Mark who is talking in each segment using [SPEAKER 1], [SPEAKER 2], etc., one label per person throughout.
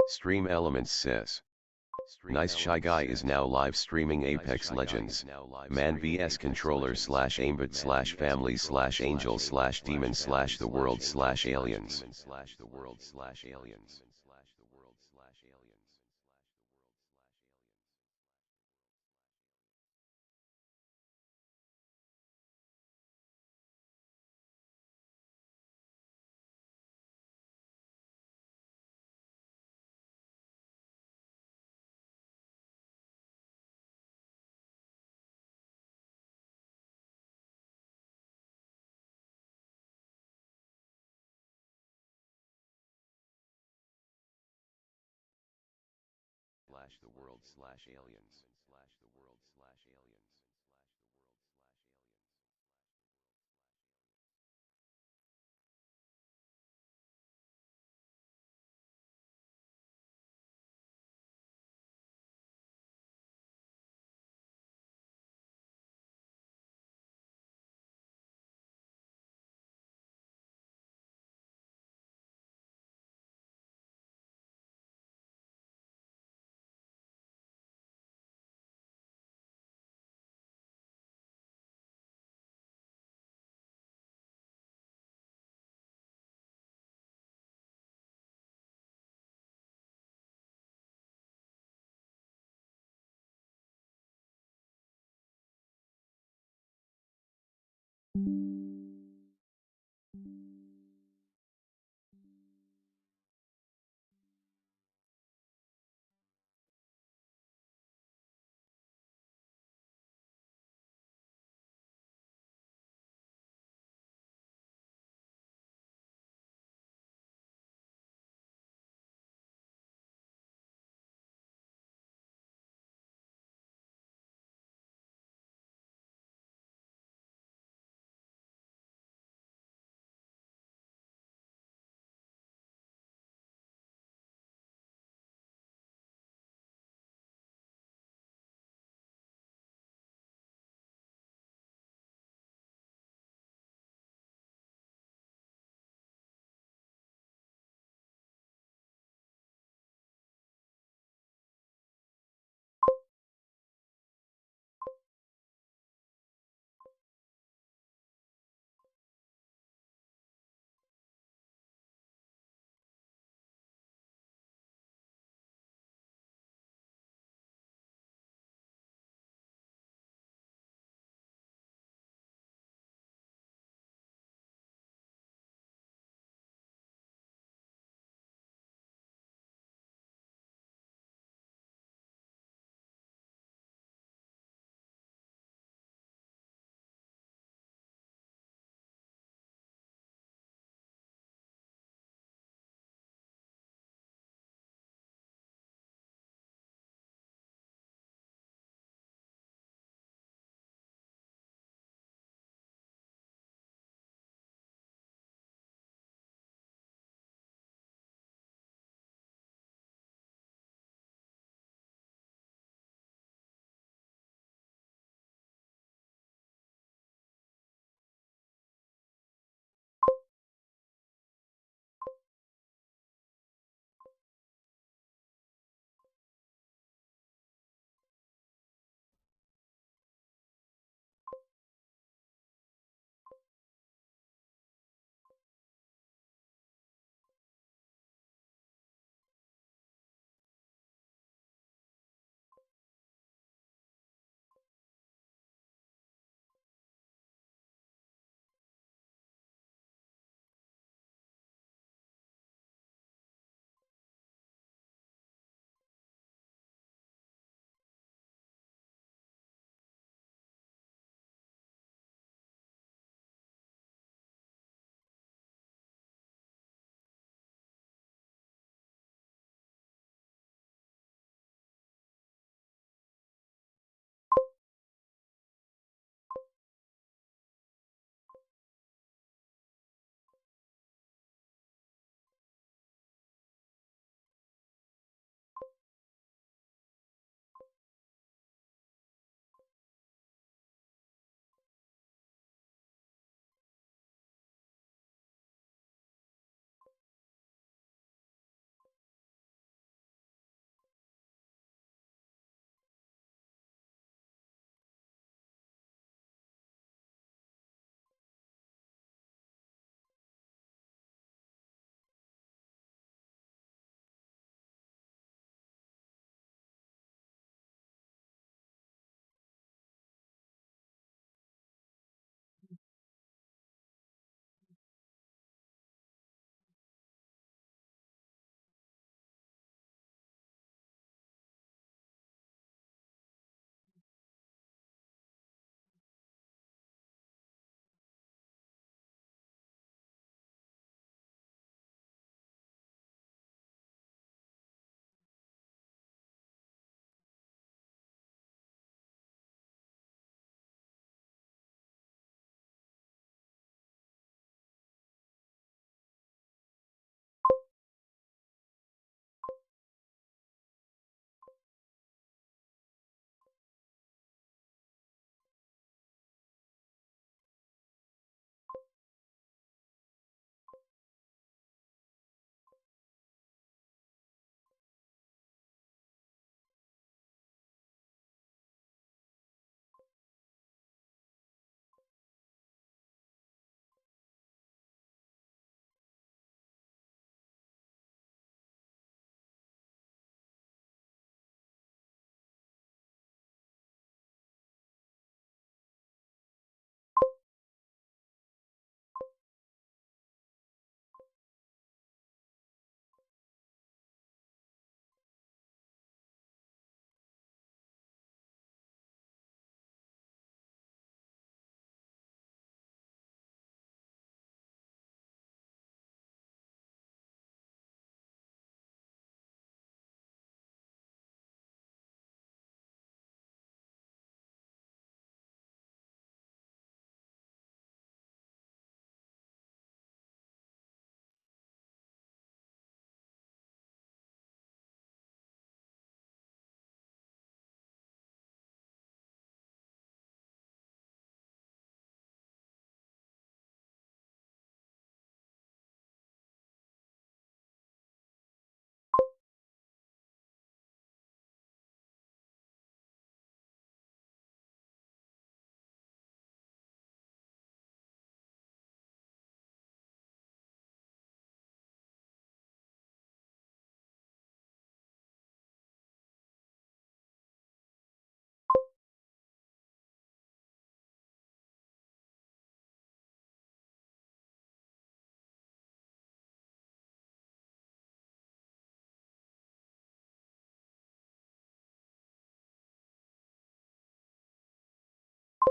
[SPEAKER 1] Stream Elements says. Nice Shy Guy is now live streaming Apex Legends, MaN vs controller slash aimbot slash family slash angel slash demon slash the world slash aliens.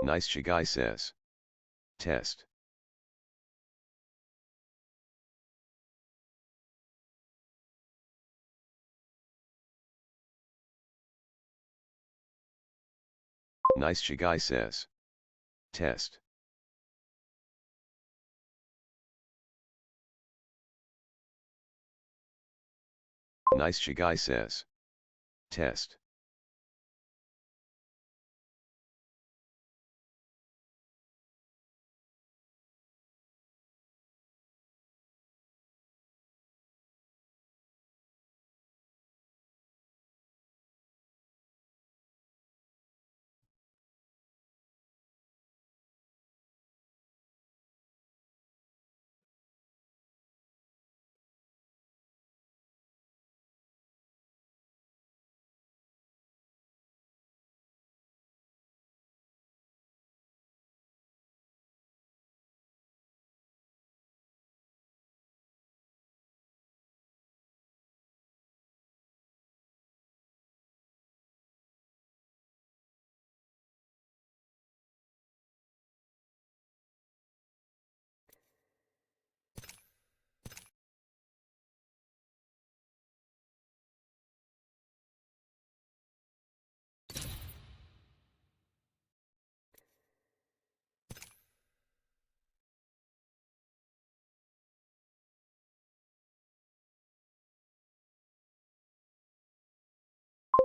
[SPEAKER 1] Nice Chigai says. Test. Nice Chigai says. Test. Nice Chigai says. Test.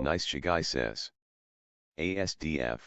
[SPEAKER 1] Nice Chigai says. ASDF.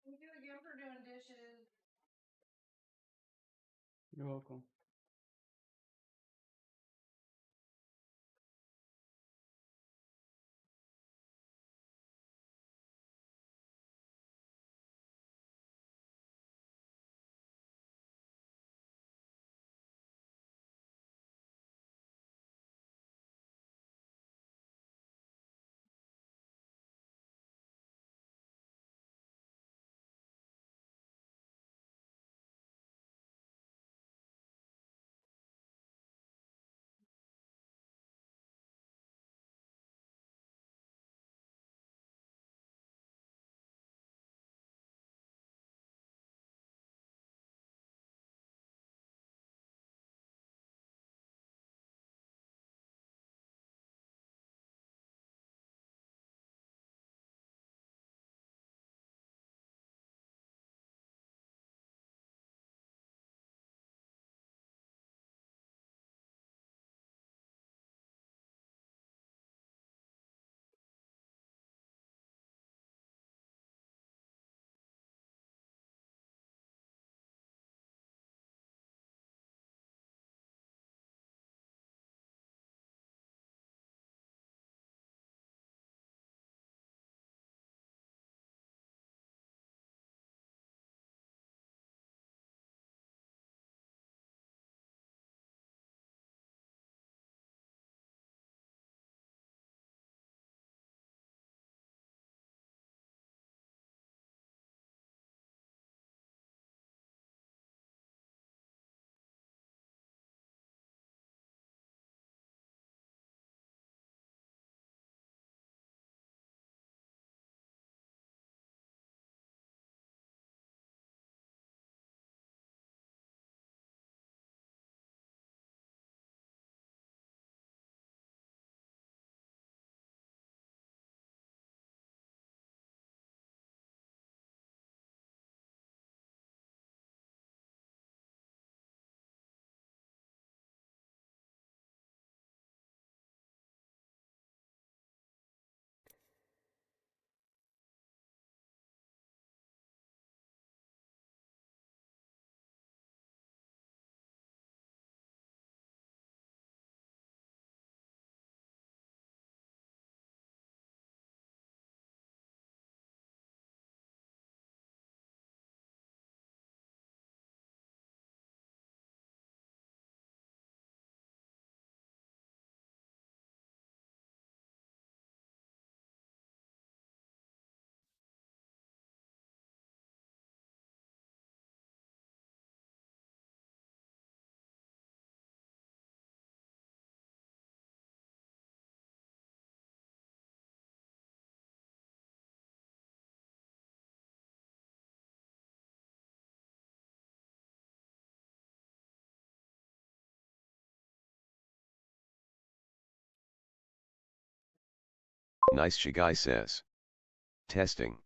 [SPEAKER 2] Thank you again for doing dishes. You're welcome.
[SPEAKER 1] Nice Shagai says. Testing.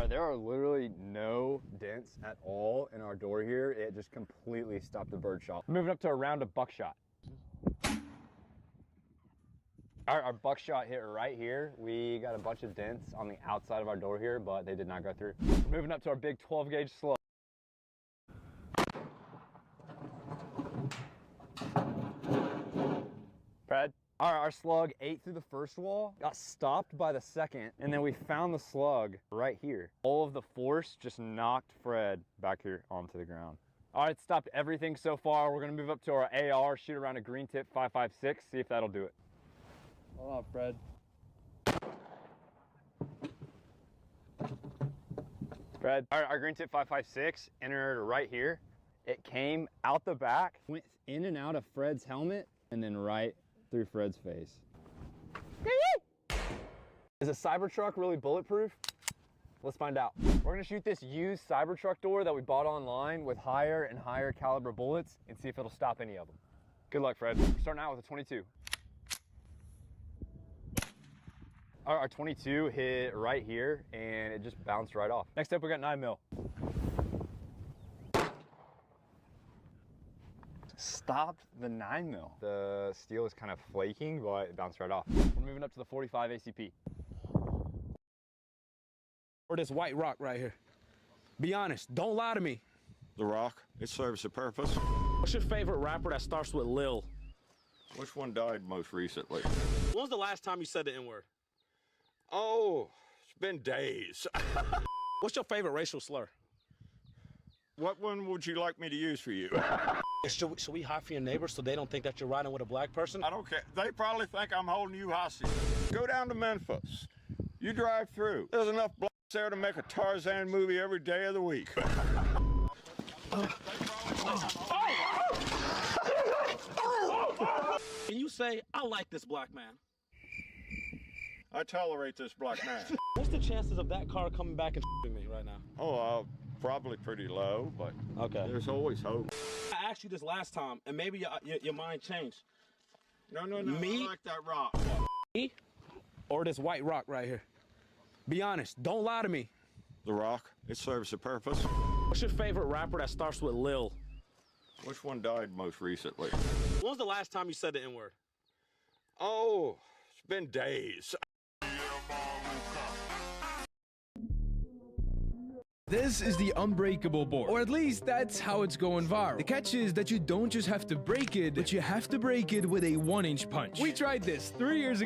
[SPEAKER 3] right, there are literally no dents at all in our door here. It just completely stopped the bird shot. Moving up to a round of buckshot. Our buckshot hit right here. We got a bunch of dents on the outside of our door here, but they did not go through. Moving up to our big 12 gauge slug. Fred? All right, our slug ate through the first wall, got stopped by the second, and then we found the slug right here. All of the force just knocked Fred back here onto the ground. All right, stopped everything so far. We're gonna move up to our AR, shoot around a green tip 5.56, see if that'll do it. Hold on, Fred. Fred, all right, our green tip 5.56 entered right here. It came out the back, went in and out of Fred's helmet, and then right through Fred's face. Is a Cybertruck really bulletproof? Let's find out. We're gonna shoot this used Cybertruck door that we bought online with higher and higher caliber bullets and see if it'll stop any of them. Good luck, Fred. We're starting out with a 22. Our 22 hit right here and it just bounced right off. Next up, we got 9mm. Stopped the 9mm. The steel is kind of flaking, but it bounced right off. We're moving up to the 45 ACP.
[SPEAKER 4] Or this white rock right here. Be honest, don't lie to me.
[SPEAKER 5] The Rock, it serves a purpose.
[SPEAKER 4] What's your favorite rapper that starts with Lil?
[SPEAKER 5] Which one died most recently?
[SPEAKER 4] When was the last time you said the N-word?
[SPEAKER 5] Oh, it's been days.
[SPEAKER 4] What's your favorite racial slur?
[SPEAKER 5] What one would you like me to use for you?
[SPEAKER 4] Should we hide for your neighbors so they don't think that you're riding with a black person?
[SPEAKER 5] I don't care. They probably think I'm holding you hostage. Go down to Memphis. You drive through. There's enough blacks there to make a Tarzan movie every day of the week.
[SPEAKER 4] Can you say, I like this black man?
[SPEAKER 5] I tolerate this black man.
[SPEAKER 4] What's the chances of that car coming back and shooting me right now?
[SPEAKER 5] Oh, probably pretty low, but
[SPEAKER 4] Okay.
[SPEAKER 5] there's always hope.
[SPEAKER 4] I asked you this last time, and maybe your mind changed.
[SPEAKER 5] No,
[SPEAKER 4] Me?
[SPEAKER 5] I like that rock.
[SPEAKER 4] Me? Or this white rock right here? Be honest, don't lie to me.
[SPEAKER 5] The Rock, it serves a purpose.
[SPEAKER 4] What's your favorite rapper that starts with Lil?
[SPEAKER 5] Which one died most recently?
[SPEAKER 4] When was the last time you said the N-word?
[SPEAKER 5] Oh, it's been days.
[SPEAKER 6] This is the unbreakable board, or at least that's how it's going viral. The catch is that you don't just have to break it, but you have to break it with a 1-inch punch. We tried this 3 years ago.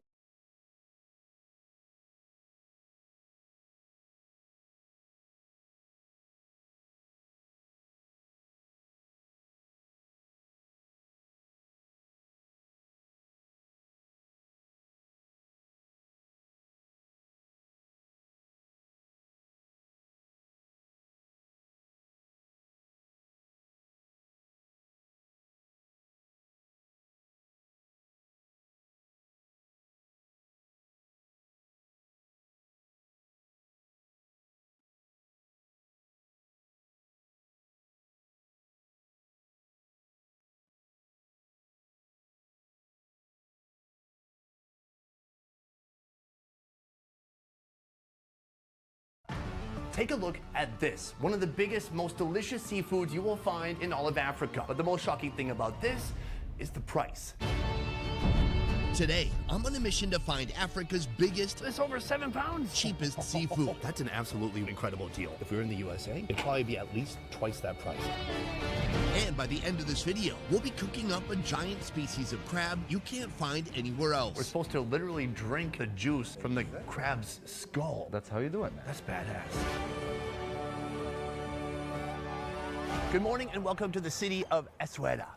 [SPEAKER 7] Take a look at this, one of the biggest, most delicious seafoods you will find in all of Africa. But the most shocking thing about this is the price.
[SPEAKER 8] Today, I'm on a mission to find Africa's biggest,
[SPEAKER 7] It's over 7 pounds.
[SPEAKER 8] cheapest seafood.
[SPEAKER 7] That's an absolutely incredible deal. If we were in the USA, it'd probably be at least twice that price.
[SPEAKER 8] And by the end of this video, we'll be cooking up a giant species of crab you can't find anywhere
[SPEAKER 7] We're
[SPEAKER 8] else.
[SPEAKER 7] supposed to literally drink the juice from the crab's skull.
[SPEAKER 3] That's how you do it, man.
[SPEAKER 7] That's badass. Good morning and welcome to the city of Essaouira.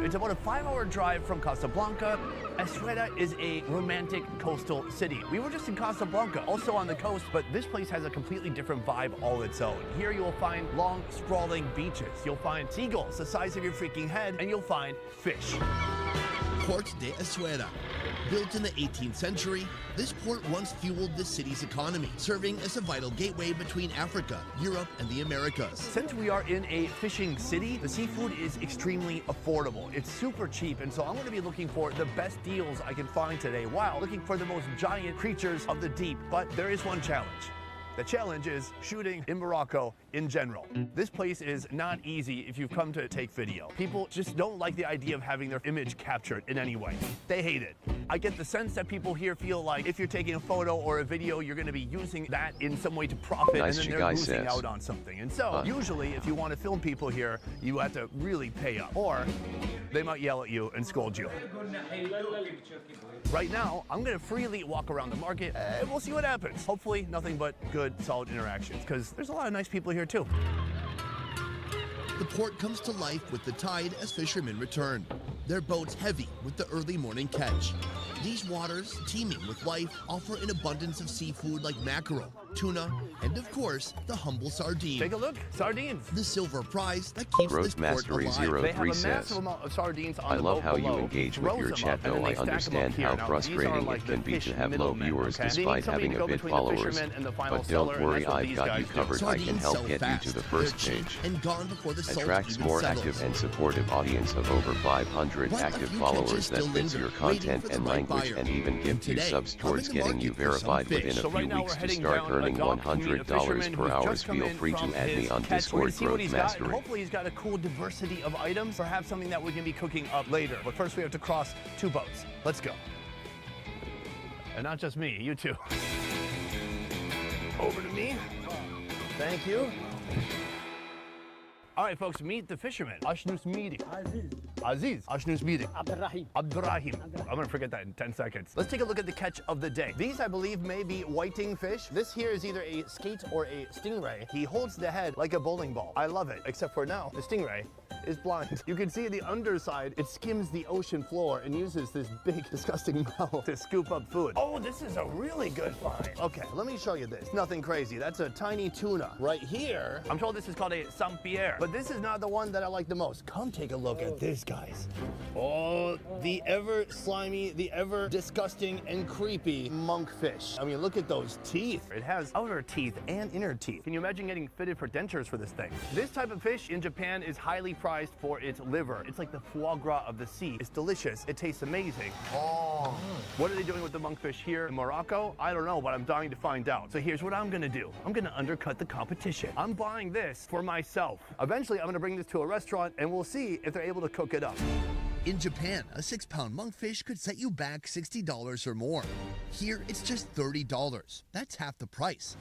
[SPEAKER 7] It's about a 5-hour drive from Casablanca. Essaouira is a romantic coastal city. We were just in Casablanca, also on the coast, but this place has a completely different vibe all its own. Here you'll find long, sprawling beaches. You'll find seagulls the size of your freaking head, and you'll find fish.
[SPEAKER 8] Port de Essaouira. Built in the 18th century, this port once fueled the city's economy, serving as a vital gateway between Africa, Europe, and the Americas.
[SPEAKER 7] Since we are in a fishing city, the seafood is extremely affordable. It's super cheap, and so I'm going to be looking for the best deals I can find today while looking for the most giant creatures of the deep. But there is one challenge. The challenge is shooting in Morocco in general. This place is not easy if you've come to take video. People just don't like the idea of having their image captured in any way. They hate it. I get the sense that people here feel like if you're taking a photo or a video, you're going to be using that in some way to profit,
[SPEAKER 1] Nice,
[SPEAKER 7] and then they're losing out on something. And so usually if you want to film people here, you have to really pay up, or they might yell at you and scold you. Right now, I'm gonna freely walk around the market and we'll see what happens. Hopefully nothing but good, solid interactions, because there's a lot of nice people here too.
[SPEAKER 8] The port comes to life with the tide as fishermen return. Their boats heavy with the early morning catch. These waters, teeming with life, offer an abundance of seafood like mackerel, tuna, and of course, the humble sardine.
[SPEAKER 7] Take a look, sardines.
[SPEAKER 8] The silver prize that keeps
[SPEAKER 1] Growth
[SPEAKER 8] this port
[SPEAKER 1] Mastery
[SPEAKER 8] alive.
[SPEAKER 7] They have a
[SPEAKER 1] 03
[SPEAKER 7] massive
[SPEAKER 1] says,
[SPEAKER 7] amount of sardines on
[SPEAKER 1] I
[SPEAKER 7] the
[SPEAKER 1] love
[SPEAKER 7] boat
[SPEAKER 1] how you
[SPEAKER 7] below.
[SPEAKER 1] engage
[SPEAKER 7] He
[SPEAKER 1] with
[SPEAKER 7] throws
[SPEAKER 1] your
[SPEAKER 7] them
[SPEAKER 1] chat
[SPEAKER 7] up, and
[SPEAKER 1] though.
[SPEAKER 7] then
[SPEAKER 1] I
[SPEAKER 7] they stack them up
[SPEAKER 1] understand
[SPEAKER 7] here.
[SPEAKER 1] how
[SPEAKER 7] Now, these are
[SPEAKER 1] frustrating
[SPEAKER 7] like
[SPEAKER 1] it
[SPEAKER 7] the
[SPEAKER 1] can be
[SPEAKER 7] fish
[SPEAKER 1] to have low
[SPEAKER 7] middlemen,
[SPEAKER 1] viewers
[SPEAKER 7] okay? They need
[SPEAKER 1] despite
[SPEAKER 7] somebody
[SPEAKER 1] having
[SPEAKER 7] to
[SPEAKER 1] a
[SPEAKER 7] go
[SPEAKER 1] bit
[SPEAKER 7] between the
[SPEAKER 1] followers.
[SPEAKER 7] fisherman and the final
[SPEAKER 1] But
[SPEAKER 7] seller,
[SPEAKER 1] don't
[SPEAKER 7] and
[SPEAKER 1] worry,
[SPEAKER 7] that's what
[SPEAKER 1] I've
[SPEAKER 7] these
[SPEAKER 1] got you
[SPEAKER 7] guys do.
[SPEAKER 1] covered. I can
[SPEAKER 8] Sardines
[SPEAKER 1] help
[SPEAKER 8] sell
[SPEAKER 1] get
[SPEAKER 8] fast.
[SPEAKER 1] you to the
[SPEAKER 8] They're
[SPEAKER 1] first
[SPEAKER 8] cheap
[SPEAKER 1] page.
[SPEAKER 8] and gone before the salt
[SPEAKER 1] Attracts
[SPEAKER 8] even
[SPEAKER 1] more
[SPEAKER 8] settles.
[SPEAKER 1] active and supportive audience of over 500
[SPEAKER 8] But a
[SPEAKER 1] active
[SPEAKER 8] few
[SPEAKER 1] followers
[SPEAKER 8] catches
[SPEAKER 1] that
[SPEAKER 8] still
[SPEAKER 1] fits
[SPEAKER 8] linger,
[SPEAKER 1] your
[SPEAKER 8] waiting
[SPEAKER 1] content
[SPEAKER 8] for the
[SPEAKER 1] and
[SPEAKER 8] right
[SPEAKER 1] language,
[SPEAKER 8] buyer.
[SPEAKER 1] and even give you
[SPEAKER 8] Today,
[SPEAKER 1] subs
[SPEAKER 8] I'm
[SPEAKER 1] towards
[SPEAKER 8] in the
[SPEAKER 1] getting you
[SPEAKER 8] market for some
[SPEAKER 1] verified
[SPEAKER 8] fish.
[SPEAKER 1] within a
[SPEAKER 7] So right
[SPEAKER 1] few
[SPEAKER 7] now
[SPEAKER 1] weeks
[SPEAKER 7] we're
[SPEAKER 1] to
[SPEAKER 7] heading
[SPEAKER 1] start
[SPEAKER 7] down
[SPEAKER 1] earning
[SPEAKER 7] a dock to meet a
[SPEAKER 1] $100
[SPEAKER 7] fisherman
[SPEAKER 1] per
[SPEAKER 7] who's
[SPEAKER 1] hour.
[SPEAKER 7] just come
[SPEAKER 1] Feel
[SPEAKER 7] in
[SPEAKER 1] free to
[SPEAKER 7] from
[SPEAKER 1] add me
[SPEAKER 7] his
[SPEAKER 1] on
[SPEAKER 7] catch. We're
[SPEAKER 1] Discord.
[SPEAKER 7] gonna see what
[SPEAKER 1] Growth
[SPEAKER 7] he's got, and
[SPEAKER 1] Mastery.
[SPEAKER 7] hopefully he's got a cool diversity of items, perhaps something that we can be cooking up later. But first we have to cross two boats. Let's go. And not just me, you too. Over to me. Thank you. All right, folks, meet the fisherman. Ashnus Midi. Aziz. Ashnus Midi. Abdurrahim. I'm gonna forget that in 10 seconds. Let's take a look at the catch of the day. These, I believe, may be whiting fish. This here is either a skate or a stingray. He holds the head like a bowling ball. I love it, except for now, the stingray is blind. You can see the underside, it skims the ocean floor and uses this big, disgusting mouth to scoop up food. Oh, this is a really good find. Okay, let me show you this. Nothing crazy. That's a tiny tuna. Right here, I'm told this is called a Saint-Pierre, but this is not the one that I like the most. Come take a look at this, guys. Oh, the ever slimy, the ever disgusting and creepy monkfish. I mean, look at those teeth. It has outer teeth and inner teeth. Can you imagine getting fitted for dentures for this thing? This type of fish in Japan is highly prized for its liver. It's like the foie gras of the sea. It's delicious. It tastes amazing. Oh. What are they doing with the monkfish here in Morocco? I don't know, but I'm dying to find out. So here's what I'm gonna do. I'm gonna undercut the competition. I'm buying this for myself. Eventually, I'm gonna bring this to a restaurant and we'll see if they're able to cook it up.
[SPEAKER 8] In Japan, a 6-pound monkfish could set you back $60 or more. Here, it's just $30. That's half the price.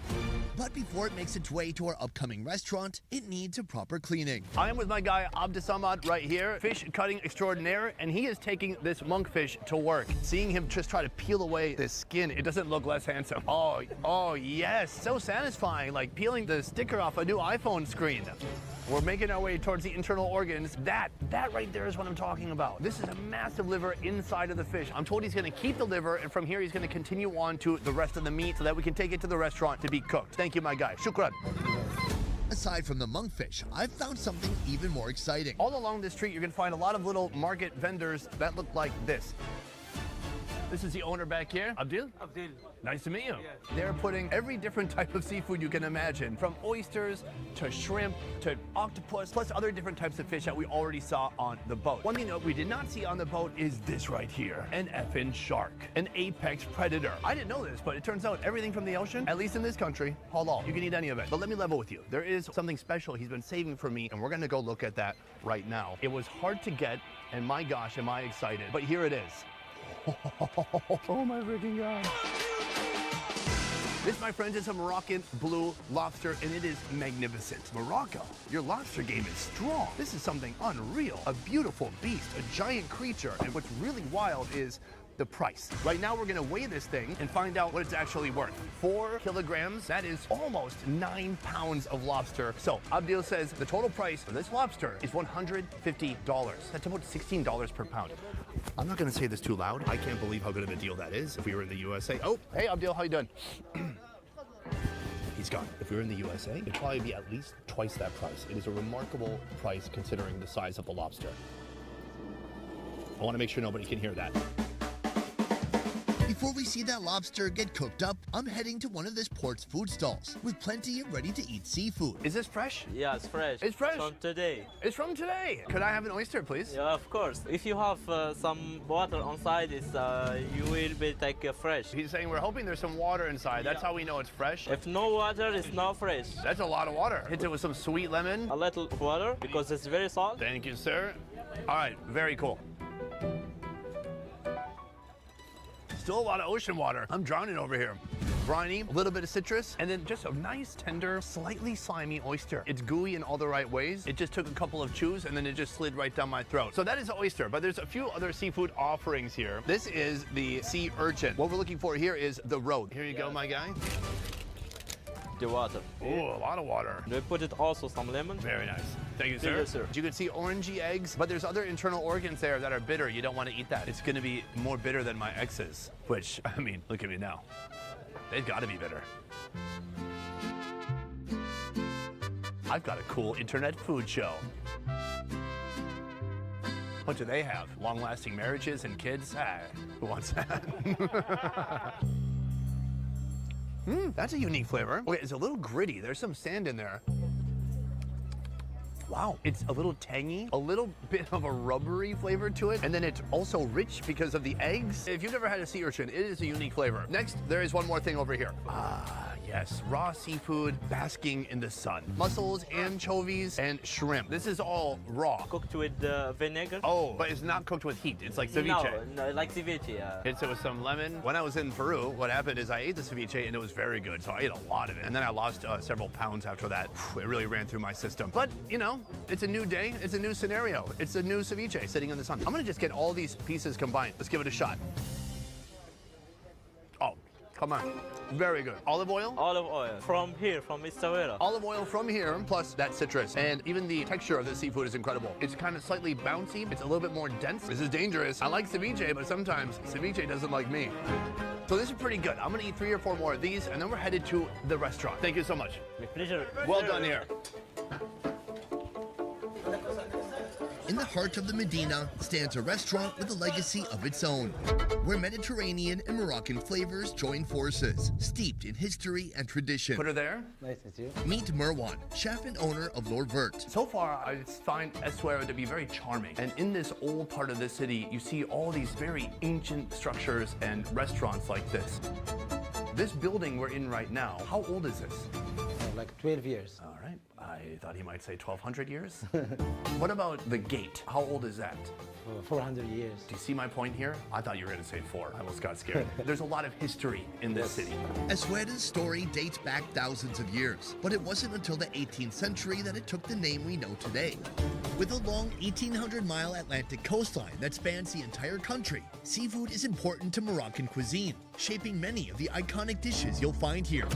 [SPEAKER 8] But before it makes its way to our upcoming restaurant, it needs a proper cleaning.
[SPEAKER 7] I am with my guy Abdesamad right here, fish cutting extraordinaire, and he is taking this monkfish to work. Seeing him just try to peel away this skin, it doesn't look less handsome. Oh yes, so satisfying, like peeling the sticker off a new iPhone screen. We're making our way towards the internal organs. That right there is what I'm talking about. This is a massive liver inside of the fish. I'm told he's gonna keep the liver, and from here he's gonna continue on to the rest of the meat so that we can take it to the restaurant to be cooked. Thank you, my guy. Shukran.
[SPEAKER 8] Aside from the monkfish, I've found something even more exciting.
[SPEAKER 7] All along this street, you're gonna find a lot of little market vendors that look like this. This is the owner back here, Abdil.
[SPEAKER 9] Abdil.
[SPEAKER 7] Nice to meet you.
[SPEAKER 9] Yeah.
[SPEAKER 7] They're putting every different type of seafood you can imagine, from oysters to shrimp to octopus, plus other different types of fish that we already saw on the boat. One thing that we did not see on the boat is this right here, an effing shark, an apex predator. I didn't know this, but it turns out everything from the ocean, at least in this country, halal. You can eat any of it. But let me level with you. There is something special he's been saving for me, and we're gonna go look at that right now. It was hard to get, and my gosh, am I excited. But here it is. Oh my freaking God. This, my friends, is a Moroccan blue lobster, and it is magnificent. Morocco, your lobster game is strong. This is something unreal. A beautiful beast, a giant creature. And what's really wild is the price. Right now, we're gonna weigh this thing and find out what it's actually worth. 4 kilograms, that is almost 9 pounds of lobster. So Abdil says the total price for this lobster is $150. That's about $16 per pound. I'm not gonna say this too loud. I can't believe how good of a deal that is if we were in the USA. Oh, hey Abdil, how you doing? He's gone. If we were in the USA, it'd probably be at least twice that price. It is a remarkable price considering the size of the lobster. I wanna make sure nobody can hear that.
[SPEAKER 8] Before we see that lobster get cooked up, I'm heading to one of this port's food stalls with plenty of ready-to-eat seafood.
[SPEAKER 7] Is this fresh?
[SPEAKER 9] Yeah, it's fresh.
[SPEAKER 7] It's fresh?
[SPEAKER 9] From today.
[SPEAKER 7] It's from today. Could I have an oyster, please?
[SPEAKER 9] Yeah, of course. If you have some water on side, it's, you will be take fresh.
[SPEAKER 7] He's saying we're hoping there's some water inside. That's how we know it's fresh.
[SPEAKER 9] If no water, it's not fresh.
[SPEAKER 7] That's a lot of water. Hit it with some sweet lemon.
[SPEAKER 9] A little water because it's very salt.
[SPEAKER 7] Thank you, sir. All right, very cool. Still a lot of ocean water. I'm drowning over here. Briny, a little bit of citrus, and then just a nice, tender, slightly slimy oyster. It's gooey in all the right ways. It just took a couple of chews, and then it just slid right down my throat. So that is the oyster, but there's a few other seafood offerings here. This is the sea urchin. What we're looking for here is the roe. Here you go, my guy.
[SPEAKER 9] The water.
[SPEAKER 7] Oh, a lot of water.
[SPEAKER 9] We put it also some lemon.
[SPEAKER 7] Very nice. Thank you, sir.
[SPEAKER 9] Thank you, sir.
[SPEAKER 7] You can see orangey eggs, but there's other internal organs there that are bitter. You don't want to eat that. It's going to be more bitter than my ex's, which, I mean, look at me now. They've got to be bitter. I've got a cool internet food show. What do they have? Long-lasting marriages and kids? Ah, who wants that? That's a unique flavor. Okay, it's a little gritty. There's some sand in there. Wow, it's a little tangy, a little bit of a rubbery flavor to it, and then it's also rich because of the eggs. If you've never had a sea urchin, it is a unique flavor. Next, there is one more thing over here. Ah, yes, raw seafood basking in the sun. Mussels, anchovies, and shrimp. This is all raw.
[SPEAKER 9] Cooked with vinegar.
[SPEAKER 7] Oh, but it's not cooked with heat. It's like ceviche.
[SPEAKER 9] No, like ceviche,
[SPEAKER 7] It's with some lemon. When I was in Peru, what happened is I ate the ceviche and it was very good, so I ate a lot of it. And then I lost several pounds after that. It really ran through my system. But, you know, it's a new day, it's a new scenario. It's a new ceviche sitting in the sun. I'm gonna just get all these pieces combined. Let's give it a shot. Oh, come on. Very good. Olive oil?
[SPEAKER 9] Olive oil from here, from Istavera.
[SPEAKER 7] Olive oil from here, plus that citrus. And even the texture of the seafood is incredible. It's kind of slightly bouncy. It's a little bit more dense. This is dangerous. I like ceviche, but sometimes ceviche doesn't like me. So this is pretty good. I'm gonna eat 3 or 4 more of these, and then we're headed to the restaurant. Thank you so much.
[SPEAKER 9] With pleasure.
[SPEAKER 7] Well done here.
[SPEAKER 8] In the heart of the Medina stands a restaurant with a legacy of its own, where Mediterranean and Moroccan flavors join forces, steeped in history and tradition.
[SPEAKER 7] Put her there.
[SPEAKER 10] Nice to see you.
[SPEAKER 8] Meet Marwan, chef and owner of Lord Vert.
[SPEAKER 7] So far, I find Essaouira to be very charming. And in this old part of the city, you see all these very ancient structures and restaurants like this. This building we're in right now, how old is this?
[SPEAKER 10] Like 12 years.
[SPEAKER 7] All right. I thought he might say 1,200 years. What about the gate? How old is that?
[SPEAKER 10] 400 years.
[SPEAKER 7] Do you see my point here? I thought you were going to say 4. I almost got scared. There's a lot of history in this city.
[SPEAKER 8] Essaouira's story dates back thousands of years, but it wasn't until the 18th century that it took the name we know today. With a long 1,800-mile Atlantic coastline that spans the entire country, seafood is important to Moroccan cuisine, shaping many of the iconic dishes you'll find here.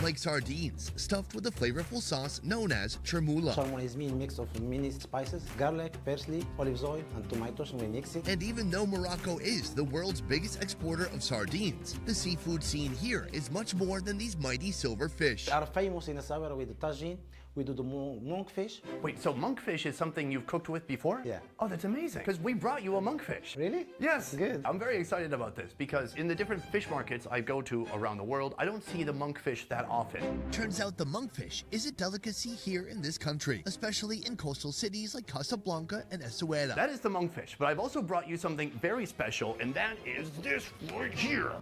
[SPEAKER 8] Like sardines, stuffed with a flavorful sauce known as chermoula.
[SPEAKER 10] Chermoula is mean mix of many spices, garlic, parsley, olive oil, and tomatoes, and we mix it.
[SPEAKER 8] And even though Morocco is the world's biggest exporter of sardines, the seafood scene here is much more than these mighty silver fish.
[SPEAKER 10] We are famous in Essaouira with the tagine. We do the monkfish.
[SPEAKER 7] Wait, so monkfish is something you've cooked with before?
[SPEAKER 10] Yeah.
[SPEAKER 7] Oh, that's amazing. Because we brought you a monkfish.
[SPEAKER 10] Really?
[SPEAKER 7] Yes.
[SPEAKER 10] Good.
[SPEAKER 7] I'm very excited about this because in the different fish markets I go to around the world, I don't see the monkfish that often.
[SPEAKER 8] Turns out the monkfish is a delicacy here in this country, especially in coastal cities like Casablanca and Essaouira.
[SPEAKER 7] That is the monkfish, but I've also brought you something very special, and that is this right here.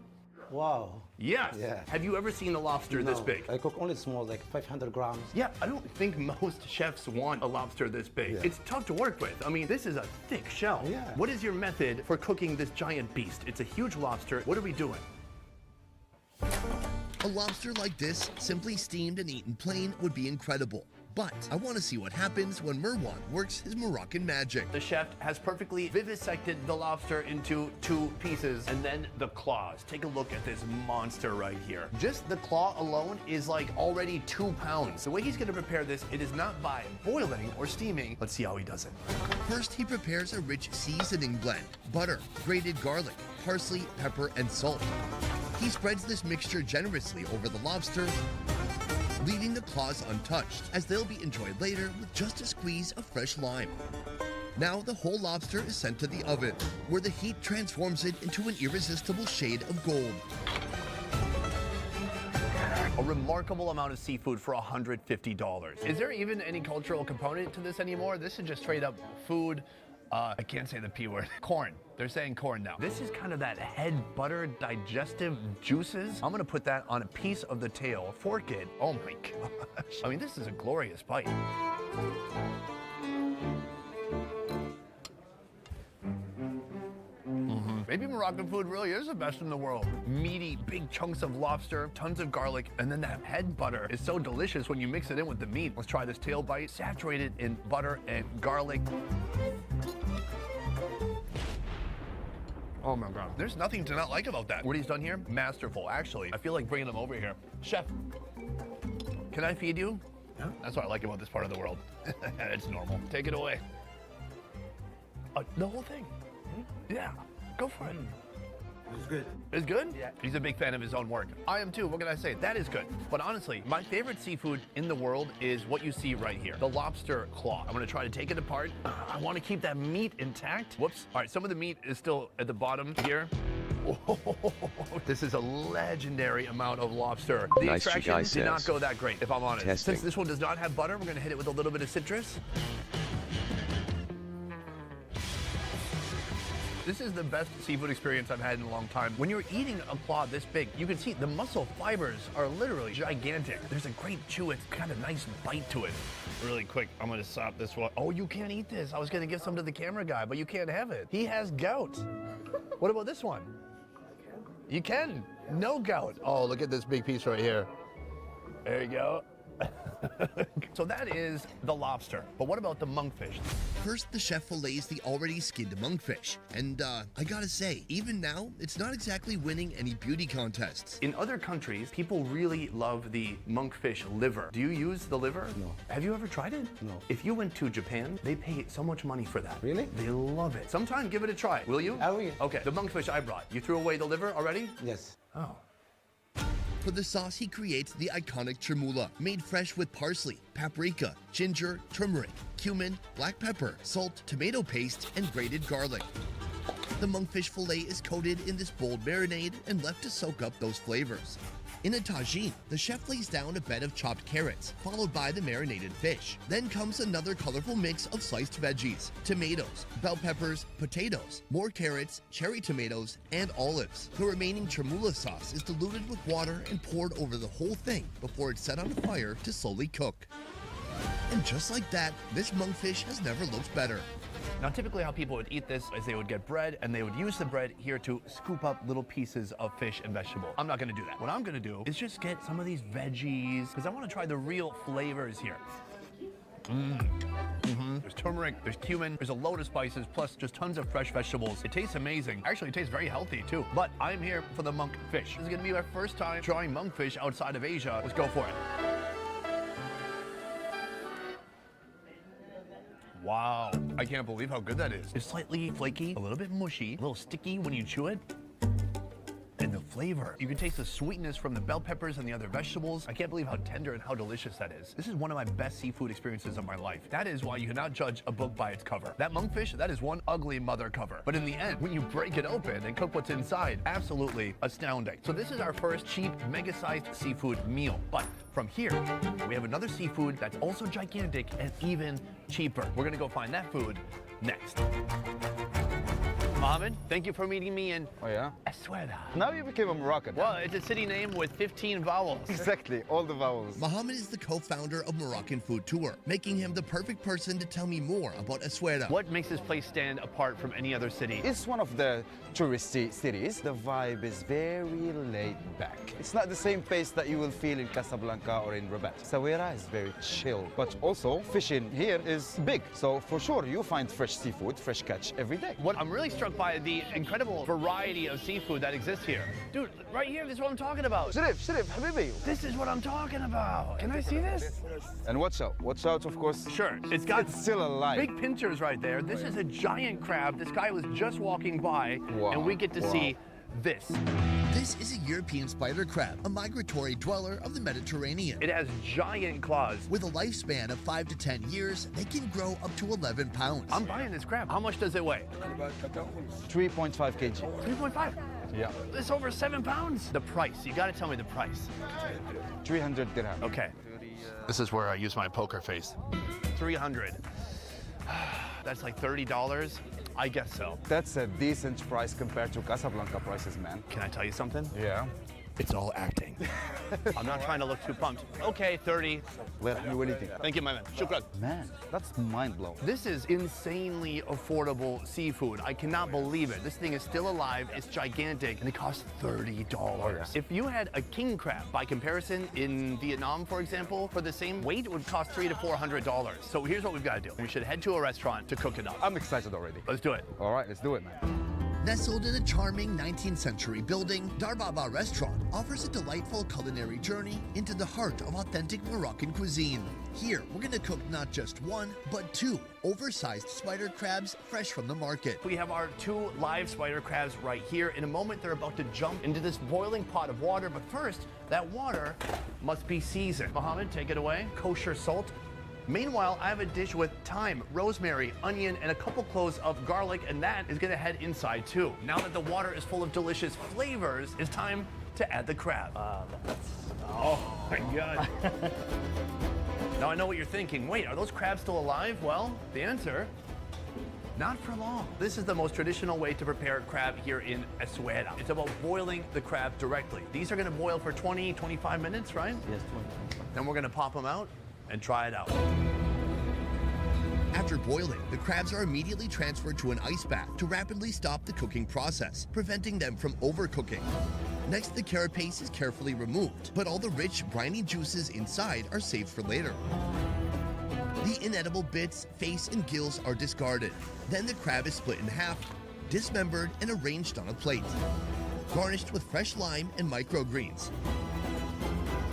[SPEAKER 10] Wow.
[SPEAKER 7] Yes.
[SPEAKER 10] Yeah.
[SPEAKER 7] Have you ever seen a lobster this big?
[SPEAKER 10] I cook only small, like 500 grams.
[SPEAKER 7] Yeah, I don't think most chefs want a lobster this big.
[SPEAKER 10] Yeah.
[SPEAKER 7] It's tough to work with. I mean, this is a thick shell.
[SPEAKER 10] Yeah.
[SPEAKER 7] What is your method for cooking this giant beast? It's a huge lobster. What are we doing?
[SPEAKER 8] A lobster like this, simply steamed and eaten plain, would be incredible. But I want to see what happens when Marwan works his Moroccan magic.
[SPEAKER 7] The chef has perfectly vivisected the lobster into 2 pieces, and then the claws. Take a look at this monster right here. Just the claw alone is like already 2 pounds. The way he's going to prepare this, it is not by boiling or steaming. Let's see how he does it.
[SPEAKER 8] First, he prepares a rich seasoning blend: butter, grated garlic, parsley, pepper, and salt. He spreads this mixture generously over the lobster, leaving the claws untouched, as they'll be enjoyed later with just a squeeze of fresh lime. Now the whole lobster is sent to the oven, where the heat transforms it into an irresistible shade of gold.
[SPEAKER 7] A remarkable amount of seafood for $150. Is there even any cultural component to this anymore? This is just straight up food. I can't say the P word. Corn. They're saying corn now. This is kind of that head butter digestive juices. I'm gonna put that on a piece of the tail, fork it. Oh my gosh. I mean, this is a glorious bite. Maybe Moroccan food really is the best in the world. Meaty, big chunks of lobster, tons of garlic, and then that head butter is so delicious when you mix it in with the meat. Let's try this tail bite, saturated in butter and garlic. Oh my God. There's nothing to not like about that. What he's done here, masterful. Actually, I feel like bringing him over here. Chef, can I feed you? Yeah. That's what I like about this part of the world. It's normal. Take it away. The whole thing. Yeah. Go for it.
[SPEAKER 10] It's good.
[SPEAKER 7] It's good? Yeah. He's a big fan of his own work. I am too. What can I say? That is good. But honestly, my favorite seafood in the world is what you see right here. The lobster claw. I'm gonna try to take it apart. I wanna keep that meat intact. Whoops. All right, some of the meat is still at the bottom here. Oh, this is a legendary amount of lobster. The
[SPEAKER 1] Nice
[SPEAKER 7] extraction did not go that great, if I'm honest.
[SPEAKER 1] Testing.
[SPEAKER 7] Since this one does not have butter, we're gonna hit it with a little bit of citrus. This is the best seafood experience I've had in a long time. When you're eating a claw this big, you can see the muscle fibers are literally gigantic. There's a great chew, it's got a nice bite to it. Really quick, I'm gonna sop this one. Oh, you can't eat this. I was gonna give some to the camera guy, but you can't have it. He has gout. What about this one? You can. No gout. Oh, look at this big piece right here. There you go. So that is the lobster. But what about the monkfish?
[SPEAKER 8] First, the chef fillets the already skinned monkfish. And I gotta say, even now, it's not exactly winning any beauty contests.
[SPEAKER 7] In other countries, people really love the monkfish liver. Do you use the liver?
[SPEAKER 10] No.
[SPEAKER 7] Have you ever tried it?
[SPEAKER 10] No.
[SPEAKER 7] If you went to Japan, they pay so much money for that.
[SPEAKER 10] Really?
[SPEAKER 7] They love it. Sometime give it a try. Will you?
[SPEAKER 10] I will.
[SPEAKER 7] Okay, the monkfish I brought. You threw away the liver already?
[SPEAKER 10] Yes.
[SPEAKER 7] Oh.
[SPEAKER 8] For the sauce, he creates the iconic chermoula, made fresh with parsley, paprika, ginger, turmeric, cumin, black pepper, salt, tomato paste, and grated garlic. The monkfish fillet is coated in this bold marinade and left to soak up those flavors. In a tagine, the chef lays down a bed of chopped carrots, followed by the marinated fish. Then comes another colorful mix of sliced veggies, tomatoes, bell peppers, potatoes, more carrots, cherry tomatoes, and olives. The remaining chermoula sauce is diluted with water and poured over the whole thing before it's set on fire to slowly cook. And just like that, this monkfish has never looked better.
[SPEAKER 7] Now, typically how people would eat this is they would get bread and they would use the bread here to scoop up little pieces of fish and vegetable. I'm not gonna do that. What I'm gonna do is just get some of these veggies because I wanna try the real flavors here. There's turmeric, there's cumin, there's a load of spices, plus just tons of fresh vegetables. It tastes amazing. Actually, it tastes very healthy too. But I'm here for the monkfish. This is gonna be my first time trying monkfish outside of Asia. Let's go for it. Wow, I can't believe how good that is. It's slightly flaky, a little bit mushy, a little sticky when you chew it. And the flavor. You can taste the sweetness from the bell peppers and the other vegetables. I can't believe how tender and how delicious that is. This is one of my best seafood experiences of my life. That is why you cannot judge a book by its cover. That monkfish, that is one ugly mother cover. But in the end, when you break it open and cook what's inside, absolutely astounding. So this is our first cheap, mega-sized seafood meal. But from here, we have another seafood that's also gigantic and even cheaper. We're gonna go find that food next. Mohammed, thank you for meeting me in Asweda.
[SPEAKER 3] Now you became a Moroccan.
[SPEAKER 7] Well, it's a city name with 15 vowels.
[SPEAKER 3] Exactly, all the vowels.
[SPEAKER 8] Mohammed is the co-founder of Moroccan Food Tour, making him the perfect person to tell me more about Asweda.
[SPEAKER 7] What makes this place stand apart from any other city?
[SPEAKER 3] It's one of the touristy cities. The vibe is very laid back. It's not the same pace that you will feel in Casablanca or in Rabat. Essaouira is very chill, but also fishing here is big. So for sure, you find fresh seafood, fresh catch every day.
[SPEAKER 7] What I'm really struck by the incredible variety of seafood that exists here. Dude, right here, this is what I'm talking about.
[SPEAKER 3] Sharif, habibi.
[SPEAKER 7] This is what I'm talking about. Can I see this?
[SPEAKER 3] And watch out, of course.
[SPEAKER 7] Sure, it's
[SPEAKER 3] still alive.
[SPEAKER 7] Big pinchers right there. This is a giant crab. This guy was just walking by, and we get to see this.
[SPEAKER 8] This is a European spider crab, a migratory dweller of the Mediterranean.
[SPEAKER 7] It has giant claws.
[SPEAKER 8] With a lifespan of 5 to 10 years, they can grow up to 11 pounds.
[SPEAKER 7] I'm buying this crab. How much does it weigh?
[SPEAKER 3] 3.5 kg.
[SPEAKER 7] 3.5.
[SPEAKER 3] Yeah.
[SPEAKER 7] It's over 7 pounds. The price, you gotta tell me the price.
[SPEAKER 3] 300 dirham.
[SPEAKER 7] Okay. This is where I use my poker face. 300. That's like $30. I guess so.
[SPEAKER 3] That's a decent price compared to Casablanca prices, man.
[SPEAKER 7] Can I tell you something?
[SPEAKER 3] Yeah.
[SPEAKER 7] It's all acting. I'm not trying to look too pumped. Okay, 30.
[SPEAKER 3] Let me anything.
[SPEAKER 7] Thank you, my man. Shukran.
[SPEAKER 3] Man, that's mind-blowing.
[SPEAKER 7] This is insanely affordable seafood. I cannot believe it. This thing is still alive, it's gigantic, and it costs $30.
[SPEAKER 3] Oh, yeah.
[SPEAKER 7] If you had a king crab, by comparison, in Vietnam, for example, for the same weight, it would cost $300 to $400. So here's what we've got to do. We should head to a restaurant to cook it up.
[SPEAKER 3] I'm excited already.
[SPEAKER 7] Let's do it.
[SPEAKER 3] All right, let's do it, man.
[SPEAKER 8] Nestled in a charming 19th century building, Darbaba Restaurant offers a delightful culinary journey into the heart of authentic Moroccan cuisine. Here, we're gonna cook not just one, but two oversized spider crabs fresh from the market.
[SPEAKER 7] We have our 2 live spider crabs right here. In a moment, they're about to jump into this boiling pot of water, but first, that water must be seasoned. Mohammed, take it away. Kosher salt. Meanwhile, I have a dish with thyme, rosemary, onion, and a couple cloves of garlic, and that is gonna head inside too. Now that the water is full of delicious flavors, it's time to add the crab. Oh my God. Now I know what you're thinking. Wait, are those crabs still alive? Well, the answer, not for long. This is the most traditional way to prepare crab here in Essaouira. It's about boiling the crab directly. These are gonna boil for 20, 25 minutes, right?
[SPEAKER 10] Yes, 20.
[SPEAKER 7] Then we're gonna pop them out and try it out.
[SPEAKER 8] After boiling, the crabs are immediately transferred to an ice bath to rapidly stop the cooking process, preventing them from overcooking. Next, the carapace is carefully removed, but all the rich, briny juices inside are saved for later. The inedible bits, face, and gills are discarded. Then the crab is split in half, dismembered, and arranged on a plate, garnished with fresh lime and microgreens.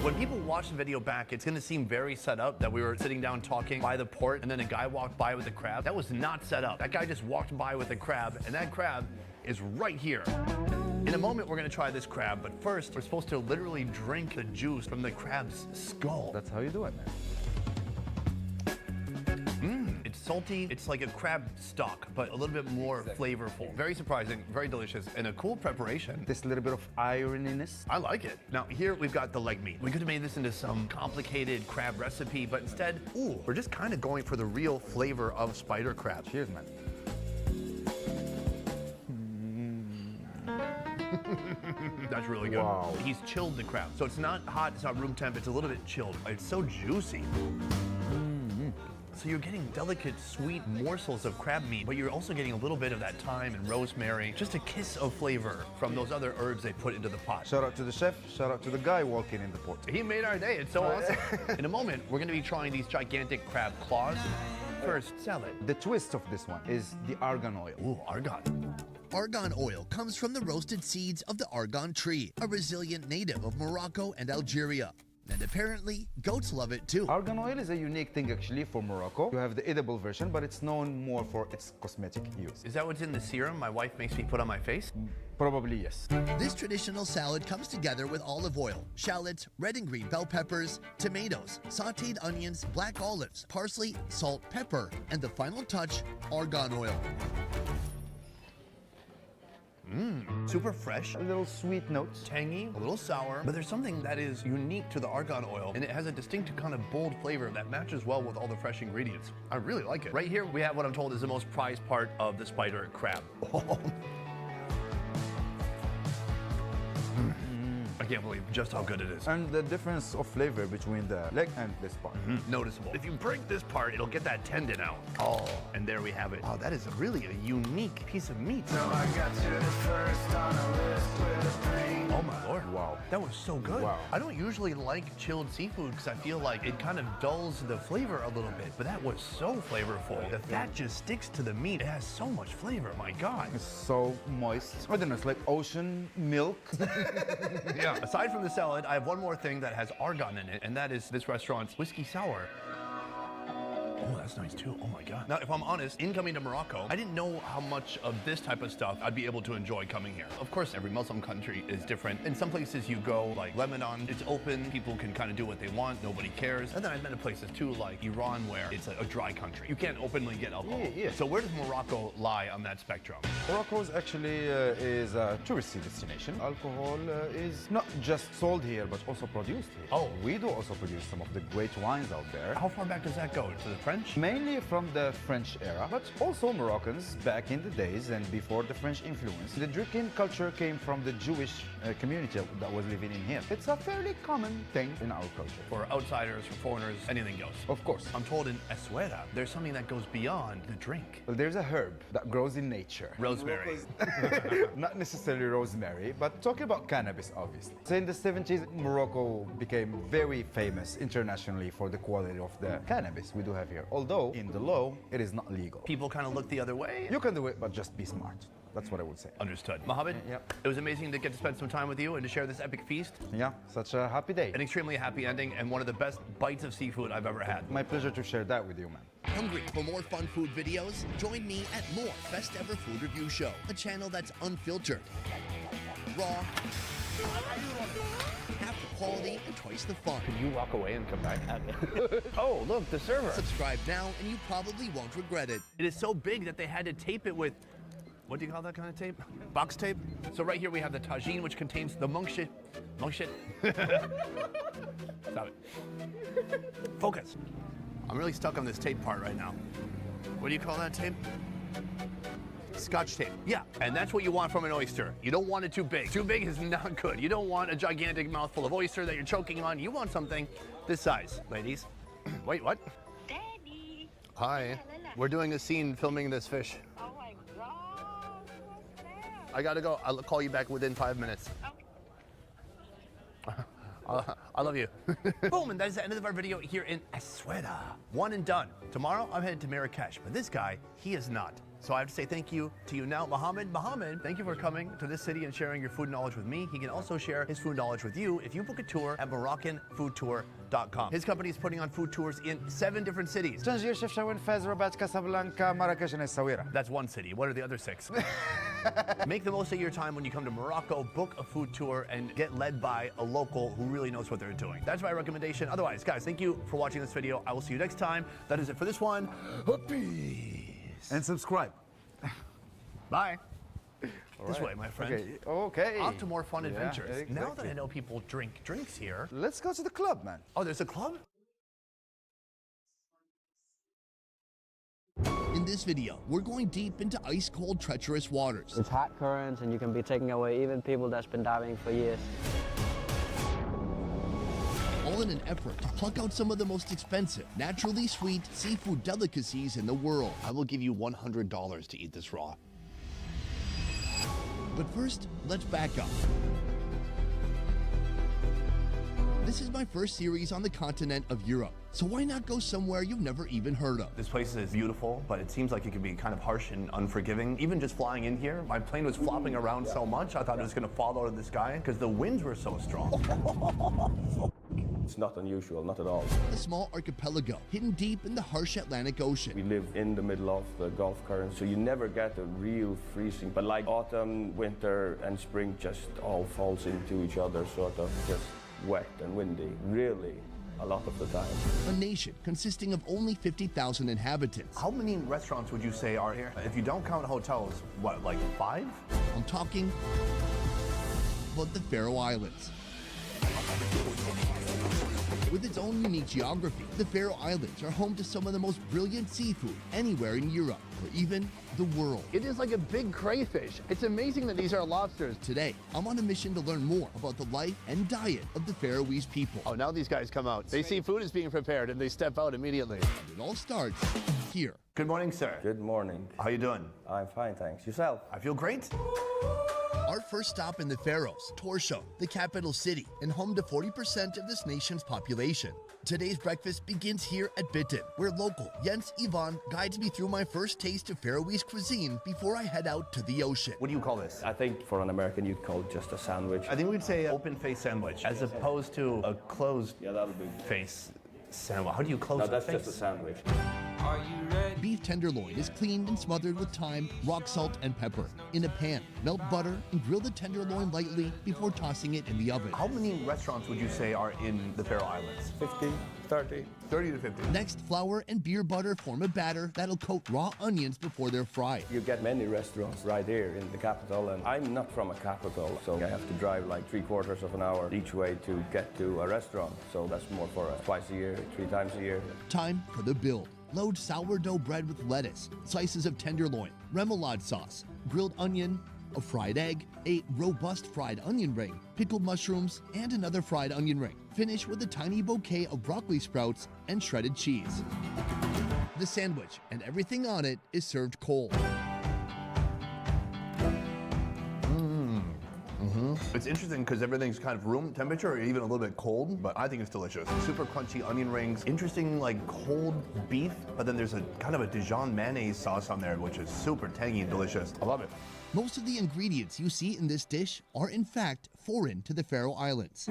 [SPEAKER 7] When people watch the video back, it's gonna seem very set up that we were sitting down talking by the port and then a guy walked by with a crab. That was not set up. That guy just walked by with a crab, and that crab is right here. In a moment, we're gonna try this crab, but first, we're supposed to literally drink the juice from the crab's skull.
[SPEAKER 3] That's how you do it, man.
[SPEAKER 7] It's salty. It's like a crab stock, but a little bit more flavorful. Very surprising, very delicious, and a cool preparation.
[SPEAKER 3] This little bit of ironiness.
[SPEAKER 7] I like it. Now, here we've got the leg meat. We could have made this into some complicated crab recipe, but instead, we're just kind of going for the real flavor of spider crab.
[SPEAKER 3] Cheers, man.
[SPEAKER 7] That's really good.
[SPEAKER 3] Wow.
[SPEAKER 7] He's chilled the crab. So it's not hot, it's not room temp, it's a little bit chilled. It's so juicy. So you're getting delicate, sweet morsels of crab meat, but you're also getting a little bit of that thyme and rosemary, just a kiss of flavor from those other herbs they put into the pot.
[SPEAKER 3] Shout out to the chef, shout out to the guy walking in the port.
[SPEAKER 7] He made our day, it's so awesome. In a moment, we're gonna be trying these gigantic crab claws. First, salad.
[SPEAKER 3] The twist of this one is the argan oil.
[SPEAKER 7] Ooh, argan.
[SPEAKER 8] Argan oil comes from the roasted seeds of the argan tree, a resilient native of Morocco and Algeria. And apparently, goats love it too.
[SPEAKER 3] Argan oil is a unique thing actually for Morocco. You have the edible version, but it's known more for its cosmetic use.
[SPEAKER 7] Is that what's in the serum my wife makes me put on my face?
[SPEAKER 3] Probably yes.
[SPEAKER 8] This traditional salad comes together with olive oil, shallots, red and green bell peppers, tomatoes, sauteed onions, black olives, parsley, salt, pepper, and the final touch, argan oil.
[SPEAKER 7] Super fresh,
[SPEAKER 3] A little sweet notes.
[SPEAKER 7] tangy, a little sour, but there's something that is unique to the argan oil, and it has a distinct kind of bold flavor that matches well with all the fresh ingredients. I really like it. Right here, we have what I'm told is the most prized part of the spider crab. I can't believe just how good it is.
[SPEAKER 3] And the difference of flavor between the leg and this part.
[SPEAKER 7] Noticeable. If you break this part, it'll get that tendon out. Oh, and there we have it. Oh, that is really a unique piece of meat. Oh my lord.
[SPEAKER 3] Wow.
[SPEAKER 7] That was so good.
[SPEAKER 3] Wow.
[SPEAKER 7] I don't usually like chilled seafood because I feel like it kind of dulls the flavor a little bit, but that was so flavorful. The fat just sticks to the meat. It has so much flavor, my God.
[SPEAKER 3] It's so moist. I don't know, it's like ocean milk.
[SPEAKER 7] Yeah. Aside from the salad, I have one more thing that has argan in it, and that is this restaurant's whiskey sour. Oh, that's nice too. Oh my God. Now, if I'm honest, in coming to Morocco, I didn't know how much of this type of stuff I'd be able to enjoy coming here. Of course, every Muslim country is different. In some places you go, like Lebanon, it's open, people can kind of do what they want, nobody cares. And then I've been to places too, like Iran, where it's a dry country. You can't openly get alcohol.
[SPEAKER 11] Yeah.
[SPEAKER 7] So where does Morocco lie on that spectrum?
[SPEAKER 11] Morocco actually is a touristy destination. Alcohol is not just sold here, but also produced here.
[SPEAKER 7] Oh.
[SPEAKER 11] We do also produce some of the great wines out there.
[SPEAKER 7] How far back does that go? To the French?
[SPEAKER 11] Mainly from the French era, but also Moroccans back in the days and before the French influence. The drinking culture came from the Jewish community that was living in here. It's a fairly common thing in our culture.
[SPEAKER 7] For outsiders, for foreigners, anything goes.
[SPEAKER 11] Of course.
[SPEAKER 7] I'm told in Esweda, there's something that goes beyond the drink.
[SPEAKER 11] Well, there's a herb that grows in nature.
[SPEAKER 7] Rosemary.
[SPEAKER 11] Not necessarily rosemary, but talking about cannabis, obviously. So in the 70s, Morocco became very famous internationally for the quality of the cannabis we do have here. Although, in the law, it is not legal.
[SPEAKER 7] People kind of look the other way.
[SPEAKER 11] You can do it, but just be smart. That's what I would say.
[SPEAKER 7] Understood. Mohammed,
[SPEAKER 11] Yep.
[SPEAKER 7] it was amazing to get to spend some time with you and to share this epic feast.
[SPEAKER 11] Yeah, such a happy day.
[SPEAKER 7] An extremely happy ending and one of the best bites of seafood I've ever had.
[SPEAKER 11] My pleasure to share that with you, man.
[SPEAKER 8] Hungry for more fun food videos? Join me at More Best Ever Food Review Show, a channel that's unfiltered, raw, half the quality, and twice the fun.
[SPEAKER 7] Can you walk away and come back? Oh, look, the server.
[SPEAKER 8] Subscribe now and you probably won't regret it.
[SPEAKER 7] It is so big that they had to tape it with, what do you call that kind of tape? Box tape? So right here we have the tagine, which contains the monk shit. Monk shit. Stop it. Focus. I'm really stuck on this tape part right now. What do you call that tape? Scotch tape. Yeah, and that's what you want from an oyster. You don't want it too big. Too big is not good. You don't want a gigantic mouthful of oyster that you're choking on. You want something this size, ladies. Wait, what?
[SPEAKER 12] Daddy.
[SPEAKER 7] Hi. We're doing a scene filming this fish.
[SPEAKER 12] Oh my God. So sad.
[SPEAKER 7] I gotta go. I'll call you back within 5 minutes. I love you. Boom, and that is the end of our video here in Esweda. One and done. Tomorrow, I'm headed to Marrakesh, but this guy, he is not. So I have to say thank you to you now, Mohammed. Mohammed, thank you for coming to this city and sharing your food knowledge with me. He can also share his food knowledge with you if you book a tour at MoroccanFoodTour.com. His company is putting on food tours in 7 different cities.
[SPEAKER 11] Tangier, Chefchaouen, Fez, Rabat, Casablanca, Marrakesh, and Essaouira.
[SPEAKER 7] That's one city. What are the other 6? Make the most of your time when you come to Morocco, book a food tour, and get led by a local who really knows what they're doing. That's my recommendation. Otherwise, guys, thank you for watching this video. I will see you next time. That is it for this one. Peace.
[SPEAKER 11] And subscribe.
[SPEAKER 7] Bye. This way, my friend.
[SPEAKER 11] Okay.
[SPEAKER 7] Off to more fun adventures.
[SPEAKER 11] Exactly.
[SPEAKER 7] Now that I know people drink drinks here.
[SPEAKER 11] Let's go to the club, man.
[SPEAKER 7] Oh, there's a club?
[SPEAKER 8] In this video, we're going deep into ice-cold, treacherous waters.
[SPEAKER 13] It's hot currents and you can be taking away even people that's been diving for years.
[SPEAKER 8] All in an effort to pluck out some of the most expensive, naturally sweet seafood delicacies in the world.
[SPEAKER 7] I will give you $100 to eat this raw.
[SPEAKER 8] But first, let's back up. This is my first series on the continent of Europe, so why not go somewhere you've never even heard of?
[SPEAKER 7] This place is beautiful, but it seems like it can be kind of harsh and unforgiving. Even just flying in here, my plane was flopping around so much, I thought it was going to fall out of the sky because the winds were so strong.
[SPEAKER 14] It's not unusual, not at all.
[SPEAKER 8] A small archipelago hidden deep in the harsh Atlantic Ocean.
[SPEAKER 14] We live in the middle of the Gulf current, so you never get a real freezing. But like autumn, winter, and spring just all falls into each other, sort of just wet and windy, really, a lot of the time.
[SPEAKER 8] A nation consisting of only 50,000 inhabitants.
[SPEAKER 7] How many restaurants would you say are here? If you don't count hotels, what, like 5?
[SPEAKER 8] I'm talking about the Faroe Islands. With its own unique geography, the Faroe Islands are home to some of the most brilliant seafood anywhere in Europe, or even the world.
[SPEAKER 7] It is like a big crayfish. It's amazing that these are lobsters.
[SPEAKER 8] Today, I'm on a mission to learn more about the life and diet of the Faroese people.
[SPEAKER 7] Oh, now these guys come out. They see food is being prepared and they step out immediately.
[SPEAKER 8] And it all starts here.
[SPEAKER 7] Good morning, sir.
[SPEAKER 14] Good morning.
[SPEAKER 7] How you doing?
[SPEAKER 14] I'm fine, thanks. Yourself?
[SPEAKER 7] I feel great.
[SPEAKER 8] Our first stop in the Faroes, Torshov, the capital city, and home to 40% of this nation's population. Today's breakfast begins here at Bitten, where local Jens Ivan guides me through my first taste of Faroese cuisine before I head out to the ocean.
[SPEAKER 7] What do you call this?
[SPEAKER 14] I think for an American you'd call it just a sandwich.
[SPEAKER 7] I think we'd say open-face sandwich, as opposed to a closed
[SPEAKER 14] Yeah, that'll be.
[SPEAKER 7] face sandwich. How do you close
[SPEAKER 14] No,
[SPEAKER 7] a
[SPEAKER 14] that's
[SPEAKER 7] face?
[SPEAKER 14] just a sandwich.
[SPEAKER 6] Are you ready?
[SPEAKER 8] Beef tenderloin is cleaned and smothered with thyme, rock salt, and pepper. In a pan, melt butter and grill the tenderloin lightly before tossing it in the oven.
[SPEAKER 7] How many restaurants would you say are in the Faroe Islands?
[SPEAKER 14] 50, 30.
[SPEAKER 7] 30 to 50.
[SPEAKER 8] Next, flour and beer butter form a batter that'll coat raw onions before they're fried.
[SPEAKER 14] You get many restaurants right here in the capital, and I'm not from a capital, so I have to drive like 3/4 of an hour each way to get to a restaurant. So that's more for twice a year, 3 times a year.
[SPEAKER 8] Time for the build. Load sourdough bread with lettuce, slices of tenderloin, remoulade sauce, grilled onion, a fried egg, a robust fried onion ring, pickled mushrooms, and another fried onion ring. Finish with a tiny bouquet of broccoli sprouts and shredded cheese. The sandwich and everything on it is served cold.
[SPEAKER 7] It's interesting because everything's kind of room temperature or even a little bit cold, but I think it's delicious. Super crunchy onion rings, interesting like cold beef, but then there's a kind of a Dijon mayonnaise sauce on there, which is super tangy and delicious. I love it.
[SPEAKER 8] Most of the ingredients you see in this dish are in fact foreign to the Faroe Islands.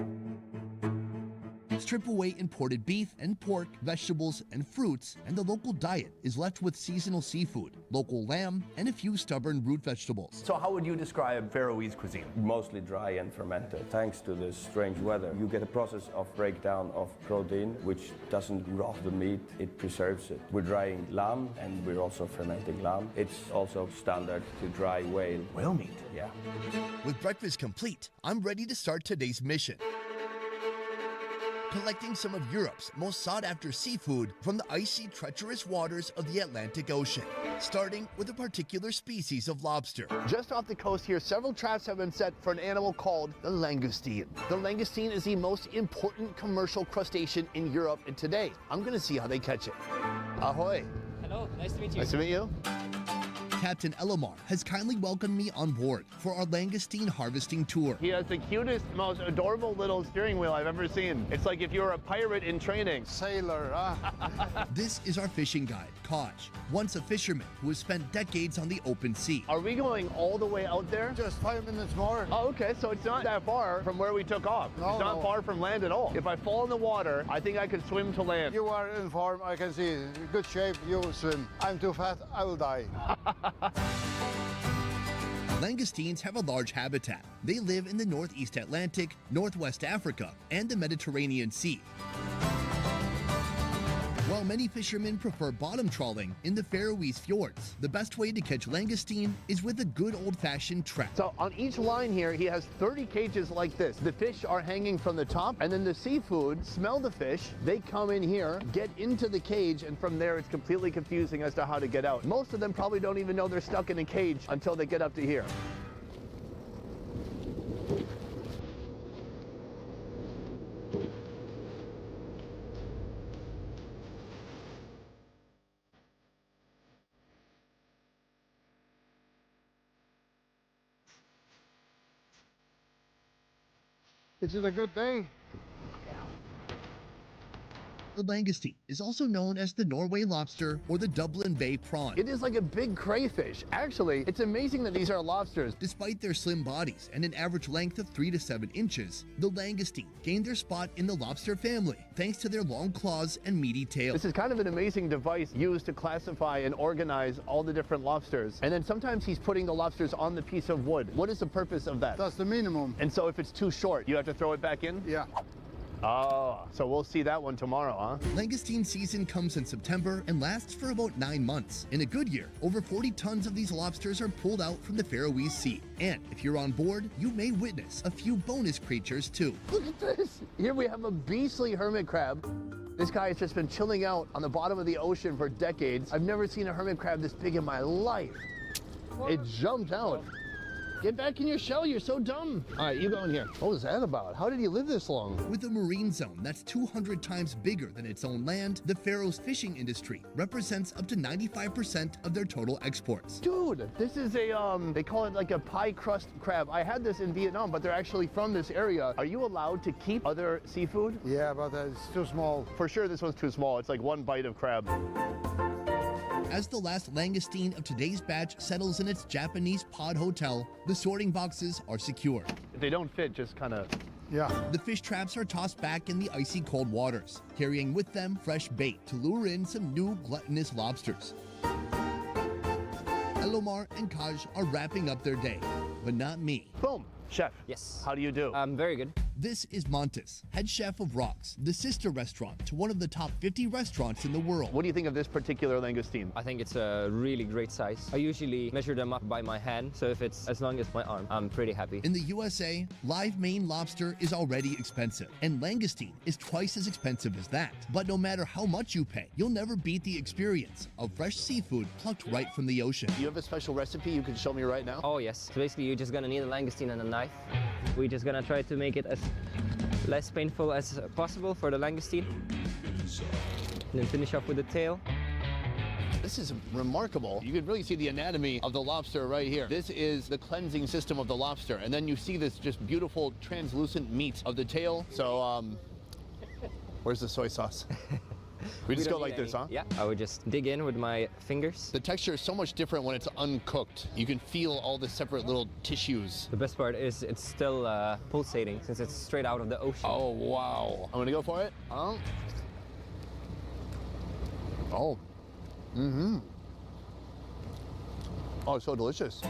[SPEAKER 8] Strip away imported beef and pork, vegetables, and fruits, and the local diet is left with seasonal seafood, local lamb, and a few stubborn root vegetables.
[SPEAKER 7] So how would you describe Faroese cuisine?
[SPEAKER 14] Mostly dry and fermented. Thanks to this strange weather, you get a process of breakdown of protein, which doesn't rot the meat, it preserves it. We're drying lamb, and we're also fermenting lamb. It's also standard to dry whale.
[SPEAKER 7] Whale meat?
[SPEAKER 14] Yeah.
[SPEAKER 8] With breakfast complete, I'm ready to start today's mission. Collecting some of Europe's most sought-after seafood from the icy, treacherous waters of the Atlantic Ocean, starting with a particular species of lobster.
[SPEAKER 7] Just off the coast here, several traps have been set for an animal called the langoustine. The langoustine is the most important commercial crustacean in Europe, and today I'm going to see how they catch it. Ahoy.
[SPEAKER 15] Hello, nice to meet you.
[SPEAKER 7] Nice to meet you.
[SPEAKER 8] Captain Elamar has kindly welcomed me on board for our langoustine harvesting tour.
[SPEAKER 7] He has the cutest, most adorable little steering wheel I've ever seen. It's like if you were a pirate in training.
[SPEAKER 5] Sailor, huh?
[SPEAKER 8] This is our fishing guide, Kaj, once a fisherman who has spent decades on the open sea.
[SPEAKER 7] Are we going all the way out there?
[SPEAKER 5] Just 5 minutes more.
[SPEAKER 7] Oh, okay, so it's not that far from where we took off.
[SPEAKER 5] No,
[SPEAKER 7] it's not
[SPEAKER 5] no.
[SPEAKER 7] far from land at all. If I fall in the water, I think I could swim to land.
[SPEAKER 5] You are in form, I can see. Good shape, you swim. I'm too fat, I will die.
[SPEAKER 8] Langoustines have a large habitat. They live in the Northeast Atlantic, Northwest Africa, and the Mediterranean Sea. While many fishermen prefer bottom trawling in the Faroese fjords, the best way to catch langoustine is with a good old-fashioned trap.
[SPEAKER 7] So on each line here, he has 30 cages like this. The fish are hanging from the top, and then the seafood smell the fish. They come in here, get into the cage, and from there it's completely confusing as to how to get out. Most of them probably don't even know they're stuck in a cage until they get up to here.
[SPEAKER 5] Is it a good day?
[SPEAKER 8] The langoustine is also known as the Norway lobster or the Dublin Bay prawn.
[SPEAKER 7] It is like a big crayfish. Actually, it's amazing that these are lobsters.
[SPEAKER 8] Despite their slim bodies and an average length of 3 to 7 inches, the langoustine gained their spot in the lobster family thanks to their long claws and meaty tail.
[SPEAKER 7] This is kind of an amazing device used to classify and organize all the different lobsters. And then sometimes he's putting the lobsters on the piece of wood. What is the purpose of that?
[SPEAKER 5] That's the minimum.
[SPEAKER 7] And so if it's too short, you have to throw it back in?
[SPEAKER 5] Yeah.
[SPEAKER 7] Oh, so we'll see that one tomorrow, huh?
[SPEAKER 8] Langoustine season comes in September and lasts for about 9 months. In a good year, over 40 tons of these lobsters are pulled out from the Faroese Sea. And if you're on board, you may witness a few bonus creatures too.
[SPEAKER 7] Look at this. Here we have a beastly hermit crab. This guy has just been chilling out on the bottom of the ocean for decades. I've never seen a hermit crab this big in my life. It jumped out. Get back in your shell, you're so dumb. All right, you go in here. What was that about? How did he live this long?
[SPEAKER 8] With a marine zone that's 200 times bigger than its own land, the Faroes fishing industry represents up to 95% of their total exports.
[SPEAKER 7] Dude, this is a, they call it like a pie crust crab. I had this in Vietnam, but they're actually from this area. Are you allowed to keep other seafood?
[SPEAKER 5] Yeah, but it's too small.
[SPEAKER 7] For sure, this one's too small. It's like one bite of crab.
[SPEAKER 8] As the last langoustine of today's batch settles in its Japanese pod hotel, the sorting boxes are secured.
[SPEAKER 7] If they don't fit, just kind of
[SPEAKER 5] Yeah.
[SPEAKER 8] The fish traps are tossed back in the icy cold waters, carrying with them fresh bait to lure in some new gluttonous lobsters. Elomar and Kaj are wrapping up their day, but not me.
[SPEAKER 7] Boom. Chef.
[SPEAKER 13] Yes.
[SPEAKER 7] How do you do?
[SPEAKER 13] Very good.
[SPEAKER 8] This is Montes, head chef of Rocks, the sister restaurant to one of the top 50 restaurants in the world.
[SPEAKER 7] What do you think of this particular langoustine?
[SPEAKER 13] I think it's a really great size. I usually measure them up by my hand, so if it's as long as my arm, I'm pretty happy.
[SPEAKER 8] In the USA, live Maine lobster is already expensive, and langoustine is twice as expensive as that. But no matter how much you pay, you'll never beat the experience of fresh seafood plucked right from the ocean.
[SPEAKER 7] Do you have a special recipe you can show me right now?
[SPEAKER 13] Oh yes. So basically you're just gonna need a langoustine and a knife. We're just gonna try to make it as less painful as possible for the langoustine. And then finish off with the tail.
[SPEAKER 7] This is remarkable. You can really see the anatomy of the lobster right here. This is the cleansing system of the lobster. And then you see this just beautiful translucent meat of the tail. So, where's the soy sauce? We just go like this, huh?
[SPEAKER 13] Yeah, I would just dig in with my fingers.
[SPEAKER 7] The texture is so much different when it's uncooked. You can feel all the separate little tissues.
[SPEAKER 13] The best part is it's still pulsating since it's straight out of the ocean.
[SPEAKER 7] Oh, wow. I'm gonna go for it. Oh. Mm-hmm. Oh, it's so delicious.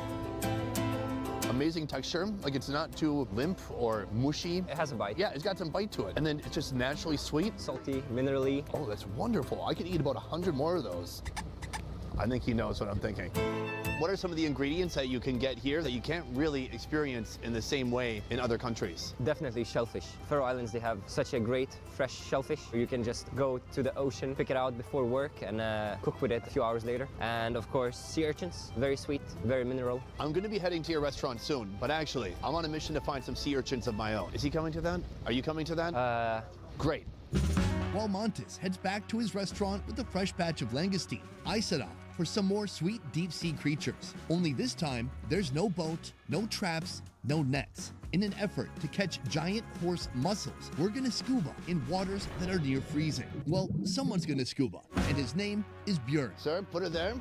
[SPEAKER 7] Amazing texture, like it's not too limp or mushy.
[SPEAKER 13] It has a bite.
[SPEAKER 7] Yeah, it's got some bite to it. And then it's just naturally sweet.
[SPEAKER 13] Salty, minerally.
[SPEAKER 7] Oh, that's wonderful. I could eat about 100 more of those. I think he knows what I'm thinking. What are some of the ingredients that you can get here that you can't really experience in the same way in other countries?
[SPEAKER 13] Definitely shellfish. Faroe Islands, they have such a great fresh shellfish. You can just go to the ocean, pick it out before work, and cook with it a few hours later. And of course, sea urchins, very sweet, very mineral.
[SPEAKER 7] I'm gonna be heading to your restaurant soon, but actually, I'm on a mission to find some sea urchins of my own. Is he coming to that? Are you coming to that? Great.
[SPEAKER 8] While Montes heads back to his restaurant with a fresh batch of langoustine, I set off for some more sweet deep-sea creatures. Only this time, there's no boat, no traps, no nets. In an effort to catch giant horse mussels, we're gonna scuba in waters that are near freezing. Well, someone's gonna scuba, and his name is Björn.
[SPEAKER 7] Sir, put it there.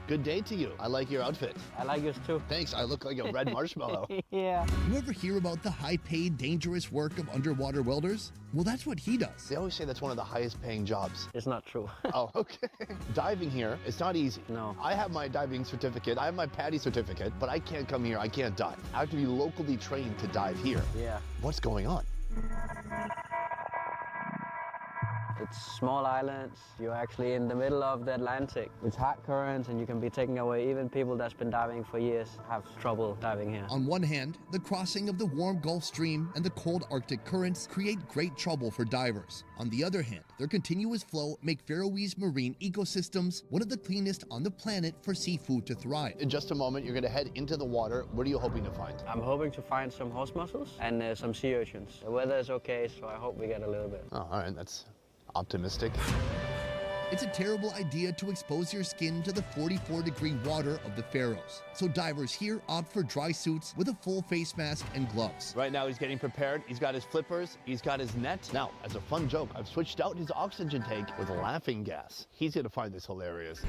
[SPEAKER 7] Good day to you. I like your outfit.
[SPEAKER 13] I like yours too.
[SPEAKER 7] Thanks, I look like a red marshmallow.
[SPEAKER 13] Yeah.
[SPEAKER 8] You ever hear about the high-paid, dangerous work of underwater welders? Well, that's what he does.
[SPEAKER 7] They always say that's one of the highest paying jobs.
[SPEAKER 13] It's not true.
[SPEAKER 7] Oh, okay. Diving here, it's not easy.
[SPEAKER 13] No.
[SPEAKER 7] I have my diving certificate, I have my PADI certificate, but I can't come here, I can't dive. I have to be locally trained to dive here.
[SPEAKER 13] Yeah.
[SPEAKER 7] What's going on?
[SPEAKER 13] It's small islands. You're actually in the middle of the Atlantic. It's hot currents and you can be taken away. Even people that's been diving for years have trouble diving here.
[SPEAKER 8] On one hand, the crossing of the warm Gulf Stream and the cold Arctic currents create great trouble for divers. On the other hand, their continuous flow make Faroese marine ecosystems one of the cleanest on the planet for seafood to thrive.
[SPEAKER 7] In just a moment, you're gonna head into the water. What are you hoping to find?
[SPEAKER 13] I'm hoping to find some horse mussels and some sea urchins. The weather is okay, so I hope we get a little bit.
[SPEAKER 7] Oh, all right, that's optimistic.
[SPEAKER 8] It's a terrible idea to expose your skin to the 44-degree water of the Faroes. So divers here opt for dry suits with a full face mask and gloves.
[SPEAKER 7] Right now he's getting prepared. He's got his flippers, he's got his net. Now, as a fun joke, I've switched out his oxygen tank with laughing gas. He's gonna find this hilarious.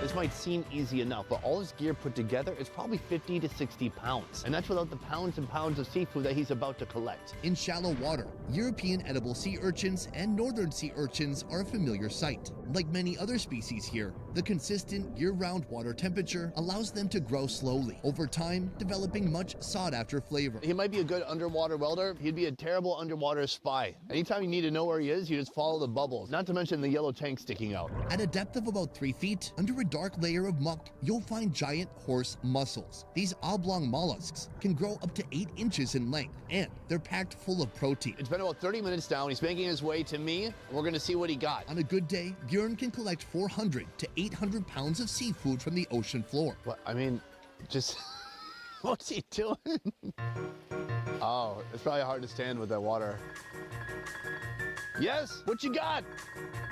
[SPEAKER 7] This might seem easy enough, but all his gear put together is probably 50 to 60 pounds. And that's without the pounds and pounds of seafood that he's about to collect.
[SPEAKER 8] In shallow water, European edible sea urchins and northern sea urchins are a familiar sight. Like many other species here, the consistent year-round water temperature allows them to grow slowly, over time developing much sought-after flavor.
[SPEAKER 7] He might be a good underwater welder. He'd be a terrible underwater spy. Anytime you need to know where he is, you just follow the bubbles, not to mention the yellow tank sticking out.
[SPEAKER 8] At a depth of about 3 feet, under a dark layer of muck, you'll find giant horse mussels. These oblong mollusks can grow up to 8 inches in length, and they're packed full of protein.
[SPEAKER 7] It's been about 30 minutes down. He's making his way to me, and we're gonna see what he got.
[SPEAKER 8] On a good day, Björn can collect 400 to 800 pounds of seafood from the ocean floor.
[SPEAKER 7] What? I mean, just, what's he doing? Oh, it's probably hard to stand with that water. Yes, what you got?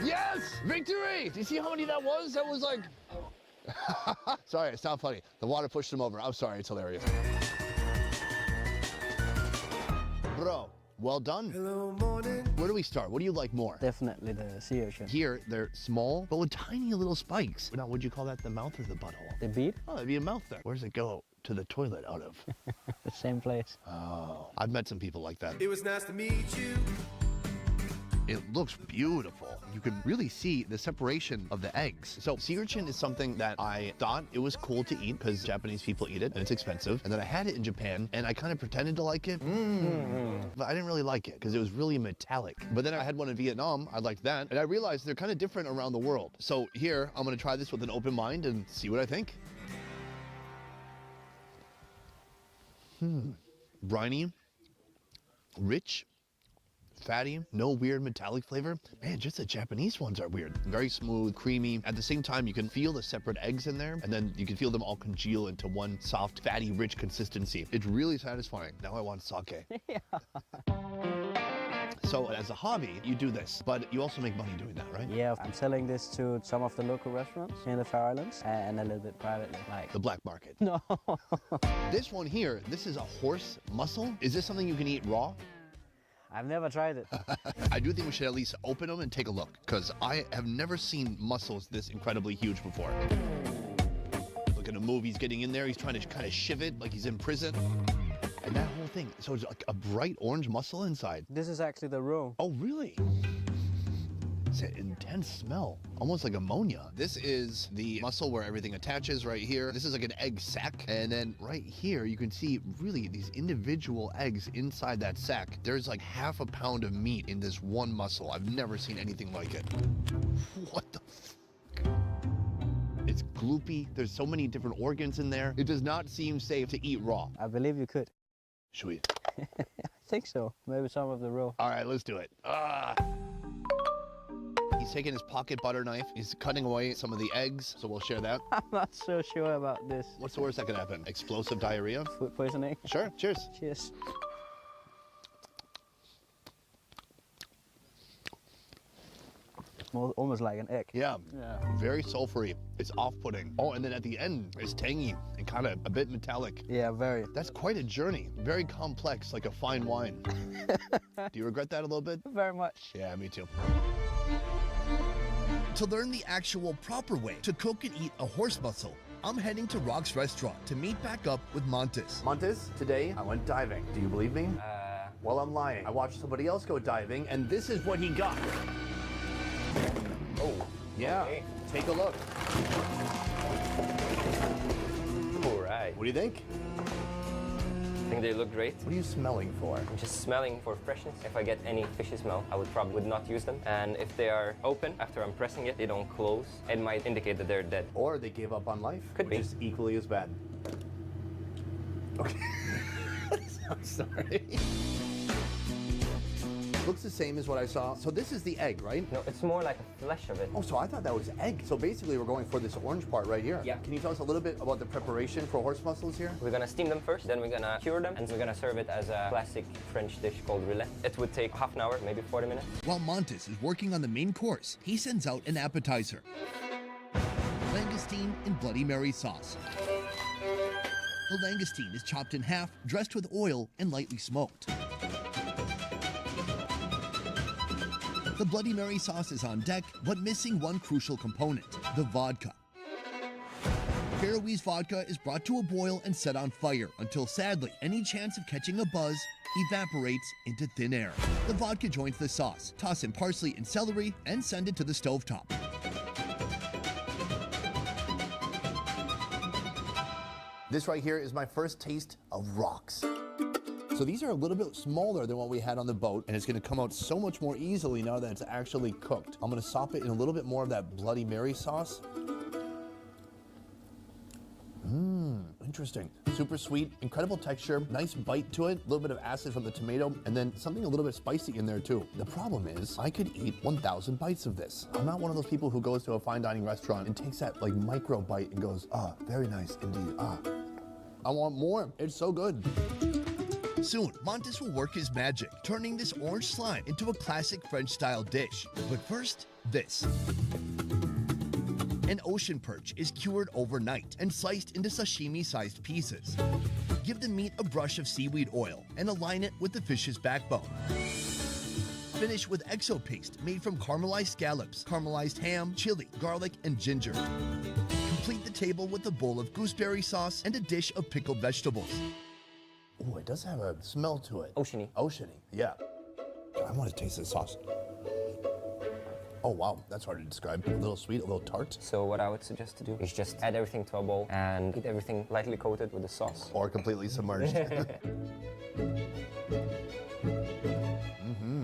[SPEAKER 7] Yes, victory! Do you see how many that was? That was like, sorry, it's not funny. The water pushed him over. I'm sorry, it's hilarious. Bro,
[SPEAKER 15] Well done. Hello, morning. Where do we start? What do you like more?
[SPEAKER 10] Definitely the sea urchin.
[SPEAKER 15] Here, they're small, but with tiny little spikes. Now, would you call that the mouth or the butthole?
[SPEAKER 10] The bead?
[SPEAKER 15] Oh, that'd be a mouth there. Where does it go to the toilet out of?
[SPEAKER 10] The same place.
[SPEAKER 15] Oh, I've met some people like that.
[SPEAKER 16] It was nice to meet you.
[SPEAKER 15] It looks beautiful. You can really see the separation of the eggs. So sea urchin is something that I thought it was cool to eat because Japanese people eat it and it's expensive. And then I had it in Japan and I kind of pretended to like it. But I didn't really like it because it was really metallic. But then I had one in Vietnam. I liked that. And I realized they're kind of different around the world. So here, I'm going to try this with an open mind and see what I think. Briny, rich, fatty, no weird metallic flavor. Man, just the Japanese ones are weird. Very smooth, creamy. At the same time, you can feel the separate eggs in there, and then you can feel them all congeal into one soft, fatty, rich consistency. It's really satisfying. Now I want sake. So as a hobby, you do this, but you also make money doing that, right?
[SPEAKER 10] Yeah, I'm selling this to some of the local restaurants in the Faroe Islands and a little bit privately. Like
[SPEAKER 15] the black market.
[SPEAKER 10] No.
[SPEAKER 15] This one here, this is a horse muscle. Is this something you can eat raw?
[SPEAKER 10] I've never tried it.
[SPEAKER 15] I do think we should at least open them and take a look, because I have never seen muscles this incredibly huge before. Look at the move, he's getting in there, he's trying to kind of shiv it like he's in prison. And that whole thing, so it's like a bright orange muscle inside.
[SPEAKER 10] This is actually the roe.
[SPEAKER 15] Oh, really? It's an intense smell, almost like ammonia. This is the muscle where everything attaches right here. This is like an egg sac. And then right here, you can see really these individual eggs inside that sac. There's like half a pound of meat in this one muscle. I've never seen anything like it. What the fuck? It's gloopy. There's so many different organs in there. It does not seem safe to eat raw.
[SPEAKER 10] I believe you could.
[SPEAKER 15] Should we?
[SPEAKER 10] I think so. Maybe some of the roe.
[SPEAKER 15] All right, let's do it. He's taking his pocket butter knife. He's cutting away some of the eggs, so we'll share that.
[SPEAKER 10] I'm not so sure about this.
[SPEAKER 15] What's the worst that could happen? Explosive diarrhea?
[SPEAKER 10] Food poisoning?
[SPEAKER 15] Sure, cheers.
[SPEAKER 10] Cheers. Almost like an egg.
[SPEAKER 15] Yeah, very sulfury. It's off-putting. Oh, and then at the end, it's tangy and kind of a bit metallic.
[SPEAKER 10] Yeah, very.
[SPEAKER 15] That's quite a journey. Very complex, like a fine wine. Do you regret that a little bit?
[SPEAKER 10] Very much.
[SPEAKER 15] Yeah, me too.
[SPEAKER 8] To learn the actual proper way to cook and eat a horse muscle, I'm heading to Rock's restaurant to meet back up with Montes.
[SPEAKER 7] Montes, today I went diving. Do you believe me? Well, I'm lying. I watched somebody else go diving, and this is what he got. Oh, yeah. Okay. Take a look.
[SPEAKER 13] All right.
[SPEAKER 7] What do you think?
[SPEAKER 13] I think they look great.
[SPEAKER 7] What are you smelling for?
[SPEAKER 13] I'm just smelling for freshness. If I get any fishy smell, I would not use them. And if they are open after I'm pressing it, they don't close. It might indicate that they're dead.
[SPEAKER 7] Or they gave up on life.
[SPEAKER 13] Could be.
[SPEAKER 7] Which is equally as bad. Okay. I'm sorry. Looks the same as what I saw. So this is the egg, right?
[SPEAKER 13] No, it's more like a flesh of it.
[SPEAKER 7] Oh, so I thought that was egg. So basically we're going for this orange part right here.
[SPEAKER 13] Yeah.
[SPEAKER 7] Can you tell us a little bit about the preparation for horse muscles here?
[SPEAKER 13] We're gonna steam them first, then we're gonna cure them, and we're gonna serve it as a classic French dish called roulette. It would take half an hour, maybe 40 minutes.
[SPEAKER 8] While Montes is working on the main course, he sends out an appetizer. Langoustine in Bloody Mary sauce. The langoustine is chopped in half, dressed with oil, and lightly smoked. The Bloody Mary sauce is on deck, but missing one crucial component, the vodka. Faroese vodka is brought to a boil and set on fire until, sadly, any chance of catching a buzz evaporates into thin air. The vodka joins the sauce, toss in parsley and celery, and send it to the stovetop.
[SPEAKER 7] This right here is my first taste of rocks. So these are a little bit smaller than what we had on the boat, and it's gonna come out so much more easily now that it's actually cooked. I'm gonna sop it in a little bit more of that Bloody Mary sauce. Interesting. Super sweet, incredible texture, nice bite to it, a little bit of acid from the tomato, and then something a little bit spicy in there too. The problem is, I could eat 1,000 bites of this. I'm not one of those people who goes to a fine dining restaurant and takes that like micro bite and goes, ah, very nice indeed, ah. I want more, it's so good.
[SPEAKER 8] Soon, Montes will work his magic, turning this orange slime into a classic French-style dish. But first, this. An ocean perch is cured overnight and sliced into sashimi-sized pieces. Give the meat a brush of seaweed oil and align it with the fish's backbone. Finish with exo paste made from caramelized scallops, caramelized ham, chili, garlic, and ginger. Complete the table with a bowl of gooseberry sauce and a dish of pickled vegetables.
[SPEAKER 15] Oh, it does have a smell to it.
[SPEAKER 13] Oceany.
[SPEAKER 15] Oceany, yeah. I want to taste this sauce. Oh wow, that's hard to describe. A little sweet, a little tart.
[SPEAKER 13] So what I would suggest to do is just add everything to a bowl and eat everything lightly coated with the sauce.
[SPEAKER 15] Or completely submerged.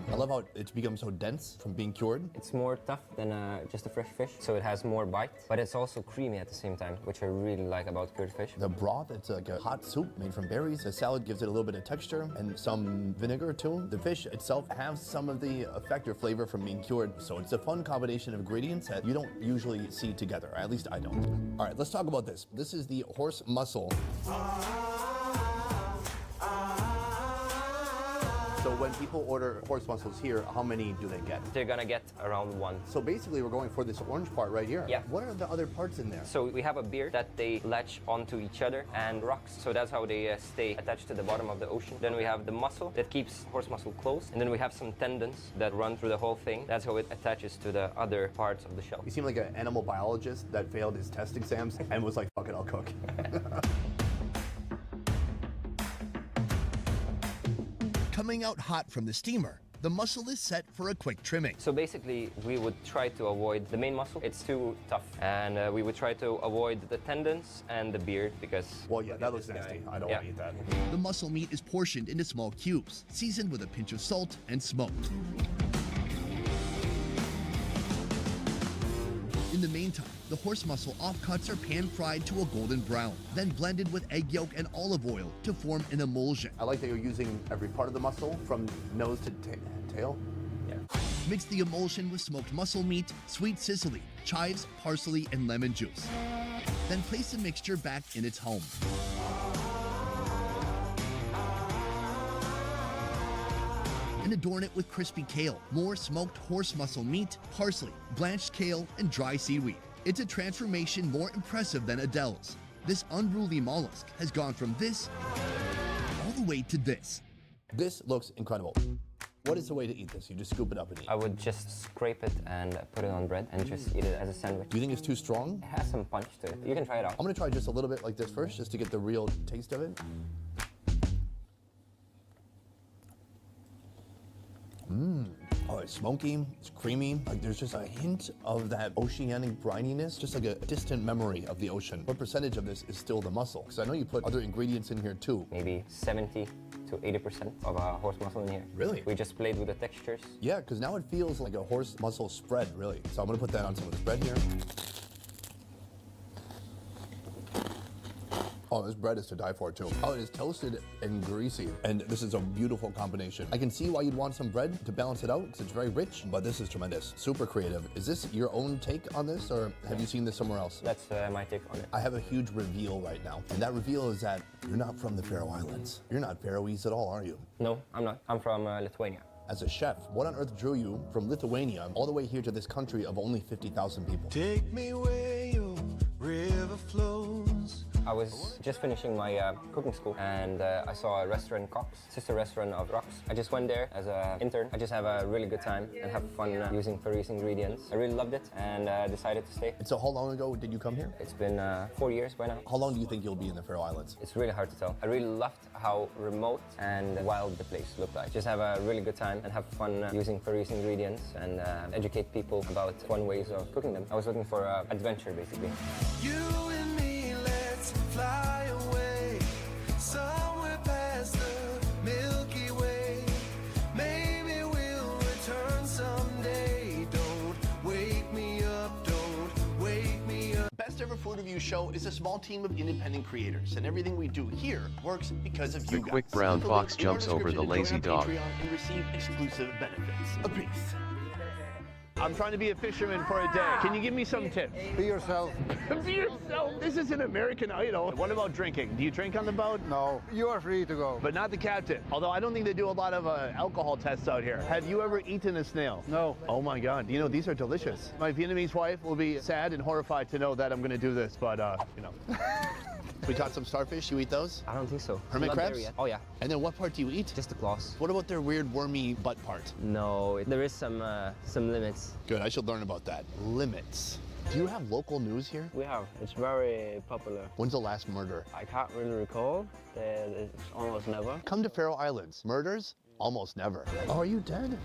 [SPEAKER 15] I love how it's become so dense from being cured.
[SPEAKER 13] It's more tough than just a fresh fish, so it has more bite, but it's also creamy at the same time, which I really like about cured fish.
[SPEAKER 15] The broth, it's like a hot soup made from berries. The salad gives it a little bit of texture and some vinegar too. The fish itself has some of the effect or flavor from being cured, so it's a fun combination of ingredients that you don't usually see together. At least I don't. All right, let's talk about this. This is the horse mussel. So when people order horse mussels here, how many do they get?
[SPEAKER 13] They're gonna get around 1.
[SPEAKER 15] So basically we're going for this orange part right here.
[SPEAKER 13] Yeah.
[SPEAKER 15] What are the other parts in there?
[SPEAKER 13] So we have a beard that they latch onto each other and rocks. So that's how they stay attached to the bottom of the ocean. Then we have the muscle that keeps horse muscle close. And then we have some tendons that run through the whole thing. That's how it attaches to the other parts of the shell.
[SPEAKER 15] You seem like an animal biologist that failed his test exams and was like, fuck it, I'll cook.
[SPEAKER 8] Coming out hot from the steamer, the mussel is set for a quick trimming.
[SPEAKER 13] So basically, we would try to avoid the main muscle. It's too tough. And we would try to avoid the tendons and the beard because...
[SPEAKER 15] Well, yeah, that looks nasty. I don't want to eat that.
[SPEAKER 8] The mussel meat is portioned into small cubes, seasoned with a pinch of salt and smoked. In the meantime, the horse mussel offcuts are pan-fried to a golden brown, then blended with egg yolk and olive oil to form an emulsion.
[SPEAKER 15] I like that you're using every part of the mussel, from nose to tail.
[SPEAKER 13] Yeah.
[SPEAKER 8] Mix the emulsion with smoked mussel meat, sweet sicily, chives, parsley, and lemon juice. Then place the mixture back in its home. And adorn it with crispy kale, more smoked horse mussel meat, parsley, blanched kale, and dry seaweed. It's a transformation more impressive than Adele's. This unruly mollusk has gone from this all the way to this.
[SPEAKER 15] This looks incredible. What is the way to eat this? You just scoop it up and eat?
[SPEAKER 13] I would just scrape it and put it on bread and just eat it as a sandwich.
[SPEAKER 15] Do you think it's too strong?
[SPEAKER 13] It has some punch to it. You can try it out.
[SPEAKER 15] I'm gonna try just a little bit like this first, just to get the real taste of it. Oh, it's smoky, it's creamy. Like there's just a hint of that oceanic brininess, just like a distant memory of the ocean. What percentage of this is still the mussel? Because I know you put other ingredients in here too.
[SPEAKER 13] Maybe 70 to 80% of a horse muscle in here.
[SPEAKER 15] Really?
[SPEAKER 13] We just played with the textures.
[SPEAKER 15] Yeah, because now it feels like a horse muscle spread, really. So I'm gonna put that on some of the bread here. Oh, this bread is to die for too. Oh, it is toasted and greasy. And this is a beautiful combination. I can see why you'd want some bread to balance it out because it's very rich, but this is tremendous. Super creative. Is this your own take on this or have you seen this somewhere else?
[SPEAKER 13] That's my take on it.
[SPEAKER 15] I have a huge reveal right now. And that reveal is that you're not from the Faroe Islands. You're not Faroese at all, are you?
[SPEAKER 13] No, I'm not. I'm from Lithuania.
[SPEAKER 15] As a chef, what on earth drew you from Lithuania all the way here to this country of only 50,000 people?
[SPEAKER 16] Take me where your river flows.
[SPEAKER 13] I was just finishing my cooking school and I saw a restaurant, Cox, sister restaurant of Rocks. I just went there as an intern. I just have a really good time and have fun using Faroese ingredients. I really loved it and decided to stay.
[SPEAKER 15] And so how long ago did you come here?
[SPEAKER 13] It's been 4 years by now.
[SPEAKER 15] How long do you think you'll be in the Faroe Islands?
[SPEAKER 13] It's really hard to tell. I really loved how remote and wild the place looked like. Just have a really good time and have fun using Faroese ingredients and educate people about fun ways of cooking them. I was looking for adventure basically.
[SPEAKER 16] You and me, let's fly away somewhere past the Milky Way. Maybe we'll return someday. Don't wake me up, don't wake me up.
[SPEAKER 8] Best Ever Food Review Show is a small team of independent creators, and everything we do here works because of you guys.
[SPEAKER 1] The quick brown fox jumps over the lazy dog.
[SPEAKER 8] And receive exclusive benefits. A peace.
[SPEAKER 7] I'm trying to be a fisherman for a day. Can you give me some tips?
[SPEAKER 10] Be yourself.
[SPEAKER 7] Be yourself. This is an American Idol. What about drinking? Do you drink on the boat?
[SPEAKER 10] No, you are free to go.
[SPEAKER 7] But not the captain. Although I don't think they do a lot of alcohol tests out here. Have you ever eaten a snail?
[SPEAKER 10] No.
[SPEAKER 7] Oh my God. You know, these are delicious. My Vietnamese wife will be sad and horrified to know that I'm going to do this, but you know. We caught some starfish. You eat those?
[SPEAKER 13] I don't think so.
[SPEAKER 7] Hermit
[SPEAKER 13] Not
[SPEAKER 7] crabs?
[SPEAKER 13] there yet. Oh yeah.
[SPEAKER 7] And then what part do you eat?
[SPEAKER 13] Just the claws.
[SPEAKER 7] What about their weird wormy butt part?
[SPEAKER 13] No, there is some limits.
[SPEAKER 7] Good, I should learn about that. Limits. Do you have local news here?
[SPEAKER 13] We have. It's very popular.
[SPEAKER 7] When's the last murder?
[SPEAKER 13] I can't really recall. It's almost never.
[SPEAKER 7] Come to Faroe Islands. Murders? Almost never. Oh, are you dead?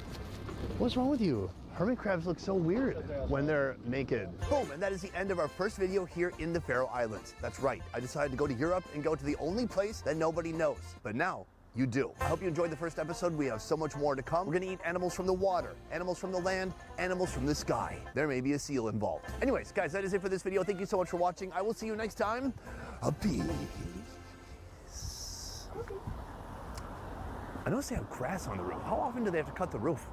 [SPEAKER 7] What's wrong with you? Hermit crabs look so weird when they're naked. Boom, and that is the end of our first video here in the Faroe Islands. That's right, I decided to go to Europe and go to the only place that nobody knows. But now, you do. I hope you enjoyed the first episode. We have so much more to come. We're gonna eat animals from the water, animals from the land, animals from the sky. There may be a seal involved. Anyways, guys, that is it for this video. Thank you so much for watching. I will see you next time. Peace. I noticed they have grass on the roof. How often do they have to cut the roof?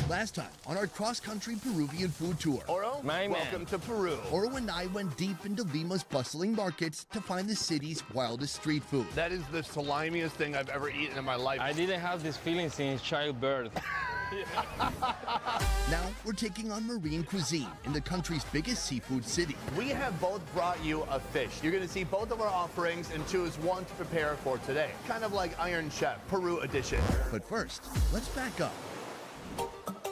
[SPEAKER 8] Last time on our cross-country Peruvian food tour.
[SPEAKER 7] Oro, welcome to Peru.
[SPEAKER 8] Oro and I went deep into Lima's bustling markets to find the city's wildest street food.
[SPEAKER 7] That is the slimiest thing I've ever eaten in my life.
[SPEAKER 3] I didn't have this feeling since childbirth.
[SPEAKER 8] Now we're taking on marine cuisine in the country's biggest seafood city.
[SPEAKER 7] We have both brought you a fish. You're gonna see both of our offerings and choose one to prepare for today. Kind of like Iron Chef, Peru edition.
[SPEAKER 8] But first, let's back up.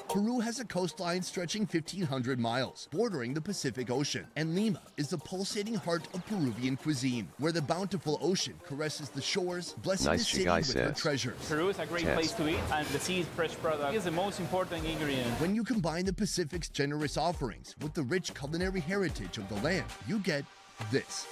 [SPEAKER 8] Peru has a coastline stretching 1,500 miles, bordering the Pacific Ocean, and Lima is the pulsating heart of Peruvian cuisine, where the bountiful ocean caresses the shores, blessing the city with her treasures.
[SPEAKER 4] Peru is a great place to eat, and the sea's fresh product is the most important ingredient.
[SPEAKER 8] When you combine the Pacific's generous offerings with the rich culinary heritage of the land, you get this.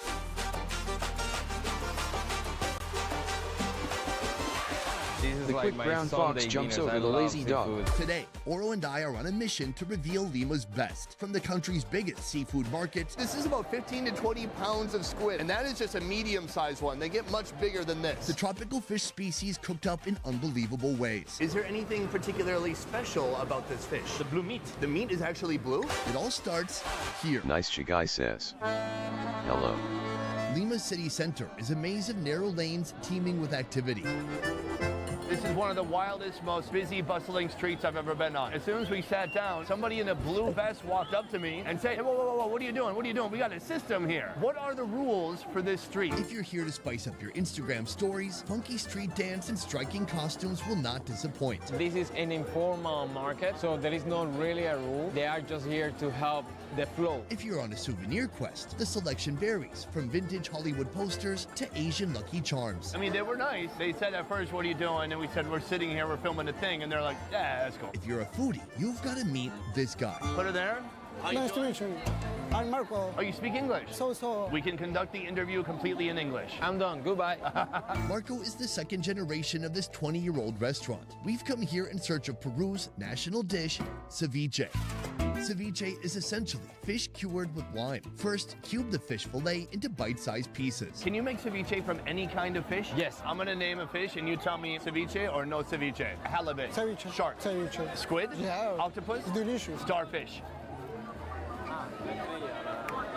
[SPEAKER 3] The quick brown fox jumps over the lazy dog.
[SPEAKER 8] Today, Oro and I are on a mission to reveal Lima's best. From the country's biggest seafood markets,
[SPEAKER 7] This is about 15 to 20 pounds of squid, and that is just a medium-sized one. They get much bigger than this.
[SPEAKER 8] the tropical fish species cooked up in unbelievable ways.
[SPEAKER 7] Is there anything particularly special about this fish?
[SPEAKER 4] The blue meat.
[SPEAKER 7] The meat is actually blue?
[SPEAKER 8] It all starts here.
[SPEAKER 1] Nice guy says. Hello.
[SPEAKER 8] Lima city center is a maze of narrow lanes teeming with activity.
[SPEAKER 7] This is one of the wildest, most busy, bustling streets I've ever been on. As soon as we sat down, somebody in a blue vest walked up to me and said, hey, whoa, what are you doing? What are you doing? We got a system here. What are the rules for this street?
[SPEAKER 8] If you're here to spice up your Instagram stories, funky street dance and striking costumes will not disappoint.
[SPEAKER 3] This is an informal market, so there is not really a rule. They are just here to help the flow.
[SPEAKER 8] If you're on a souvenir quest, the selection varies from vintage Hollywood posters to Asian Lucky Charms.
[SPEAKER 7] I mean, they were nice. They said at first, what are you doing? And we said, we're sitting here, we're filming a thing. And they're like, yeah, that's cool.
[SPEAKER 8] If you're a foodie, you've got to meet this guy.
[SPEAKER 7] Put her there.
[SPEAKER 10] Nice to meet you. I'm Marco.
[SPEAKER 7] Oh, you speak English?
[SPEAKER 10] So.
[SPEAKER 7] We can conduct the interview completely in English.
[SPEAKER 3] I'm done. Goodbye.
[SPEAKER 8] Marco is the second generation of this 20-year-old restaurant. We've come here in search of Peru's national dish, ceviche. Ceviche is essentially fish cured with lime. First, cube the fish fillet into bite-sized pieces.
[SPEAKER 7] Can you make ceviche from any kind of fish?
[SPEAKER 3] Yes.
[SPEAKER 7] I'm gonna name a fish and you tell me ceviche or no ceviche. Halibut.
[SPEAKER 10] Ceviche.
[SPEAKER 7] Shark.
[SPEAKER 10] Ceviche.
[SPEAKER 7] Squid?
[SPEAKER 10] Yeah.
[SPEAKER 7] Octopus?
[SPEAKER 10] It's delicious.
[SPEAKER 7] Starfish.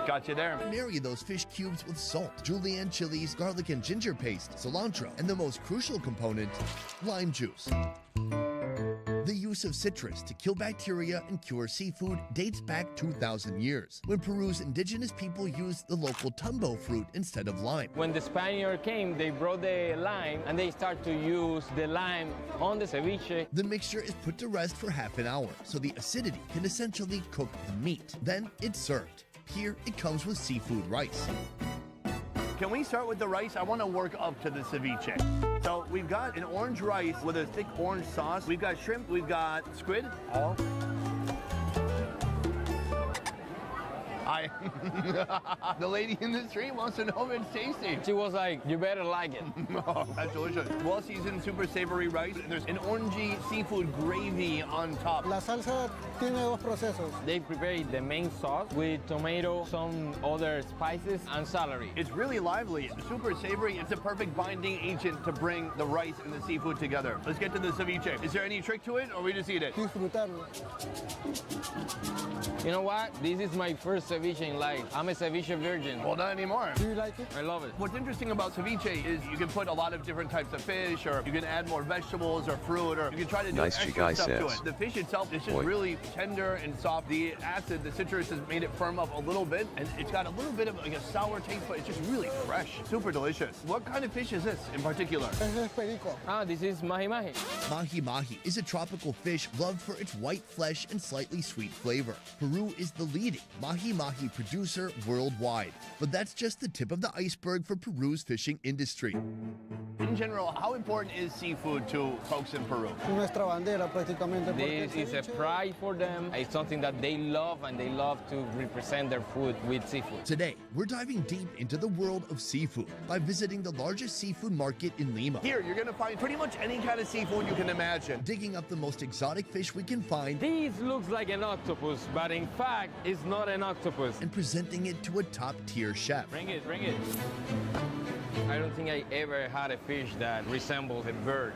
[SPEAKER 7] Got you there.
[SPEAKER 8] Marry those fish cubes with salt, julienne chilies, garlic and ginger paste, cilantro, and the most crucial component, lime juice. The use of citrus to kill bacteria and cure seafood dates back 2,000 years, when Peru's indigenous people used the local tumbo fruit instead of lime.
[SPEAKER 3] When the Spaniard came, they brought the lime and they start to use the lime on the ceviche.
[SPEAKER 8] The mixture is put to rest for half an hour, so the acidity can essentially cook the meat. Then it's served. Here, it comes with seafood rice.
[SPEAKER 7] Can we start with the rice? I want to work up to the ceviche. So we've got an orange rice with a thick orange sauce. We've got shrimp. We've got squid. I
[SPEAKER 15] Hi. The lady in the street wants to know if it's tasty.
[SPEAKER 3] She was like, you better like it.
[SPEAKER 15] Oh, that's delicious. Well-seasoned, super savory rice. There's an orangey seafood gravy on top.
[SPEAKER 10] La salsa tiene dos procesos.
[SPEAKER 3] They prepare the main sauce with tomato, some other spices, and celery.
[SPEAKER 15] It's really lively, super savory. It's a perfect binding agent to bring the rice and the seafood together. Let's get to the ceviche. Is there any trick to it, or we just eat it?
[SPEAKER 10] Disfrutarlo.
[SPEAKER 3] You know what? This is my first ceviche in life. I'm a ceviche virgin.
[SPEAKER 15] Well, not anymore.
[SPEAKER 10] Do you like it?
[SPEAKER 3] I love it.
[SPEAKER 15] What's interesting about ceviche is you can put a lot of different types of fish, or you can add more vegetables or fruit, or you can try to do
[SPEAKER 1] Nice
[SPEAKER 15] extra stuff to
[SPEAKER 1] says.
[SPEAKER 15] it. The fish itself is just
[SPEAKER 1] Boy.
[SPEAKER 15] really tender and soft. The acid, the citrus has made it firm up a little bit, and it's got a little bit of like a sour taste, but it's just really fresh. Super delicious. What kind of fish is this in particular?
[SPEAKER 10] This is perico.
[SPEAKER 3] Ah, this is mahi-mahi.
[SPEAKER 8] Mahi-mahi is a tropical fish loved for its white flesh and slightly sweet flavor. Peru is the leading mahi-mahi producer worldwide. But that's just the tip of the iceberg for Peru's fishing industry.
[SPEAKER 15] In general, how important is seafood to folks in Peru?
[SPEAKER 10] Nuestra bandera prácticamente.
[SPEAKER 3] This is a pride for them. It's something that they love, and they love to represent their food with seafood.
[SPEAKER 8] Today, we're diving deep into the world of seafood by visiting the largest seafood market in Lima.
[SPEAKER 15] Here, you're gonna find pretty much any kind of seafood you can imagine.
[SPEAKER 8] Digging up the most exotic fish we can find.
[SPEAKER 3] This looks like an octopus, but in fact, it's not an octopus.
[SPEAKER 8] And presenting it to a top-tier chef.
[SPEAKER 3] Bring it, bring it. I don't think I ever had a fish that resembles a bird.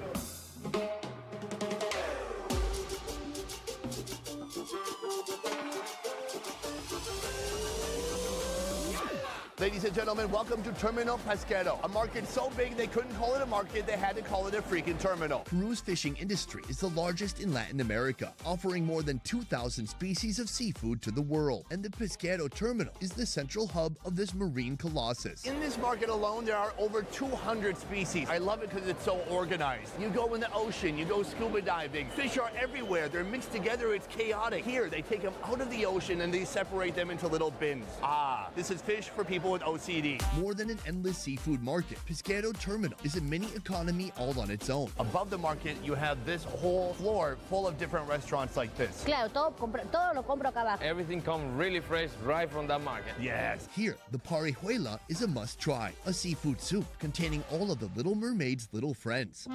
[SPEAKER 15] Ladies and gentlemen, welcome to Terminal Pesquero, a market so big they couldn't call it a market, they had to call it a freaking terminal.
[SPEAKER 8] Peru's fishing industry is the largest in Latin America, offering more than 2,000 species of seafood to the world. And the Pesquero terminal is the central hub of this marine colossus.
[SPEAKER 15] In this market alone, there are over 200 species. I love it because it's so organized. You go in the ocean, you go scuba diving. Fish are everywhere. They're mixed together. It's chaotic. Here, they take them out of the ocean and they separate them into little bins. Ah, this is fish for people with OCD.
[SPEAKER 8] More than an endless seafood market, Pesquero Terminal is a mini economy all on its own.
[SPEAKER 15] Above the market, you have this whole floor full of different restaurants like this.
[SPEAKER 12] Claro, todo lo compro acá abajo.
[SPEAKER 3] Everything comes really fresh right from that market.
[SPEAKER 15] Yes.
[SPEAKER 8] Here, the parihuela is a must-try, a seafood soup containing all of the Little Mermaid's little friends.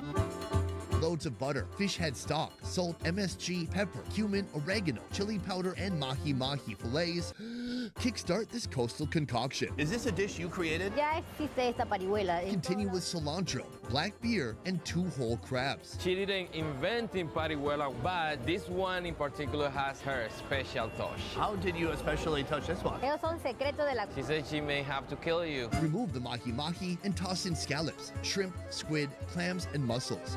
[SPEAKER 8] Loads of butter, fish head stock, salt, MSG, pepper, cumin, oregano, chili powder, and mahi-mahi fillets kickstart this coastal concoction.
[SPEAKER 15] Is this a dish you created?
[SPEAKER 12] Ya existe esta parihuela.
[SPEAKER 8] Continue with cilantro, black beer, and 2 whole crabs.
[SPEAKER 3] She didn't invent in parihuela, but this one in particular has her special touch.
[SPEAKER 15] How did you especially touch this one?
[SPEAKER 12] Ellos son secretos de la...
[SPEAKER 3] She said she may have to kill you.
[SPEAKER 8] Remove the mahi-mahi and toss in scallops, shrimp, squid, clams, and mussels.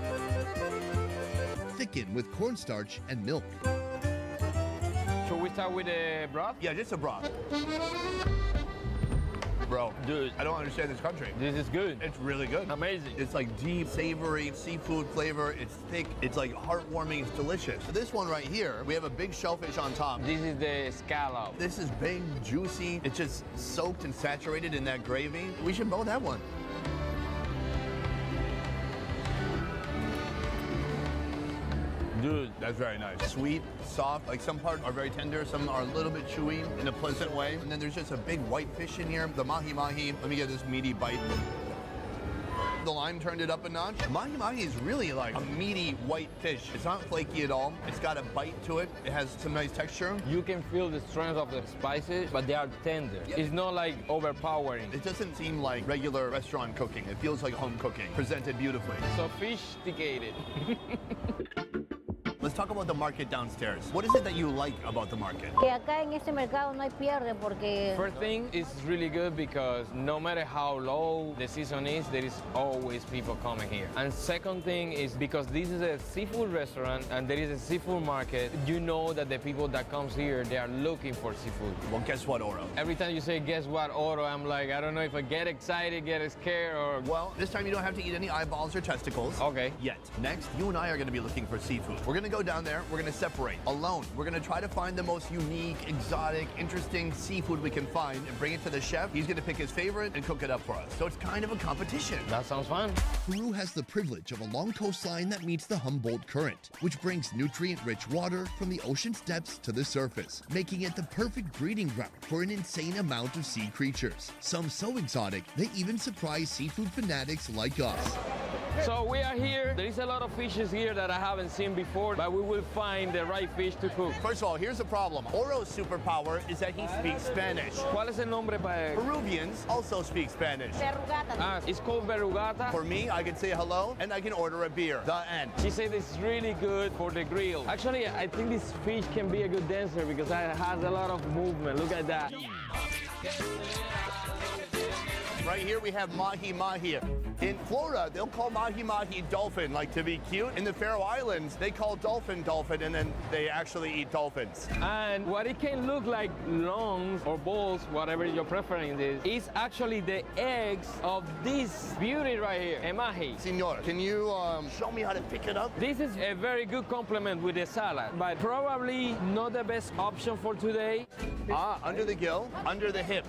[SPEAKER 8] Thicken with cornstarch and milk.
[SPEAKER 3] Should we start with the broth?
[SPEAKER 15] Yeah, just a broth. Bro,
[SPEAKER 3] dude,
[SPEAKER 15] I don't understand this country.
[SPEAKER 3] This is good.
[SPEAKER 15] It's really good.
[SPEAKER 3] Amazing.
[SPEAKER 15] It's like deep, savory seafood flavor. It's thick. It's like heartwarming. It's delicious. This one right here, we have a big shellfish on top.
[SPEAKER 3] This is the scallop.
[SPEAKER 15] This is big, juicy. It's just soaked and saturated in that gravy. We should both have one.
[SPEAKER 3] Dude,
[SPEAKER 15] that's very nice. Sweet, soft, like some parts are very tender, some are a little bit chewy in a pleasant way. And then there's just a big white fish in here, the mahi-mahi. Let me get this meaty bite. The lime turned it up a notch. Mahi-mahi is really like a meaty white fish. It's not flaky at all. It's got a bite to it. It has some nice texture.
[SPEAKER 3] You can feel the strength of the spices, but they are tender. Yep. It's not like overpowering.
[SPEAKER 15] It doesn't seem like regular restaurant cooking. It feels like home cooking, presented beautifully.
[SPEAKER 3] Sophisticated.
[SPEAKER 15] Let's talk about the market downstairs. What is it that you like about the market?
[SPEAKER 12] Que acá en este mercado no hay pierde porque...
[SPEAKER 3] First thing, it's really good because no matter how low the season is, there is always people coming here. And second thing is because this is a seafood restaurant and there is a seafood market, you know that the people that comes here, they are looking for seafood.
[SPEAKER 15] Well, guess what, Oro?
[SPEAKER 3] Every time you say, guess what, Oro, I'm like, I don't know if I get excited, get scared, or...
[SPEAKER 15] Well, this time you don't have to eat any eyeballs or testicles.
[SPEAKER 3] Okay.
[SPEAKER 15] Yet. Next, you and I are going to be looking for seafood. We're going to go
[SPEAKER 7] go down there, we're gonna separate. Alone, we're gonna try to find the most unique, exotic, interesting seafood we can find and bring it to the chef. He's gonna pick his favorite and cook it up for us. So it's kind of a competition.
[SPEAKER 3] That sounds fun.
[SPEAKER 8] Peru has the privilege of a long coastline that meets the Humboldt Current, which brings nutrient-rich water from the ocean's depths to the surface, making it the perfect breeding ground for an insane amount of sea creatures. Some so exotic, they even surprise seafood fanatics like us.
[SPEAKER 17] So we are here. There is a lot of fishes here that I haven't seen before, but we will find the right fish to cook.
[SPEAKER 7] First of all, here's the problem. Oro's superpower is that he speaks Spanish.
[SPEAKER 17] ¿Cuál es el nombre para...?
[SPEAKER 7] Peruvians also speak Spanish.
[SPEAKER 12] Verrugata.
[SPEAKER 17] Ah, it's called verrugata.
[SPEAKER 7] For me, I can say hello and I can order a beer. The end.
[SPEAKER 17] She said it's really good for the grill. Actually, I think this fish can be a good dancer because it has a lot of movement. Look at that.
[SPEAKER 7] Right here we have mahi-mahi. In Florida, they'll call mahi-mahi dolphin, like to be cute. In the Faroe Islands, they call dolphin, and then they actually eat dolphins.
[SPEAKER 17] And what it can look like, lungs or balls, whatever your preference is actually the eggs of this beauty right here, a mahi.
[SPEAKER 7] Senor, can you show me how to pick it up?
[SPEAKER 17] This is a very good complement with the salad, but probably not the best option for today.
[SPEAKER 7] Under the gill, under the hips.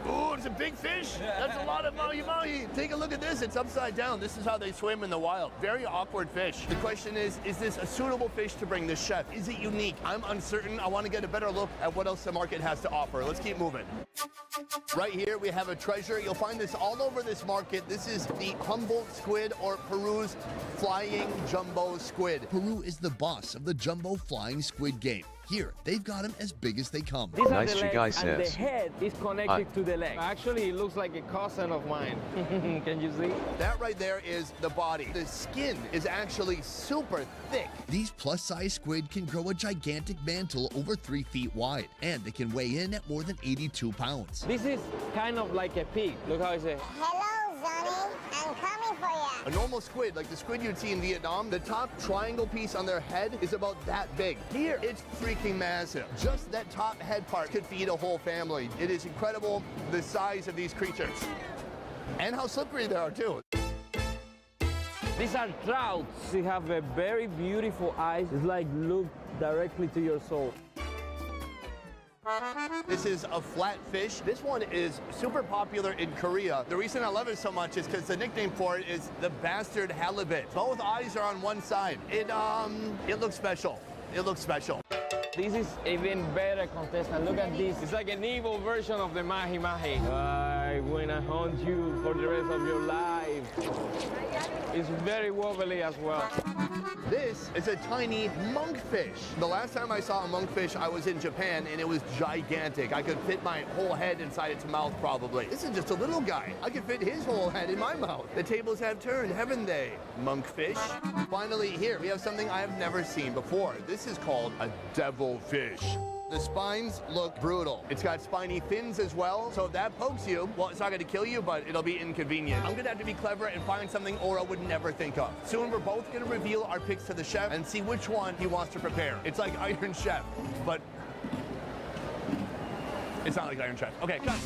[SPEAKER 7] Ooh, it's a big fish. That's a lot of mahi-mahi. Take a look at this. It's upside down. This is how they swim in the wild. Very awkward fish. The question is this a suitable fish to bring the chef? Is it unique? I'm uncertain. I want to get a better look at what else the market has to offer. Let's keep moving. Right here, we have a treasure. You'll find this all over this market. This is the Humboldt squid, or Peru's flying jumbo squid.
[SPEAKER 8] Peru is the boss of the jumbo flying squid game. Here, they've got them as big as they come.
[SPEAKER 17] These
[SPEAKER 1] Nice
[SPEAKER 17] are the
[SPEAKER 1] guy
[SPEAKER 17] legs, and the
[SPEAKER 1] says.
[SPEAKER 17] head is connected to the leg. Actually, it looks like a cousin of mine. Can you see?
[SPEAKER 7] That right there is the body. The skin is actually super thick.
[SPEAKER 8] These plus-size squid can grow a gigantic mantle over 3 feet wide, and they can weigh in at more than 82 pounds.
[SPEAKER 17] This is kind of like a pig. Look how I say.
[SPEAKER 12] Hello, Sonny. I'm coming for you.
[SPEAKER 7] A normal squid, like the squid you'd see in Vietnam, the top triangle piece on their head is about that big. Here, it's freaking massive. Just that top head part could feed a whole family. It is incredible, the size of these creatures. And how slippery they are, too.
[SPEAKER 17] These are trouts. They have a very beautiful eyes. It's like look directly to your soul.
[SPEAKER 7] This is a flatfish. This one is super popular in Korea. The reason I love it so much is because the nickname for it is the bastard halibut. Both eyes are on one side. It looks special. It looks special.
[SPEAKER 17] This is even better, contestant. Look at this. It's like an evil version of the mahi-mahi. I wanna haunt you for the rest of your life. It's very wobbly as well.
[SPEAKER 7] This is a tiny monkfish. The last time I saw a monkfish, I was in Japan, and it was gigantic. I could fit my whole head inside its mouth, probably. This is just a little guy. I could fit his whole head in my mouth. The tables have turned, haven't they? Monkfish. Finally, here, we have something I have never seen before. This is called a devilfish. The spines look brutal. It's got spiny fins as well, so if that pokes you, well, it's not going to kill you, but it'll be inconvenient. I'm going to have to be clever and find something Oro would never think of. Soon we're both going to reveal our picks to the chef and see which one he wants to prepare. It's like Iron Chef, but it's not like Iron Chef. Okay, cut.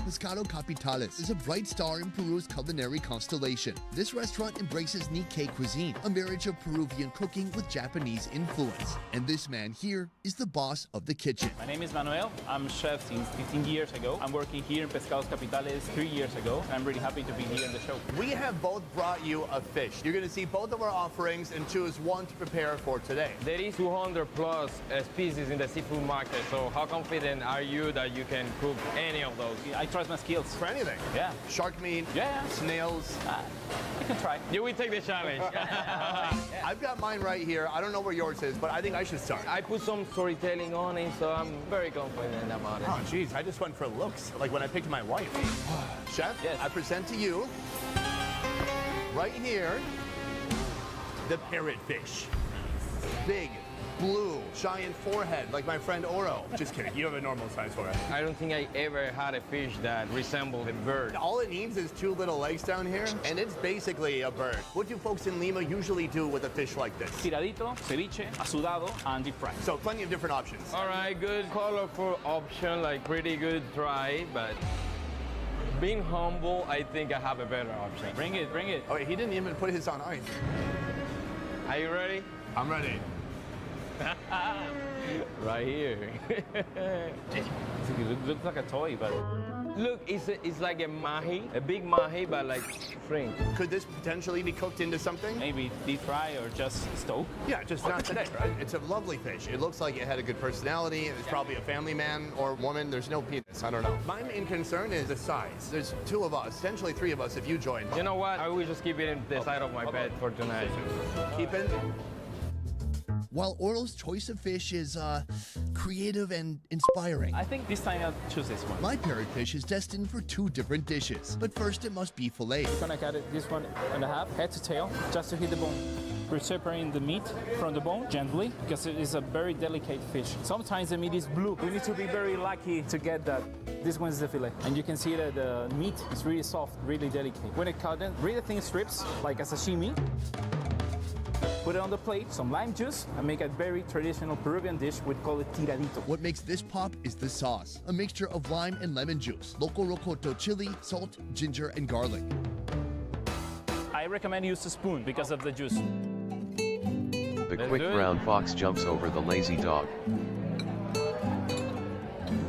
[SPEAKER 8] Pescado Capitales is a bright star in Peru's culinary constellation. This restaurant embraces Nikkei cuisine, a marriage of Peruvian cooking with Japanese influence. And this man here is the boss of the kitchen.
[SPEAKER 18] My name is Manuel. I'm chef since 15 years ago. I'm working here in Pescados Capitales 3 years ago. I'm really happy to be here in the show.
[SPEAKER 7] We have both brought you a fish. You're going to see both of our offerings and choose one to prepare for today.
[SPEAKER 17] There is 200 plus species in the seafood market, so how confident are you that you can cook any of those?
[SPEAKER 18] I trust my skills.
[SPEAKER 7] For anything?
[SPEAKER 18] Yeah.
[SPEAKER 7] Shark meat?
[SPEAKER 18] Yeah.
[SPEAKER 7] Snails?
[SPEAKER 18] I can try.
[SPEAKER 17] You will take the challenge.
[SPEAKER 7] I've got mine right here. I don't know where yours is, but I think I should start.
[SPEAKER 17] I put some storytelling on it, so I'm very confident about it.
[SPEAKER 7] Oh, geez, I just went for looks, like when I picked my wife. Chef, yes. I present to you, right here, the parrotfish. Big, blue, giant forehead, like my friend Oro. Just kidding, you have a normal size forehead.
[SPEAKER 17] I don't think I ever had a fish that resembled a bird.
[SPEAKER 7] All it needs is 2 little legs down here, and it's basically a bird. What do folks in Lima usually do with a fish like this?
[SPEAKER 18] Tiradito, ceviche, asudado, and deep fry.
[SPEAKER 7] So plenty of different options.
[SPEAKER 17] All right, good colorful option, like pretty good dry, but Being humble, I think I have a better option.
[SPEAKER 18] Bring it, bring it.
[SPEAKER 15] Oh, wait, he didn't even put his on ice.
[SPEAKER 17] Are you ready?
[SPEAKER 15] I'm ready.
[SPEAKER 17] Right here.
[SPEAKER 18] It looks like a toy, but
[SPEAKER 17] Look, it's like a mahi, a big mahi, but like shrimp.
[SPEAKER 15] Could this potentially be cooked into something?
[SPEAKER 18] maybe deep fry or just stoke.
[SPEAKER 15] Yeah, just not today, right? It's a lovely fish. It looks like it had a good personality. It's probably a family man or woman. There's no penis. I don't know. My main concern is the size. There's 2 of us, potentially 3 of us if you join.
[SPEAKER 17] You know what? I will just keep it in the side of my bed for tonight.
[SPEAKER 15] Keep it.
[SPEAKER 8] While Orlo's choice of fish is creative and inspiring,
[SPEAKER 18] I think this time I'll choose this one.
[SPEAKER 8] my parrotfish is destined for 2 different dishes. But first it must be filleted.
[SPEAKER 18] I'm gonna cut it this one and a half, head to tail, just to hit the bone. We're separating the meat from the bone gently because it is a very delicate fish. Sometimes the meat is blue. We need to be very lucky to get that. This one is the fillet. And you can see that the meat is really soft, really delicate. When it cut in, really thin strips, like a sashimi. Put it on the plate, some lime juice, and make a very traditional Peruvian dish. We'd call it tiradito.
[SPEAKER 8] What makes this pop is the sauce, a mixture of lime and lemon juice, local rocoto chili, salt, ginger, and garlic.
[SPEAKER 18] I recommend use a spoon because of the juice.
[SPEAKER 1] The quick brown fox jumps over the lazy dog.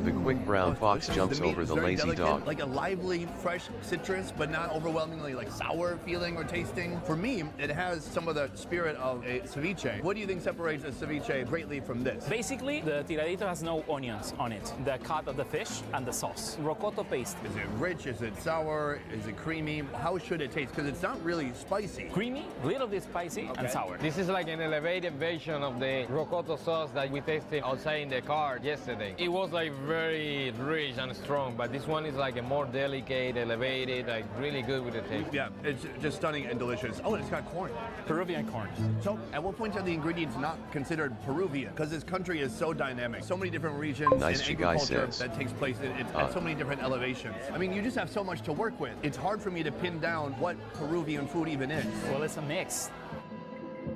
[SPEAKER 1] The quick brown fox jumps
[SPEAKER 15] The meat
[SPEAKER 1] over
[SPEAKER 15] is
[SPEAKER 1] the
[SPEAKER 15] very
[SPEAKER 1] lazy
[SPEAKER 15] delicate,
[SPEAKER 1] dog.
[SPEAKER 15] like a lively, fresh citrus, but not overwhelmingly like sour feeling or tasting. For me, it has some of the spirit of a ceviche. What do you think separates a ceviche greatly from this?
[SPEAKER 18] Basically, the tiradito has no onions on it. The cut of the fish and the sauce. Rocoto paste.
[SPEAKER 15] Is it rich? Is it sour? Is it creamy? How should it taste? Because it's not really spicy.
[SPEAKER 18] Creamy, little bit spicy, and sour.
[SPEAKER 17] This is like an elevated version of the rocoto sauce that we tasted outside in the car yesterday. It was like very rich and strong, but this one is like a more delicate, elevated, like really good with the taste.
[SPEAKER 15] Yeah, it's just stunning and delicious. Oh, and it's got corn.
[SPEAKER 18] Peruvian corn.
[SPEAKER 15] So, at what point are the ingredients not considered Peruvian? Because this country is so dynamic. So many different regions
[SPEAKER 1] Nice
[SPEAKER 15] and
[SPEAKER 1] Chigai
[SPEAKER 15] agriculture
[SPEAKER 1] says.
[SPEAKER 15] that takes place at so many different elevations. I mean, you just have so much to work with. It's hard for me to pin down what Peruvian food even is.
[SPEAKER 18] Well, it's a mix.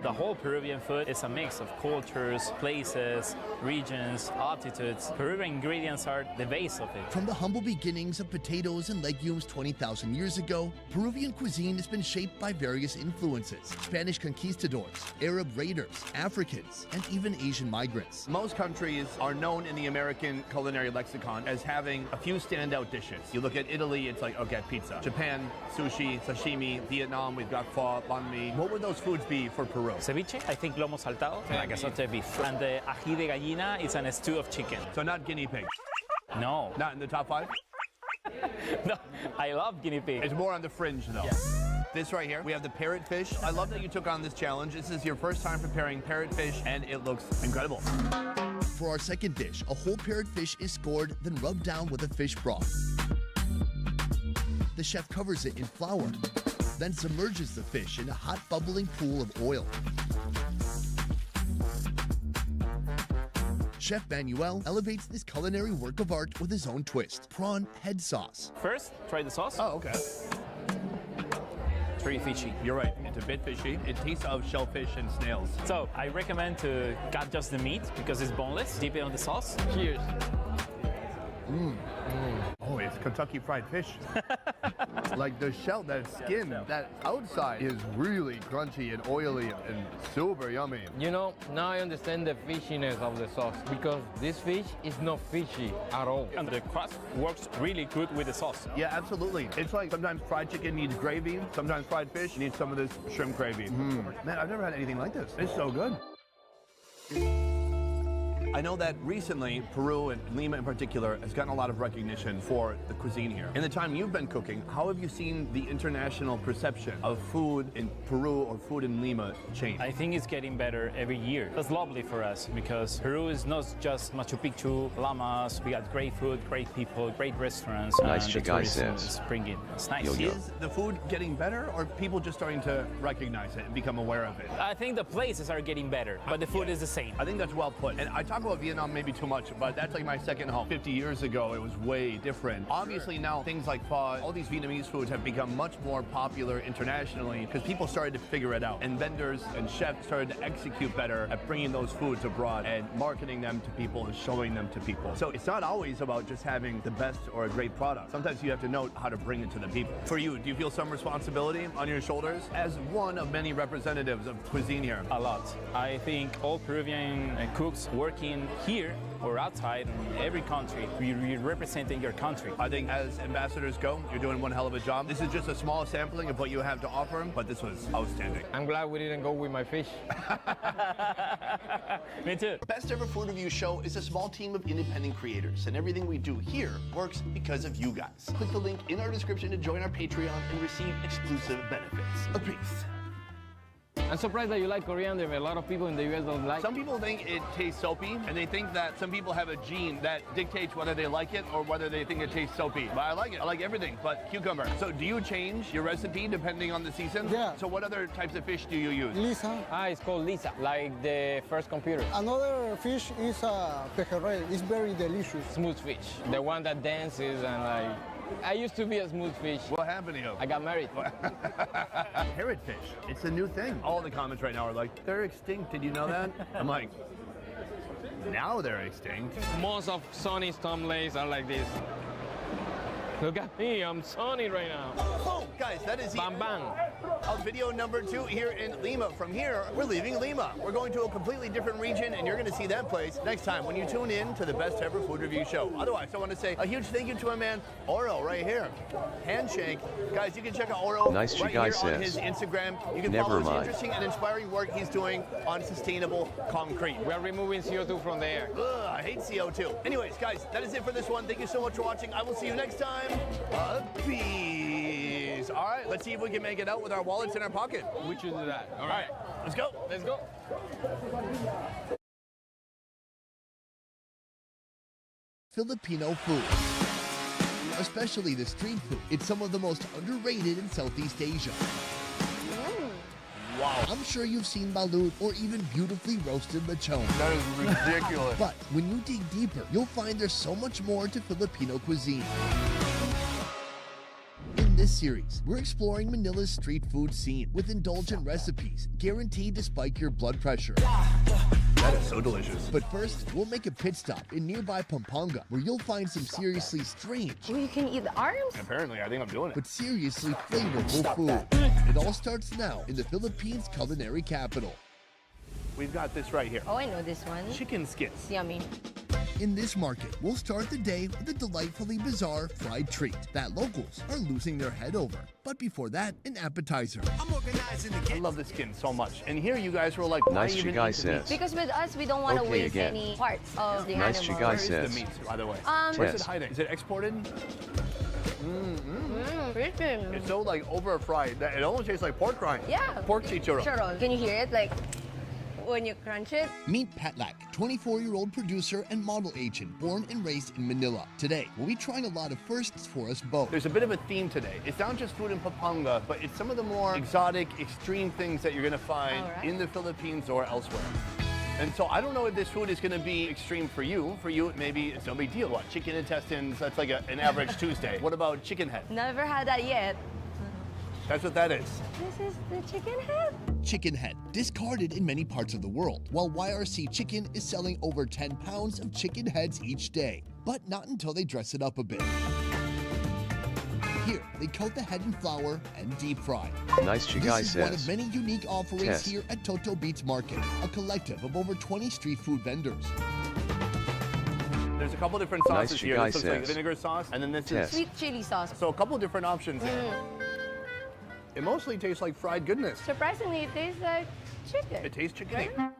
[SPEAKER 18] The whole Peruvian food is a mix of cultures, places, regions, altitudes. Peruvian ingredients are the base of it.
[SPEAKER 8] From the humble beginnings of potatoes and legumes 20,000 years ago, Peruvian cuisine has been shaped by various influences: Spanish conquistadors, Arab raiders, Africans, and even Asian migrants.
[SPEAKER 15] Most countries are known in the American culinary lexicon as having a few standout dishes. You look at Italy, it's like, okay, pizza. Japan, sushi, sashimi. Vietnam, we've got pho, banh mi. What would those foods be for Peru?
[SPEAKER 18] Ceviche, I think lomo saltado, like a sauté beef. And the ají de gallina is a stew of chicken.
[SPEAKER 15] So not guinea pig.
[SPEAKER 18] No.
[SPEAKER 15] Not in the top 5?
[SPEAKER 18] No, I love guinea pig.
[SPEAKER 15] It's more on the fringe, though.
[SPEAKER 18] Yeah.
[SPEAKER 15] This right here, we have the parrotfish. I love that you took on this challenge. This is your first time preparing parrotfish, and it looks incredible.
[SPEAKER 8] For our second dish, a whole parrotfish is scored, then rubbed down with a fish broth. The chef covers it in flour, then submerges the fish in a hot bubbling pool of oil. Chef Manuel elevates this culinary work of art with his own twist: prawn head sauce.
[SPEAKER 18] First, try the sauce.
[SPEAKER 15] Oh, okay.
[SPEAKER 18] It's pretty fishy.
[SPEAKER 15] You're right, it's a bit fishy. It tastes of shellfish and snails.
[SPEAKER 18] So I recommend to cut just the meat because it's boneless. Dip it on the sauce. Cheers.
[SPEAKER 15] Oh, it's Kentucky Fried Fish. Like the shell, that skin, that outside is really crunchy and oily and super yummy.
[SPEAKER 17] You know, now I understand the fishiness of the sauce, because this fish is not fishy at all.
[SPEAKER 18] And the crust works really good with the sauce.
[SPEAKER 15] Yeah, absolutely. It's like sometimes fried chicken needs gravy, sometimes fried fish needs some of this shrimp gravy. Man, I've never had anything like this. It's so good. I know that recently, Peru and Lima in particular has gotten a lot of recognition for the cuisine here. In the time you've been cooking, how have you seen the international perception of food in Peru or food in Lima change?
[SPEAKER 18] I think it's getting better every year. That's lovely for us because Peru is not just Machu Picchu, llamas. We got great food, great people, great restaurants.
[SPEAKER 1] Nice
[SPEAKER 18] and the
[SPEAKER 1] Chigai
[SPEAKER 18] tourism
[SPEAKER 1] says.
[SPEAKER 18] is bringing. It's nice.
[SPEAKER 1] Yo-yo.
[SPEAKER 15] Is the food getting better, or people just starting to recognize it and become aware of it?
[SPEAKER 18] I think the places are getting better, but the food is the same.
[SPEAKER 15] I think that's well put. And I talk
[SPEAKER 7] about Vietnam maybe too much, but that's like my second home. 50 years ago, it was way different. Obviously now things like pho, all these Vietnamese foods have become much more popular internationally because people started to figure it out. And vendors and chefs started to execute better at bringing those foods abroad and marketing them to people and showing them to people. So it's not always about just having the best or a great product. Sometimes you have to know how to bring it to the people. For you, do you feel some responsibility on your shoulders as one of many representatives of cuisine here?
[SPEAKER 18] A lot. I think all Peruvian cooks working here or outside in every country, you're representing your country.
[SPEAKER 7] I think as ambassadors go, you're doing one hell of a job. This is just a small sampling of what you have to offer, but this was outstanding.
[SPEAKER 17] I'm glad we didn't go with my fish.
[SPEAKER 18] Me too.
[SPEAKER 8] Best Ever Food Review Show is a small team of independent creators, and everything we do here works because of you guys. Click the link in our description to join our Patreon and receive exclusive benefits. A peace.
[SPEAKER 17] I'm surprised that you like coriander. A lot of people in the US don't like.
[SPEAKER 7] Some people think it tastes soapy, and they think that some people have a gene that dictates whether they like it or whether they think it tastes soapy. But I like it. I like everything but cucumber. So do you change your recipe depending on the season?
[SPEAKER 19] Yeah.
[SPEAKER 7] So what other types of fish do you use?
[SPEAKER 19] Lisa.
[SPEAKER 17] It's called Lisa, like the first computer.
[SPEAKER 19] Another fish is pejerrey. It's very delicious.
[SPEAKER 17] Smooth fish, the one that dances and like. I used to be a smooth fish.
[SPEAKER 7] What happened to you?
[SPEAKER 17] I got married.
[SPEAKER 7] Parrotfish. It's a new thing. All the comments right now are like, they're extinct. Did you know that? I'm like, now they're extinct.
[SPEAKER 17] Most of Sonny's Tomlays are like this. Look at me, I'm Sonny right now.
[SPEAKER 7] Oh, guys, that is
[SPEAKER 17] Bang bang.
[SPEAKER 7] Of video number 2 here in Lima. From here, we're leaving Lima. We're going to a completely different region, and you're going to see that place next time when you tune in to the Best Ever Food Review Show. Otherwise, I want to say a huge thank you to my man, Oro, right here. Handshake. Guys, you can check out Oro
[SPEAKER 1] Nice
[SPEAKER 7] right
[SPEAKER 1] guy
[SPEAKER 7] here
[SPEAKER 1] says.
[SPEAKER 7] on his Instagram. You can
[SPEAKER 1] Never
[SPEAKER 7] follow his
[SPEAKER 1] mind.
[SPEAKER 7] interesting and inspiring work he's doing on sustainable concrete.
[SPEAKER 17] We are removing CO2 from the air.
[SPEAKER 7] Ugh, I hate CO2. Anyways, guys, that is it for this one. Thank you so much for watching. I will see you next time. Peace. All right, let's see if we can make it out with our wallets in our pocket.
[SPEAKER 17] We should do that.
[SPEAKER 7] All right, let's go.
[SPEAKER 17] Let's go.
[SPEAKER 8] Filipino food, especially the street food. It's some of the most underrated in Southeast Asia.
[SPEAKER 7] Wow.
[SPEAKER 8] I'm sure you've seen balut or even beautifully roasted lechon.
[SPEAKER 7] That is ridiculous.
[SPEAKER 8] But when you dig deeper, you'll find there's so much more to Filipino cuisine. In this series, we're exploring Manila's street food scene with indulgent recipes guaranteed to spike your blood pressure.
[SPEAKER 7] That is so delicious.
[SPEAKER 8] But first, we'll make a pit stop in nearby Pampanga, where you'll find some seriously strange,
[SPEAKER 2] Well, you can eat the arms.
[SPEAKER 7] Apparently, I think I'm doing it.
[SPEAKER 8] but seriously flavorful food. It all starts now in the Philippines' culinary capital.
[SPEAKER 7] We've got this right here.
[SPEAKER 2] Oh, I know this one.
[SPEAKER 7] Chicken skits.
[SPEAKER 2] Yummy.
[SPEAKER 8] In this market, we'll start the day with a delightfully bizarre fried treat that locals are losing their head over. But before that, an appetizer.
[SPEAKER 7] I love this skin so much. And here you guys were like, why
[SPEAKER 1] Nice
[SPEAKER 7] even
[SPEAKER 1] guy
[SPEAKER 7] eat the
[SPEAKER 1] says.
[SPEAKER 7] meat?
[SPEAKER 2] Because with us, we don't want to
[SPEAKER 1] Okay,
[SPEAKER 2] waste
[SPEAKER 1] again.
[SPEAKER 2] any parts of the
[SPEAKER 1] Nice
[SPEAKER 2] animal.
[SPEAKER 1] guy
[SPEAKER 7] Where is
[SPEAKER 1] says.
[SPEAKER 7] the meat, by the way?
[SPEAKER 2] Um,
[SPEAKER 7] Where's
[SPEAKER 1] Yes.
[SPEAKER 7] it hiding? Is it exported?
[SPEAKER 2] Chicken.
[SPEAKER 7] It's so like over fried that it almost tastes like pork rind.
[SPEAKER 2] Yeah.
[SPEAKER 7] Pork chichurro.
[SPEAKER 2] Churro. Can you hear it? Like when you crunch it.
[SPEAKER 8] Meet Patlak, 24-year-old producer and model agent born and raised in Manila. Today, we'll be trying a lot of firsts for us both.
[SPEAKER 7] There's a bit of a theme today. It's not just food in Pampanga, but it's some of the more exotic, extreme things that you're gonna find
[SPEAKER 2] All right.
[SPEAKER 7] in the Philippines or elsewhere. And so I don't know if this food is gonna be extreme for you. For you, maybe it's no big deal. What, chicken intestines, that's like an average Tuesday. What about chicken head?
[SPEAKER 2] Never had that yet.
[SPEAKER 7] That's what that is.
[SPEAKER 2] This is the chicken head.
[SPEAKER 8] Chicken head, discarded in many parts of the world, while YRC Chicken is selling over 10 pounds of chicken heads each day. But not until they dress it up a bit. Here, they coat the head in flour and deep fry.
[SPEAKER 1] Nice guy
[SPEAKER 8] This is one of
[SPEAKER 1] says.
[SPEAKER 8] many unique offerings
[SPEAKER 1] Yes.
[SPEAKER 8] here at Toto Beats Market, a collective of over 20 street food vendors.
[SPEAKER 7] There's a couple different sauces
[SPEAKER 1] Nice
[SPEAKER 7] here.
[SPEAKER 1] guy
[SPEAKER 7] This looks like
[SPEAKER 1] says.
[SPEAKER 7] vinegar sauce, and then this
[SPEAKER 1] Yes.
[SPEAKER 7] is
[SPEAKER 2] Sweet chili sauce.
[SPEAKER 7] so a couple different options here. It mostly tastes like fried goodness.
[SPEAKER 2] Surprisingly, it tastes like chicken.
[SPEAKER 7] It tastes chickeny.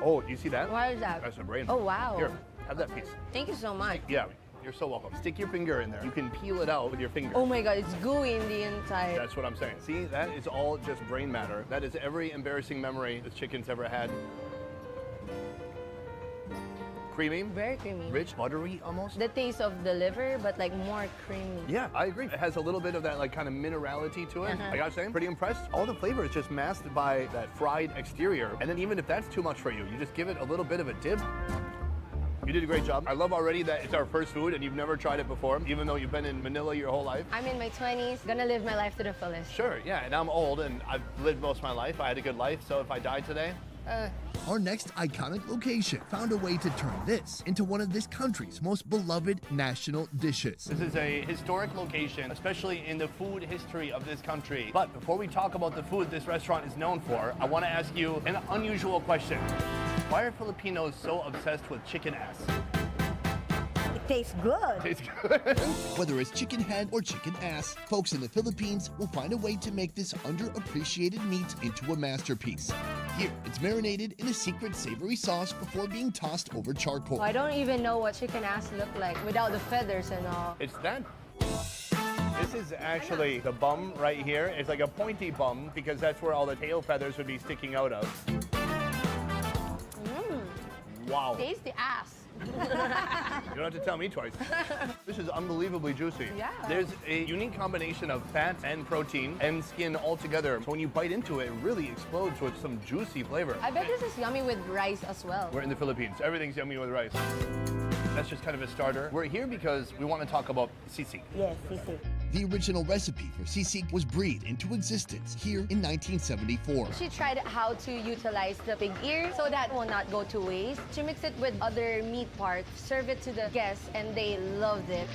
[SPEAKER 7] Oh, you see that?
[SPEAKER 2] Why is that?
[SPEAKER 7] That's a brain.
[SPEAKER 2] Oh, wow.
[SPEAKER 7] Here, have that piece.
[SPEAKER 2] Thank you so much.
[SPEAKER 7] Yeah, you're so welcome. Stick your finger in there. You can peel it out with your finger.
[SPEAKER 2] Oh my god, it's gooey in the inside.
[SPEAKER 7] That's what I'm saying. See, that is all just brain matter. That is every embarrassing memory this chicken's ever had. Creamy.
[SPEAKER 2] Very creamy.
[SPEAKER 7] Rich, buttery almost.
[SPEAKER 2] The taste of the liver, but like more creamy.
[SPEAKER 7] Yeah, I agree. It has a little bit of that like kind of minerality to it.
[SPEAKER 2] Uh-huh.
[SPEAKER 7] I gotta say, I'm pretty impressed. All the flavor is just masked by that fried exterior. And then even if that's too much for you, you just give it a little bit of a dip. You did a great job. I love already that it's our first food and you've never tried it before, even though you've been in Manila your whole life.
[SPEAKER 2] I'm in my 20s, gonna live my life to the fullest.
[SPEAKER 7] Sure, yeah, and I'm old and I've lived most of my life. I had a good life, so if I die today,
[SPEAKER 8] Our next iconic location found a way to turn this into one of this country's most beloved national dishes.
[SPEAKER 7] This is a historic location, especially in the food history of this country. But before we talk about the food this restaurant is known for, I want to ask you an unusual question. Why are Filipinos so obsessed with chicken ass?
[SPEAKER 12] It tastes good.
[SPEAKER 7] Tastes good.
[SPEAKER 8] Whether it's chicken head or chicken ass, folks in the Philippines will find a way to make this underappreciated meat into a masterpiece. Here, it's marinated in a secret savory sauce before being tossed over charcoal.
[SPEAKER 2] I don't even know what chicken ass look like without the feathers and all.
[SPEAKER 7] It's that. This is actually the bum right here. It's like a pointy bum because that's where all the tail feathers would be sticking out of. Wow.
[SPEAKER 2] Tasty ass.
[SPEAKER 7] You don't have to tell me twice. This is unbelievably juicy.
[SPEAKER 2] Yeah.
[SPEAKER 7] There's a unique combination of fat and protein and skin all together. So when you bite into it, it really explodes with some juicy flavor.
[SPEAKER 2] I bet this is yummy with rice as well.
[SPEAKER 7] We're in the Philippines. Everything's yummy with rice. That's just kind of a starter. We're here because we want to talk about sisig.
[SPEAKER 12] Yes, sisig.
[SPEAKER 8] The original recipe for sisig was breathed into existence here in 1974.
[SPEAKER 2] She tried how to utilize the pig ear so that will not go to waste. She mixed it with other meat parts, serve it to the guests, and they loved it.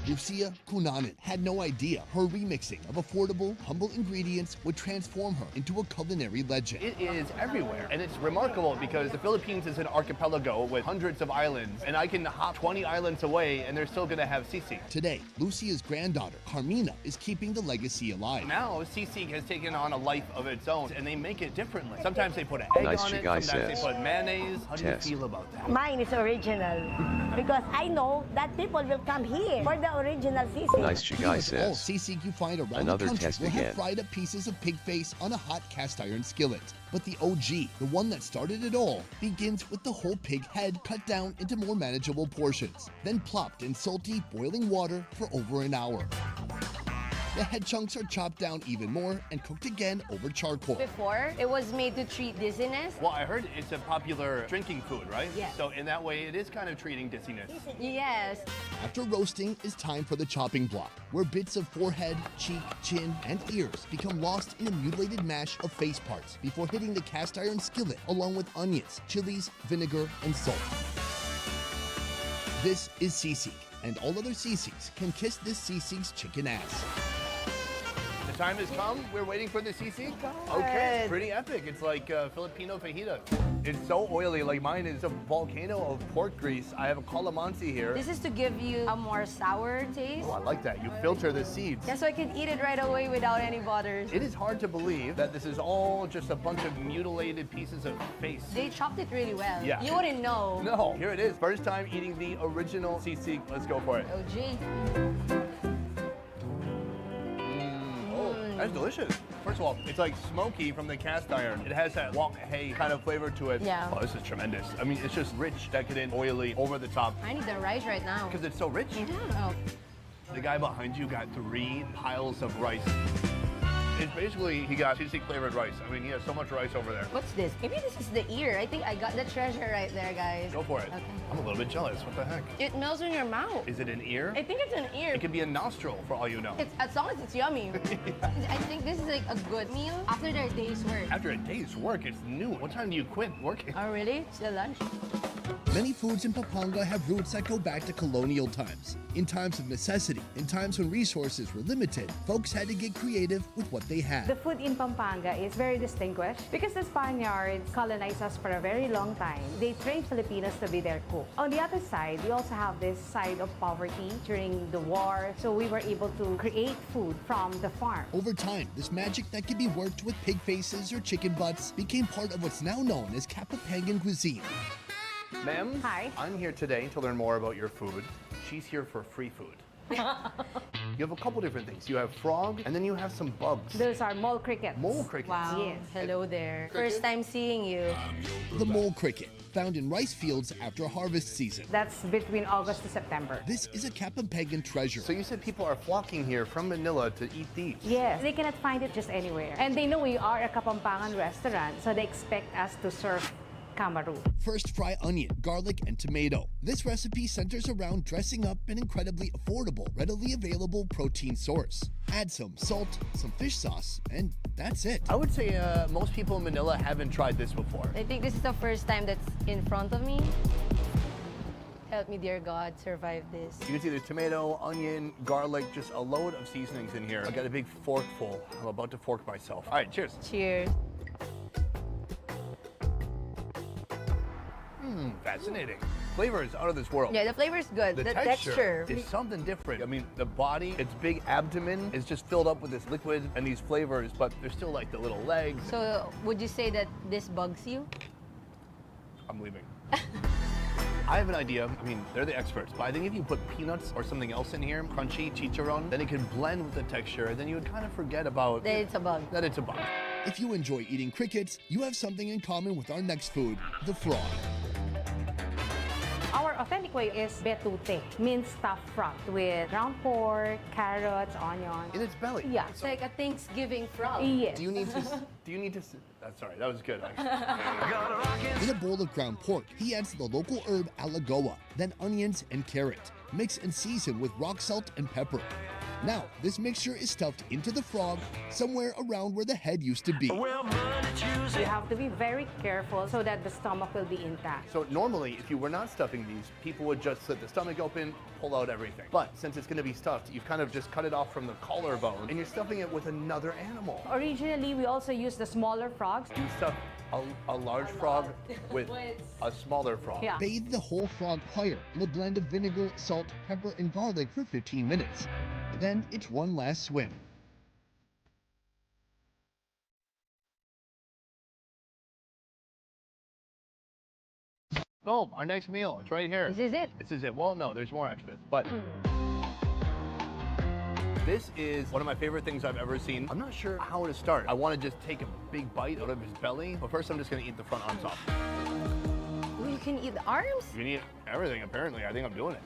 [SPEAKER 8] Lucia Cunanan had no idea her remixing of affordable, humble ingredients would transform her into a culinary legend.
[SPEAKER 7] It is everywhere, and it's remarkable because the Philippines is an archipelago with hundreds of islands, and I can hop 20 islands away and they're still gonna have sisig.
[SPEAKER 8] Today, Lucia's granddaughter, Carmina, is keeping the legacy alive.
[SPEAKER 7] Now, sisig has taken on a life of its own, and they make it differently. Sometimes they put an egg
[SPEAKER 1] Nice
[SPEAKER 7] on it,
[SPEAKER 1] guy
[SPEAKER 7] sometimes
[SPEAKER 1] says.
[SPEAKER 7] they put mayonnaise. How do you
[SPEAKER 1] Test.
[SPEAKER 7] feel about that?
[SPEAKER 12] Mine is original because I know that people will come here for the original sisig.
[SPEAKER 1] Nice guy
[SPEAKER 8] All
[SPEAKER 1] says.
[SPEAKER 8] sisig you find around
[SPEAKER 1] Another
[SPEAKER 8] the country
[SPEAKER 1] test
[SPEAKER 8] will
[SPEAKER 1] again.
[SPEAKER 8] have fried up pieces of pig face on a hot cast iron skillet. But the OG, the one that started it all, begins with the whole pig head cut down into more manageable portions, then plopped in salty, boiling water for over an hour. The head chunks are chopped down even more and cooked again over charcoal.
[SPEAKER 2] Before, it was made to treat dizziness.
[SPEAKER 7] Well, I heard it's a popular drinking food, right?
[SPEAKER 2] Yes.
[SPEAKER 7] So in that way, it is kind of treating dizziness.
[SPEAKER 2] Yes.
[SPEAKER 8] After roasting, it's time for the chopping block, where bits of forehead, cheek, chin, and ears become lost in a mutilated mash of face parts before hitting the cast iron skillet along with onions, chilies, vinegar, and salt. This is sisig, and all other sisigs can kiss this sisig's chicken ass.
[SPEAKER 7] The time has come. We're waiting for the sisig. Okay, it's pretty epic. It's like Filipino fajita. It's so oily. Like mine is a volcano of pork grease. I have a calamansi here.
[SPEAKER 2] This is to give you a more sour taste.
[SPEAKER 7] Oh, I like that. You filter the seeds.
[SPEAKER 2] Yeah, so I can eat it right away without any butters.
[SPEAKER 7] It is hard to believe that this is all just a bunch of mutilated pieces of face.
[SPEAKER 2] They chopped it really well.
[SPEAKER 7] Yeah.
[SPEAKER 2] You wouldn't know.
[SPEAKER 7] No, here it is. First time eating the original sisig. Let's go for it.
[SPEAKER 2] OG.
[SPEAKER 7] That's delicious. First of all, it's like smoky from the cast iron. It has that wok hay kind of flavor to it.
[SPEAKER 2] Yeah.
[SPEAKER 7] Oh, this is tremendous. I mean, it's just rich, decadent, oily, over the top.
[SPEAKER 2] I need the rice right now.
[SPEAKER 7] Because it's so rich.
[SPEAKER 2] Yeah. Oh.
[SPEAKER 7] The guy behind you got 3 piles of rice. It's basically, he got sisig flavored rice. I mean, he has so much rice over there.
[SPEAKER 2] What's this? Maybe this is the ear. I think I got the treasure right there, guys.
[SPEAKER 7] Go for it.
[SPEAKER 2] Okay.
[SPEAKER 7] I'm a little bit jealous. What the heck?
[SPEAKER 2] It melts in your mouth.
[SPEAKER 7] Is it an ear?
[SPEAKER 2] I think it's an ear.
[SPEAKER 7] It could be a nostril for all you know.
[SPEAKER 2] It's, as long as it's yummy. I think this is like a good meal after their day's work.
[SPEAKER 7] After a day's work, it's noon. What time do you quit working?
[SPEAKER 2] Oh, really? It's the lunch.
[SPEAKER 8] Many foods in Pampanga have roots that go back to colonial times. In times of necessity, in times when resources were limited, folks had to get creative with what they had.
[SPEAKER 20] The food in Pampanga is very distinguished because the Spaniards colonized us for a very long time. They trained Filipinos to be their cook. On the other side, we also have this side of poverty during the war, so we were able to create food from the farm.
[SPEAKER 8] Over time, this magic that could be worked with pig faces or chicken butts became part of what's now known as Kapampangan cuisine.
[SPEAKER 7] Ma'am?
[SPEAKER 20] Hi.
[SPEAKER 7] I'm here today to learn more about your food. She's here for free food. You have a couple different things. You have frog, and then you have some bugs.
[SPEAKER 20] Those are mole crickets.
[SPEAKER 7] Mole crickets?
[SPEAKER 2] Wow.
[SPEAKER 20] Yes.
[SPEAKER 2] Hello there.
[SPEAKER 7] Cricket?
[SPEAKER 2] First time seeing you.
[SPEAKER 8] The mole cricket, found in rice fields after harvest season.
[SPEAKER 20] That's between August to September.
[SPEAKER 8] This is a Kapampangan treasure.
[SPEAKER 7] So you said people are flocking here from Manila to eat these?
[SPEAKER 20] Yes, they cannot find it just anywhere. And they know we are a Kapampangan restaurant, so they expect us to serve kamaru.
[SPEAKER 8] First, fry onion, garlic, and tomato. This recipe centers around dressing up an incredibly affordable, readily available protein source. Add some salt, some fish sauce, and that's it.
[SPEAKER 7] I would say most people in Manila haven't tried this before.
[SPEAKER 2] I think this is the first time that's in front of me. Help me, dear God, survive this.
[SPEAKER 7] You can see there's tomato, onion, garlic, just a load of seasonings in here. I got a big fork full. I'm about to fork myself. All right, cheers.
[SPEAKER 2] Cheers.
[SPEAKER 7] Fascinating. Flavor is out of this world.
[SPEAKER 2] Yeah, the flavor is good. The texture
[SPEAKER 7] is something different. I mean, the body, its big abdomen is just filled up with this liquid and these flavors, but there's still like the little legs.
[SPEAKER 2] So, would you say that this bugs you?
[SPEAKER 7] I'm leaving. I have an idea. I mean, they're the experts, but I think if you put peanuts or something else in here, crunchy, chicharron, then it can blend with the texture, and then you would kind of forget about
[SPEAKER 2] that it's a bug.
[SPEAKER 7] That it's a bug.
[SPEAKER 8] If you enjoy eating crickets, you have something in common with our next food, the frog.
[SPEAKER 20] Our authentic way is betute, minced stuffed frog with ground pork, carrots, onions.
[SPEAKER 7] In its belly?
[SPEAKER 20] Yeah.
[SPEAKER 2] It's like a Thanksgiving frog.
[SPEAKER 20] Yes.
[SPEAKER 7] Do you need to, sorry, that was good, actually.
[SPEAKER 8] In a bowl of ground pork, he adds the local herb alagoa, then onions and carrot. Mix and season with rock salt and pepper. Now, this mixture is stuffed into the frog, somewhere around where the head used to be.
[SPEAKER 20] You have to be very careful so that the stomach will be intact.
[SPEAKER 7] So normally, if you were not stuffing these, people would just slit the stomach open, pull out everything. But since it's going to be stuffed, you've kind of just cut it off from the collarbone, and you're stuffing it with another animal.
[SPEAKER 20] Originally, we also used the smaller frogs.
[SPEAKER 7] You stuff a large frog with a smaller frog.
[SPEAKER 20] Yeah.
[SPEAKER 8] Bathe the whole frog prior in a blend of vinegar, salt, pepper, and garlic for 15 minutes. Then it's one last swim.
[SPEAKER 7] Oh, our next meal, it's right here.
[SPEAKER 2] This is it?
[SPEAKER 7] This is it. Well, no, there's more extras, but this is one of my favorite things I've ever seen. I'm not sure how to start. I want to just take a big bite out of his belly, but first I'm just going to eat the front arms off.
[SPEAKER 2] Ooh, you can eat the arms?
[SPEAKER 7] You can eat everything, apparently. I think I'm doing it.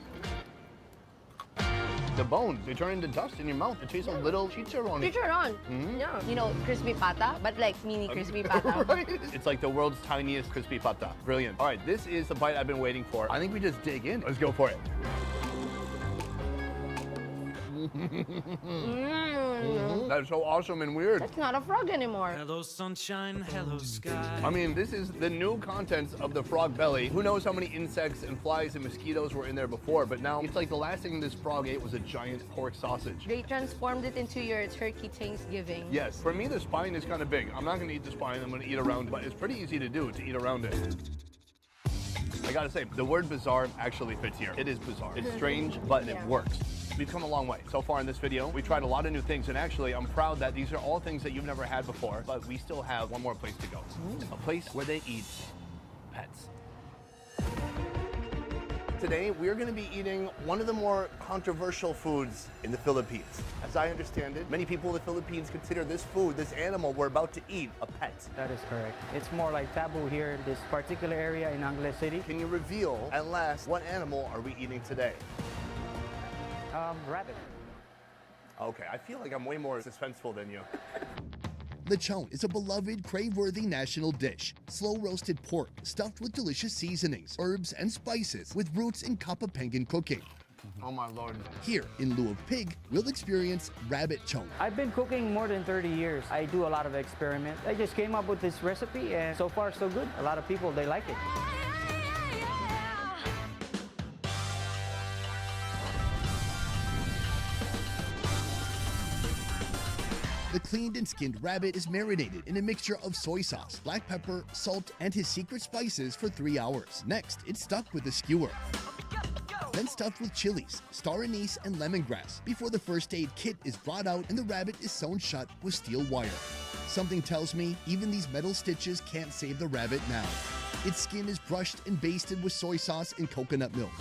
[SPEAKER 7] The bones, they turn into dust in your mouth. It tastes a little chicharron.
[SPEAKER 2] Chicharron. Yeah. You know, crispy pata, but like mini crispy pata.
[SPEAKER 7] Right? It's like the world's tiniest crispy pata. Brilliant. All right, this is the bite I've been waiting for. I think we just dig in. Let's go for it. That's so awesome and weird.
[SPEAKER 2] It's not a frog anymore.
[SPEAKER 16] Hello sunshine, hello sky.
[SPEAKER 7] I mean, this is the new contents of the frog belly. Who knows how many insects and flies and mosquitoes were in there before, but now it's like the last thing this frog ate was a giant pork sausage.
[SPEAKER 2] They transformed it into your turkey Thanksgiving.
[SPEAKER 7] Yes, for me the spine is kind of big. I'm not gonna eat the spine, I'm gonna eat around, but it's pretty easy to do, to eat around it. I gotta say, the word bizarre actually fits here. It is bizarre. It's strange, but it works. We've come a long way. So far in this video, we tried a lot of new things, and actually, I'm proud that these are all things that you've never had before, but we still have one more place to go. A place where they eat pets. Today, we're going to be eating one of the more controversial foods in the Philippines. As I understand it, many people in the Philippines consider this food, this animal we're about to eat, a pet.
[SPEAKER 21] That is correct. It's more like taboo here in this particular area in Angeles City.
[SPEAKER 7] Can you reveal, at last, what animal are we eating today?
[SPEAKER 21] Rabbit.
[SPEAKER 7] Okay, I feel like I'm way more suspenseful than you.
[SPEAKER 8] Lechon is a beloved, crave-worthy national dish. Slow-roasted pork stuffed with delicious seasonings, herbs, and spices with roots in Kapapengan cooking.
[SPEAKER 7] Oh my Lord.
[SPEAKER 8] Here, in lieu of pig, we'll experience rabbit chon.
[SPEAKER 21] I've been cooking more than 30 years. I do a lot of experiments. I just came up with this recipe and so far so good. A lot of people, they like it.
[SPEAKER 8] The cleaned and skinned rabbit is marinated in a mixture of soy sauce, black pepper, salt, and his secret spices for 3 hours. Next, it's stuck with a skewer. Then stuffed with chilies, star anise, and lemongrass before the first aid kit is brought out and the rabbit is sewn shut with steel wire. Something tells me even these metal stitches can't save the rabbit now. Its skin is brushed and basted with soy sauce and coconut milk.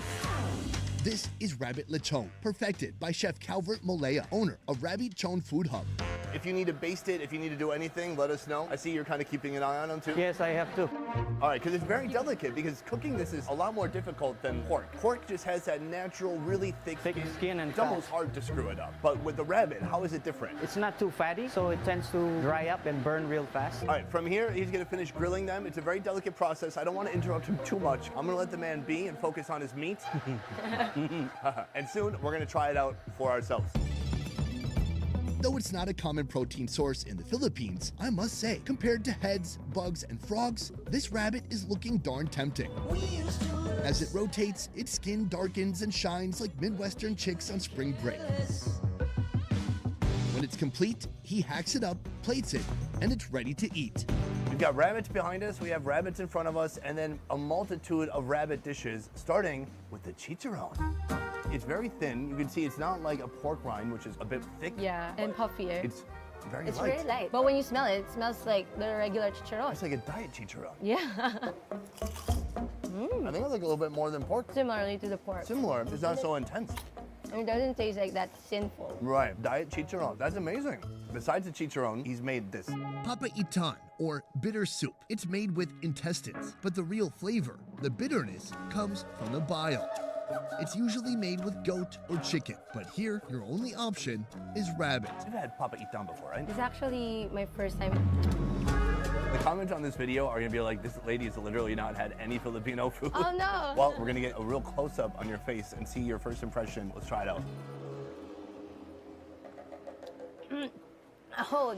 [SPEAKER 8] This is rabbit lechon, perfected by Chef Calvert Molea, owner of Rabbit Chon Food Hub.
[SPEAKER 7] If you need to baste it, if you need to do anything, let us know. I see you're kind of keeping an eye on them too.
[SPEAKER 21] Yes, I have to.
[SPEAKER 7] All right, because it's very delicate, because cooking this is a lot more difficult than pork. Pork just has that natural, really thick
[SPEAKER 21] skin and
[SPEAKER 7] it's almost hard to screw it up. But with the rabbit, how is it different?
[SPEAKER 21] It's not too fatty, so it tends to dry up and burn real fast.
[SPEAKER 7] All right, from here, he's gonna finish grilling them. It's a very delicate process. I don't want to interrupt him too much. I'm gonna let the man be and focus on his meat. And soon, we're gonna try it out for ourselves.
[SPEAKER 8] Though it's not a common protein source in the Philippines, I must say, compared to heads, bugs, and frogs, this rabbit is looking darn tempting. As it rotates, its skin darkens and shines like Midwestern chicks on spring break. When it's complete, he hacks it up, plates it, and it's ready to eat.
[SPEAKER 7] We've got rabbits behind us, we have rabbits in front of us, and then a multitude of rabbit dishes, starting with the chicharron. It's very thin. You can see it's not like a pork rind, which is a bit thick.
[SPEAKER 2] Yeah, and puffier.
[SPEAKER 7] It's very
[SPEAKER 2] It's
[SPEAKER 7] light.
[SPEAKER 2] very light. But when you smell it, it smells like the regular chicharron.
[SPEAKER 7] It's like a diet chicharron.
[SPEAKER 2] Yeah.
[SPEAKER 7] I think it's like a little bit more than pork.
[SPEAKER 2] Similarly to the pork.
[SPEAKER 7] Similar, it's not so intense.
[SPEAKER 2] I mean, it doesn't taste like that sinful.
[SPEAKER 7] Right, diet chicharron. That's amazing. Besides the chicharron, he's made this.
[SPEAKER 8] Papa Itan, or bitter soup. It's made with intestines, but the real flavor, the bitterness, comes from the bile. It's usually made with goat or chicken, but here, your only option is rabbit.
[SPEAKER 7] You've had Papa Itan before, right?
[SPEAKER 2] It's actually my first time.
[SPEAKER 7] The comments on this video are gonna be like, this lady has literally not had any Filipino food.
[SPEAKER 2] Oh no!
[SPEAKER 7] Well, we're gonna get a real close-up on your face and see your first impression. Let's try it out.
[SPEAKER 2] Oh,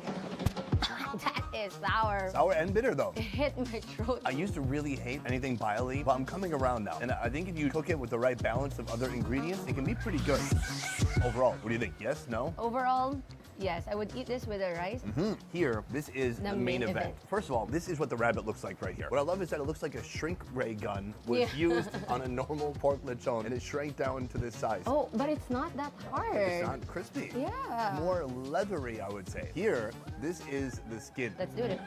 [SPEAKER 2] that is sour.
[SPEAKER 7] Sour and bitter though.
[SPEAKER 2] It hit my throat.
[SPEAKER 7] I used to really hate anything bile-y, but I'm coming around now. And I think if you cook it with the right balance of other ingredients, it can be pretty good. Overall, what do you think? Yes? No?
[SPEAKER 2] Overall, yes, I would eat this with a rice.
[SPEAKER 7] Here, this is the main event. First of all, this is what the rabbit looks like right here. What I love is that it looks like a shrink ray gun was used on a normal pork lechon, and it shrank down to this size.
[SPEAKER 2] Oh, but it's not that hard.
[SPEAKER 7] It's not crispy.
[SPEAKER 2] Yeah.
[SPEAKER 7] More leathery, I would say. Here, this is the skin.
[SPEAKER 2] Let's do it.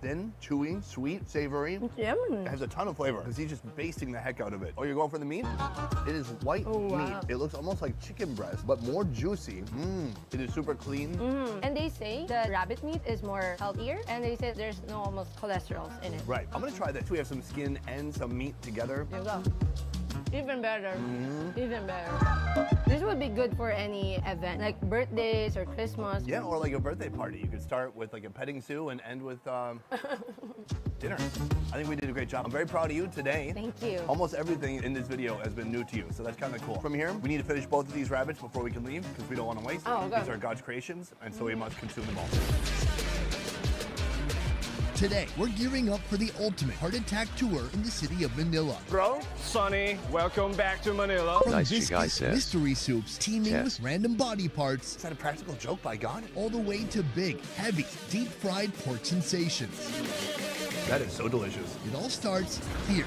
[SPEAKER 7] Thin, chewy, sweet, savory.
[SPEAKER 2] Yum.
[SPEAKER 7] It has a ton of flavor because he's just basting the heck out of it. Oh, you're going for the meat? It is white meat. It looks almost like chicken breast, but more juicy. It is super clean.
[SPEAKER 2] And they say the rabbit meat is more healthier, and they say there's no almost cholesterol in it.
[SPEAKER 7] Right. I'm gonna try this. We have some skin and some meat together.
[SPEAKER 2] There you go. Even better. Even better. This would be good for any event, like birthdays or Christmas.
[SPEAKER 7] Yeah, or like a birthday party. You could start with like a petting zoo and end with dinner. I think we did a great job. I'm very proud of you today.
[SPEAKER 2] Thank you.
[SPEAKER 7] Almost everything in this video has been new to you, so that's kind of cool. From here, we need to finish both of these rabbits before we can leave because we don't want to waste them.
[SPEAKER 2] Okay.
[SPEAKER 7] These are God's creations, and so we must consume them all.
[SPEAKER 8] Today, we're gearing up for the ultimate heart attack tour in the city of Manila.
[SPEAKER 17] Bro, Sonny, welcome back to Manila.
[SPEAKER 8] From
[SPEAKER 1] Nice,
[SPEAKER 8] biscuits,
[SPEAKER 1] guy says.
[SPEAKER 8] mystery soups teeming with random body parts.
[SPEAKER 7] Is that a practical joke by God?
[SPEAKER 8] All the way to big, heavy, deep-fried pork sensations.
[SPEAKER 7] That is so delicious.
[SPEAKER 8] It all starts here.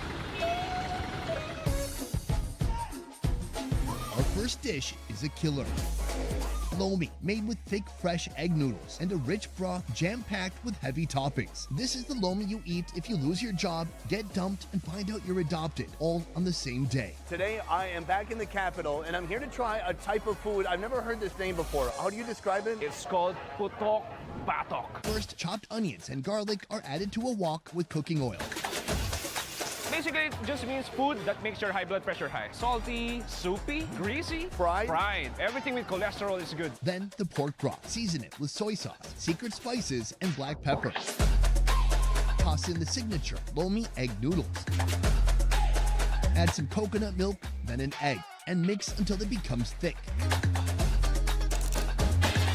[SPEAKER 8] Our first dish is a killer. Lomi, made with thick, fresh egg noodles and a rich broth jam-packed with heavy toppings. This is the lomi you eat if you lose your job, get dumped, and find out you're adopted, all on the same day.
[SPEAKER 7] Today, I am back in the capital, and I'm here to try a type of food. I've never heard this name before. How do you describe it?
[SPEAKER 17] It's called putok batok.
[SPEAKER 8] First, chopped onions and garlic are added to a wok with cooking oil.
[SPEAKER 17] Basically, it just means food that makes your high blood pressure high. Salty, soupy, greasy,
[SPEAKER 7] fried.
[SPEAKER 17] Everything with cholesterol is good.
[SPEAKER 8] Then the pork broth. Season it with soy sauce, secret spices, and black pepper. Toss in the signature lomi egg noodles. Add some coconut milk, then an egg, and mix until it becomes thick.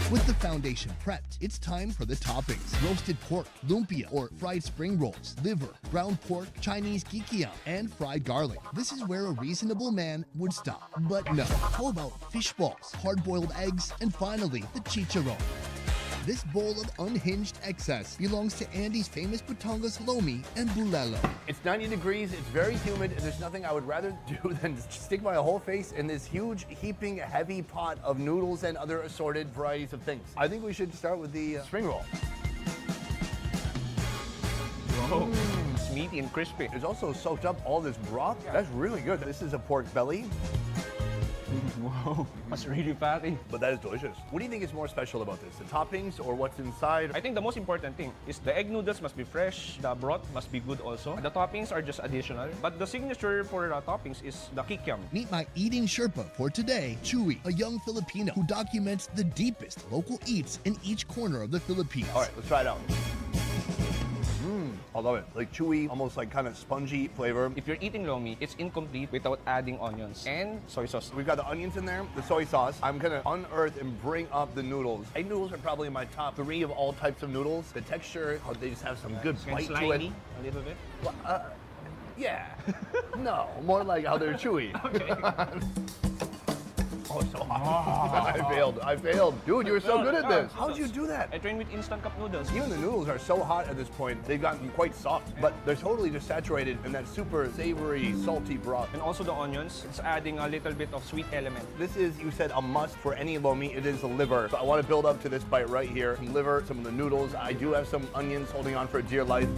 [SPEAKER 8] With the foundation prepped, it's time for the toppings. Roasted pork, lumpia, or fried spring rolls, liver, ground pork, Chinese kikiam, and fried garlic. This is where a reasonable man would stop. But no, how about fish balls, hard-boiled eggs, and finally, the chicharron. This bowl of unhinged excess belongs to Andy's famous Batangas lomi and bulalo.
[SPEAKER 7] It's 90 degrees, it's very humid, and there's nothing I would rather do than stick my whole face in this huge, heaping, heavy pot of noodles and other assorted varieties of things. I think we should start with the spring roll.
[SPEAKER 17] Whoa, it's meaty and crispy.
[SPEAKER 7] It's also soaked up all this broth. That's really good. This is a pork belly.
[SPEAKER 17] Wow, that's really fatty.
[SPEAKER 7] But that is delicious. What do you think is more special about this? The toppings or what's inside?
[SPEAKER 17] I think the most important thing is the egg noodles must be fresh, the broth must be good also. The toppings are just additional, but the signature for the toppings is the kikiam.
[SPEAKER 8] Meet my eating Sherpa for today, Chewy, a young Filipino who documents the deepest local eats in each corner of the Philippines.
[SPEAKER 7] All right, let's try it out. I love it. Like chewy, almost like kind of spongy flavor.
[SPEAKER 17] If you're eating lomi, it's incomplete without adding onions and soy sauce.
[SPEAKER 7] We've got the onions in there, the soy sauce. I'm gonna unearth and bring up the noodles. Egg noodles are probably my top 3 of all types of noodles. The texture, how they just have some good bite to it.
[SPEAKER 17] Slimy, a little bit.
[SPEAKER 7] Well, yeah. No, more like how they're chewy.
[SPEAKER 17] Okay.
[SPEAKER 7] Oh, it's so hot. I failed. Dude, you were so good at this. How'd you do that?
[SPEAKER 17] I trained with instant cup noodles.
[SPEAKER 7] Even the noodles are so hot at this point, they've gotten quite soft, but they're totally just saturated in that super savory, salty broth.
[SPEAKER 17] And also the onions, it's adding a little bit of sweet element.
[SPEAKER 7] This is, you said, a must for any lomi. It is the liver. So I want to build up to this bite right here. Some liver, some of the noodles. I do have some onions holding on for dear life.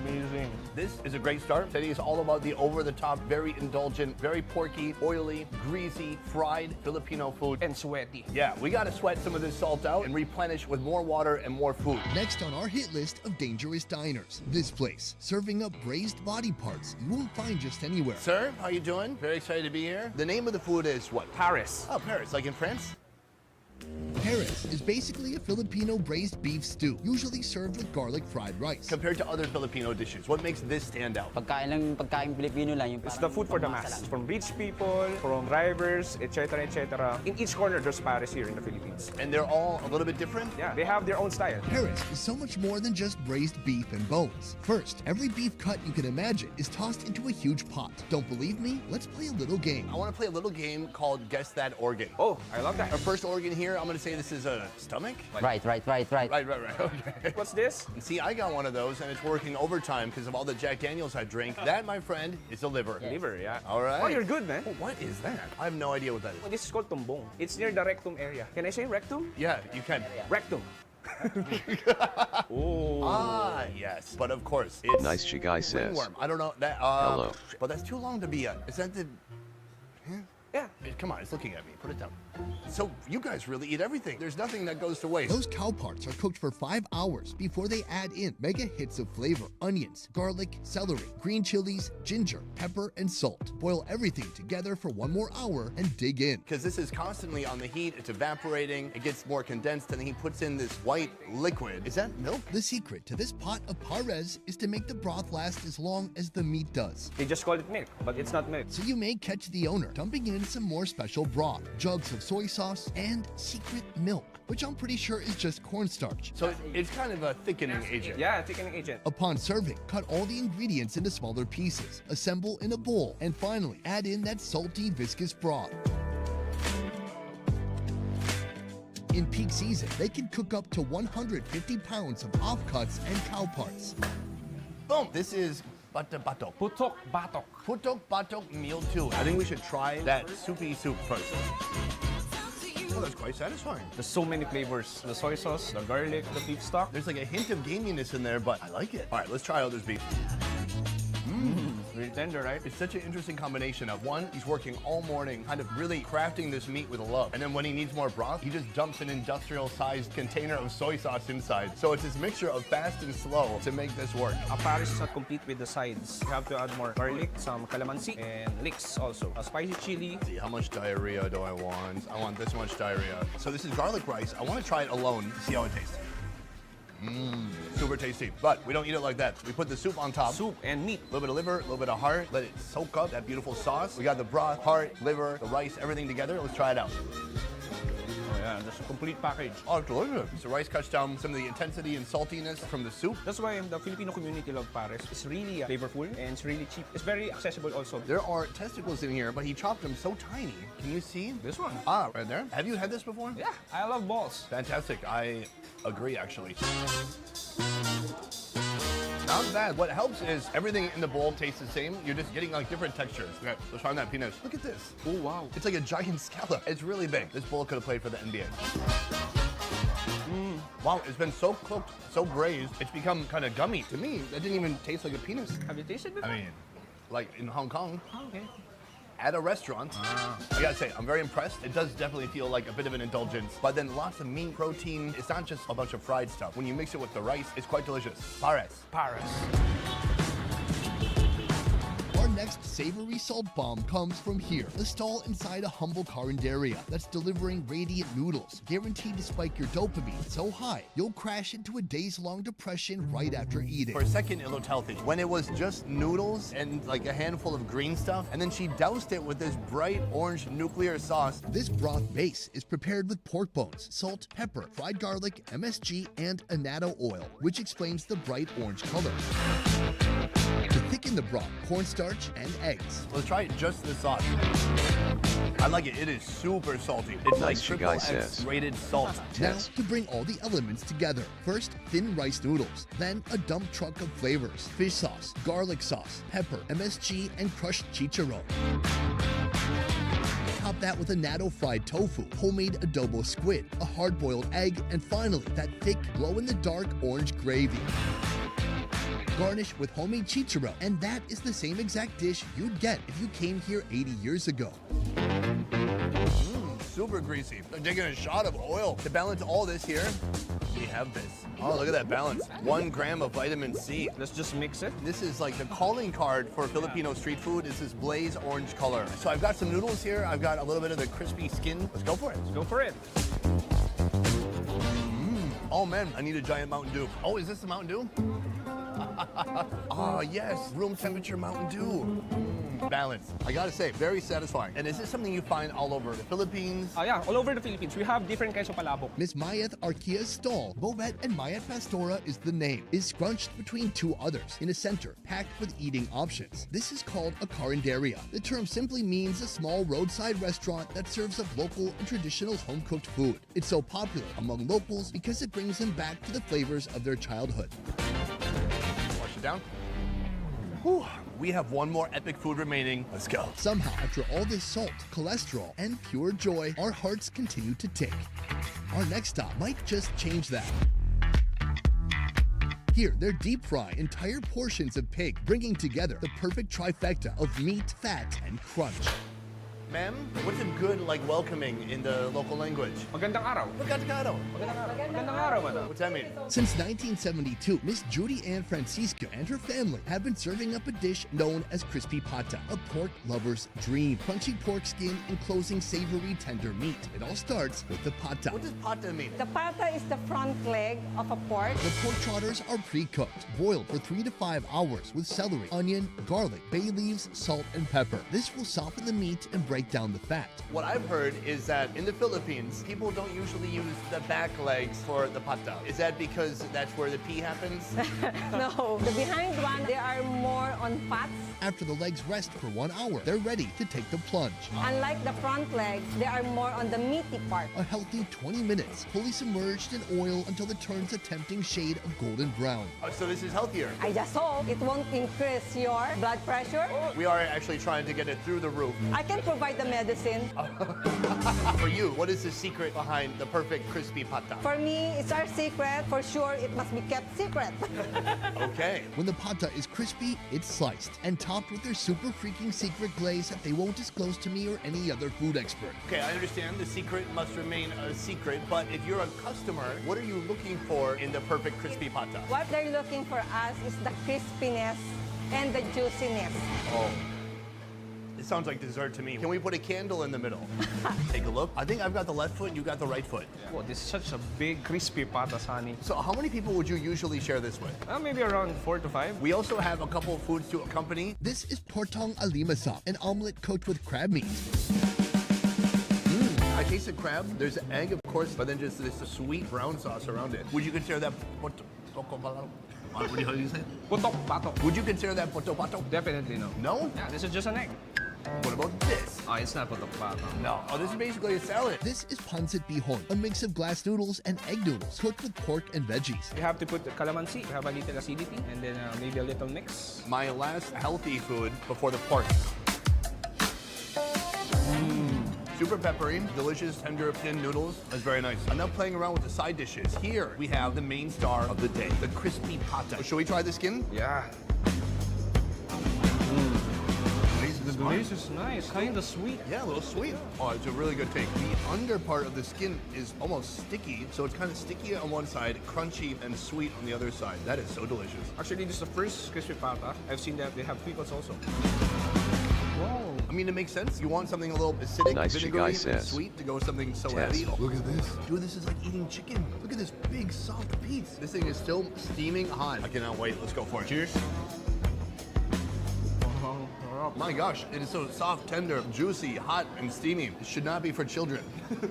[SPEAKER 17] Amazing.
[SPEAKER 7] This is a great start. Today is all about the over-the-top, very indulgent, very porky, oily, greasy, fried Filipino food.
[SPEAKER 17] And sweaty.
[SPEAKER 7] Yeah, we got to sweat some of this salt out and replenish with more water and more food.
[SPEAKER 8] Next on our hit list of dangerous diners, this place, serving up braised body parts you won't find just anywhere.
[SPEAKER 7] Sir, how you doing? Very excited to be here. The name of the food is what?
[SPEAKER 17] Paris.
[SPEAKER 7] Oh, Paris, like in France?
[SPEAKER 8] Paris is basically a Filipino braised beef stew, usually served with garlic fried rice.
[SPEAKER 7] Compared to other Filipino dishes, what makes this stand out?
[SPEAKER 21] Pagkain Pilipino lang yung
[SPEAKER 17] It's the food for the mass. From rich people, from drivers, etc., etc. In each corner, there's Paris here in the Philippines.
[SPEAKER 7] And they're all a little bit different?
[SPEAKER 17] Yeah, they have their own style.
[SPEAKER 8] Paris is so much more than just braised beef and bones. First, every beef cut you can imagine is tossed into a huge pot. Don't believe me? Let's play a little game.
[SPEAKER 7] I want to play a little game called Guess That Organ.
[SPEAKER 17] Oh, I love that.
[SPEAKER 7] Our first organ here, I'm going to say this is a stomach?
[SPEAKER 21] Right.
[SPEAKER 7] Right. Okay.
[SPEAKER 17] What's this?
[SPEAKER 7] See, I got one of those, and it's working overtime because of all the Jack Daniels I drink. That, my friend, is a liver.
[SPEAKER 17] Liver, yeah.
[SPEAKER 7] All right.
[SPEAKER 17] Oh, you're good, man.
[SPEAKER 7] Oh, what is that? I have no idea what that is.
[SPEAKER 17] Well, this is called tumbong. It's near the rectum area. Can I say rectum?
[SPEAKER 7] Yeah, you can.
[SPEAKER 17] Rectum. Oh.
[SPEAKER 7] Ah, yes. But of course, it's
[SPEAKER 1] Nice Shigai says.
[SPEAKER 7] ringworm. I don't know that.
[SPEAKER 1] Hello.
[SPEAKER 7] But that's too long to be a. Is that the?
[SPEAKER 17] Yeah.
[SPEAKER 7] Come on, it's looking at me. Put it down. So you guys really eat everything. There's nothing that goes to waste.
[SPEAKER 8] Those cow parts are cooked for 5 hours before they add in mega hits of flavor: onions, garlic, celery, green chilies, ginger, pepper, and salt. Boil everything together for 1 more hour and dig in.
[SPEAKER 7] Because this is constantly on the heat, it's evaporating, it gets more condensed, and then he puts in this white liquid. Is that milk?
[SPEAKER 8] The secret to this pot of pares is to make the broth last as long as the meat does.
[SPEAKER 17] They just call it milk, but it's not milk.
[SPEAKER 8] So you may catch the owner dumping in some more special broth, jugs of soy sauce, and secret milk, which I'm pretty sure is just cornstarch.
[SPEAKER 7] So it's kind of a thickening agent.
[SPEAKER 17] Yeah, thickening agent.
[SPEAKER 8] Upon serving, cut all the ingredients into smaller pieces, assemble in a bowl, and finally add in that salty, viscous broth. In peak season, they can cook up to 150 pounds of offcuts and cow parts.
[SPEAKER 7] Boom! This is bato-bato.
[SPEAKER 17] Putok batok.
[SPEAKER 7] Putok batok meal 2. I think we should try that soupy soup first. Oh, that's quite satisfying.
[SPEAKER 17] There's so many flavors. The soy sauce, the garlic, the beef stock.
[SPEAKER 7] There's like a hint of gaminess in there, but I like it. All right, let's try out this beef.
[SPEAKER 17] Really tender, right?
[SPEAKER 7] It's such an interesting combination of one, he's working all morning, kind of really crafting this meat with love. And then when he needs more broth, he just dumps an industrial-sized container of soy sauce inside. So it's this mixture of fast and slow to make this work.
[SPEAKER 17] A Paris is not complete with the sides. You have to add more garlic, some calamansi, and leeks also. A spicy chili.
[SPEAKER 7] Let's see, how much diarrhea do I want? I want this much diarrhea. So this is garlic rice. I want to try it alone to see how it tastes. Super tasty, but we don't eat it like that. We put the soup on top.
[SPEAKER 17] Soup and meat.
[SPEAKER 7] A little bit of liver, a little bit of heart. Let it soak up that beautiful sauce. We got the broth, heart, liver, the rice, everything together. Let's try it out.
[SPEAKER 17] Oh yeah, that's a complete package.
[SPEAKER 7] Oh, it's delicious. So rice cuts down some of the intensity and saltiness from the soup.
[SPEAKER 17] That's why the Filipino community love Paris. It's really flavorful and it's really cheap. It's very accessible also.
[SPEAKER 7] There are testicles in here, but he chopped them so tiny. Can you see?
[SPEAKER 17] This one.
[SPEAKER 7] Ah, right there. Have you had this before?
[SPEAKER 17] Yeah, I love balls.
[SPEAKER 7] Fantastic. I agree, actually. Not bad. What helps is everything in the bowl tastes the same. You're just getting like different textures. Okay, let's try that penis. Look at this.
[SPEAKER 17] Oh, wow.
[SPEAKER 7] It's like a giant scallop. It's really big. This bowl could have played for the NBA. Wow, it's been so cooked, so braised, it's become kind of gummy. To me, that didn't even taste like a penis.
[SPEAKER 17] Have you tasted before?
[SPEAKER 7] I mean, like in Hong Kong.
[SPEAKER 17] Oh, okay.
[SPEAKER 7] at a restaurant. I gotta say, I'm very impressed. It does definitely feel like a bit of an indulgence, but then lots of meat, protein. It's not just a bunch of fried stuff. When you mix it with the rice, it's quite delicious. Pares.
[SPEAKER 4] Paris.
[SPEAKER 8] Our next savory salt bomb comes from here, a stall inside a humble carinderia that's delivering radiant noodles, guaranteed to spike your dopamine so high you'll crash into a days-long depression right after eating.
[SPEAKER 7] For a second, it looked healthy. When it was just noodles and like a handful of green stuff, and then she doused it with this bright orange nuclear sauce.
[SPEAKER 8] This broth base is prepared with pork bones, salt, pepper, fried garlic, MSG, and annatto oil, which explains the bright orange color. To thicken the broth, cornstarch and eggs.
[SPEAKER 7] Let's try it just the sauce. I like it. It is super salty. It's like triple X rated salt.
[SPEAKER 8] Now, to bring all the elements together. First, thin rice noodles. Then, a dump truck of flavors. Fish sauce, garlic sauce, pepper, MSG, and crushed chicharron. Top that with a natto fried tofu, homemade adobo squid, a hard-boiled egg, and finally, that thick, glow-in-the-dark orange gravy. Garnish with homemade chicharron, and that is the same exact dish you'd get if you came here 80 years ago.
[SPEAKER 7] Super greasy. I'm taking a shot of oil. To balance all this here, we have this. Oh, look at that balance. 1 gram of vitamin C.
[SPEAKER 4] Let's just mix it.
[SPEAKER 7] This is like the calling card for Filipino street food is this blaze orange color. So I've got some noodles here. I've got a little bit of the crispy skin. Let's go for it.
[SPEAKER 4] Let's go for it.
[SPEAKER 7] Oh man, I need a giant Mountain Dew. Oh, is this the Mountain Dew? Oh yes, room temperature Mountain Dew. Balance. I gotta say, very satisfying. And is this something you find all over the Philippines?
[SPEAKER 17] Yeah, all over the Philippines. We have different kinds of palabok.
[SPEAKER 8] Miss Mayeth Arquia's stall, Bobet and Mayeth Pastora is the name, is scrunched between 2 others in a center, packed with eating options. This is called a carinderia. The term simply means a small roadside restaurant that serves up local and traditional home-cooked food. It's so popular among locals because it brings them back to the flavors of their childhood.
[SPEAKER 7] Wash it down. Whew. We have one more epic food remaining. Let's go.
[SPEAKER 8] Somehow, after all this salt, cholesterol, and pure joy, our hearts continue to tick. Our next stop might just change that. Here, they're deep fry entire portions of pig, bringing together the perfect trifecta of meat, fat, and crunch.
[SPEAKER 7] Ma'am, what's a good welcoming in the local language?
[SPEAKER 17] Magandang araw.
[SPEAKER 7] Magandang araw.
[SPEAKER 17] Magandang araw, madam.
[SPEAKER 7] What's that mean?
[SPEAKER 8] Since 1972, Miss Judy Ann Francisco and her family have been serving up a dish known as crispy pata, a pork lover's dream. Crunchy pork skin enclosing savory tender meat. It all starts with the pata.
[SPEAKER 7] What does pata mean?
[SPEAKER 12] The pata is the front leg of a pork.
[SPEAKER 8] The pork trotters are pre-cooked, boiled for 3 to 5 hours with celery, onion, garlic, bay leaves, salt, and pepper. This will soften the meat and break down the fat.
[SPEAKER 7] What I've heard is that in the Philippines, people don't usually use the back legs for the pata. Is that because that's where the pee happens?
[SPEAKER 12] No, the behind one, they are more on fats.
[SPEAKER 8] After the legs rest for 1 hour, they're ready to take the plunge.
[SPEAKER 12] Unlike the front legs, they are more on the meaty part.
[SPEAKER 8] A healthy 20 minutes, fully submerged in oil until it turns a tempting shade of golden brown.
[SPEAKER 7] So this is healthier.
[SPEAKER 12] I just hope it won't increase your blood pressure.
[SPEAKER 7] We are actually trying to get it through the roof.
[SPEAKER 12] I can provide the medicine.
[SPEAKER 7] For you, what is the secret behind the perfect crispy pata?
[SPEAKER 12] For me, it's our secret. For sure, it must be kept secret.
[SPEAKER 7] Okay.
[SPEAKER 8] When the pata is crispy, it's sliced and topped with their super freaking secret glaze that they won't disclose to me or any other food expert.
[SPEAKER 7] Okay, I understand the secret must remain a secret, but if you're a customer, what are you looking for in the perfect crispy pata?
[SPEAKER 12] What they're looking for us is the crispiness and the juiciness.
[SPEAKER 7] Oh. It sounds like dessert to me. Can we put a candle in the middle? Take a look. I think I've got the left foot, you got the right foot.
[SPEAKER 17] Wow, this is such a big, crispy patas, honey.
[SPEAKER 7] So how many people would you usually share this with?
[SPEAKER 17] Maybe around 4 to 5.
[SPEAKER 7] We also have a couple of foods to accompany.
[SPEAKER 8] This is portong alimasam, an omelet cooked with crab meat.
[SPEAKER 7] I tasted crab. There's egg, of course, but then just this sweet brown sauce around it. Would you consider that what do you say?
[SPEAKER 17] Putok patok.
[SPEAKER 7] Would you consider that putok patok?
[SPEAKER 17] Definitely no.
[SPEAKER 7] No?
[SPEAKER 17] Yeah, this is just an egg.
[SPEAKER 7] What about this?
[SPEAKER 17] Oh, it's not putok patok.
[SPEAKER 7] No. Oh, this is basically a salad.
[SPEAKER 8] This is pancit bihon, a mix of glass noodles and egg noodles cooked with pork and veggies.
[SPEAKER 17] You have to put the calamansi, you have a little acidity, and then maybe a little mix.
[SPEAKER 7] My last healthy food before the pork. Super peppery, delicious, tender thin noodles. That's very nice. I'm now playing around with the side dishes. Here we have the main star of the day, the crispy pata. Should we try the skin?
[SPEAKER 17] Yeah.
[SPEAKER 4] This is nice, kind of sweet.
[SPEAKER 15] Yeah, a little sweet. Oh, it's a really good take. The under part of the skin is almost sticky, so it's kind of sticky on one side, crunchy and sweet on the other side. That is so delicious.
[SPEAKER 4] Actually, this is the first crispy pata. I've seen that they have pickles also.
[SPEAKER 15] Whoa. I mean, it makes sense. You want something a little acidic,
[SPEAKER 1] Nice
[SPEAKER 15] vinegary,
[SPEAKER 1] guy
[SPEAKER 15] and
[SPEAKER 1] says.
[SPEAKER 15] sweet to go with something so
[SPEAKER 1] Test.
[SPEAKER 15] heavy. Oh, look at this. Dude, this is like eating chicken. Look at this big, soft piece. This thing is still steaming hot. I cannot wait. Let's go for it. Cheers. My gosh, it is so soft, tender, juicy, hot, and steamy. It should not be for children.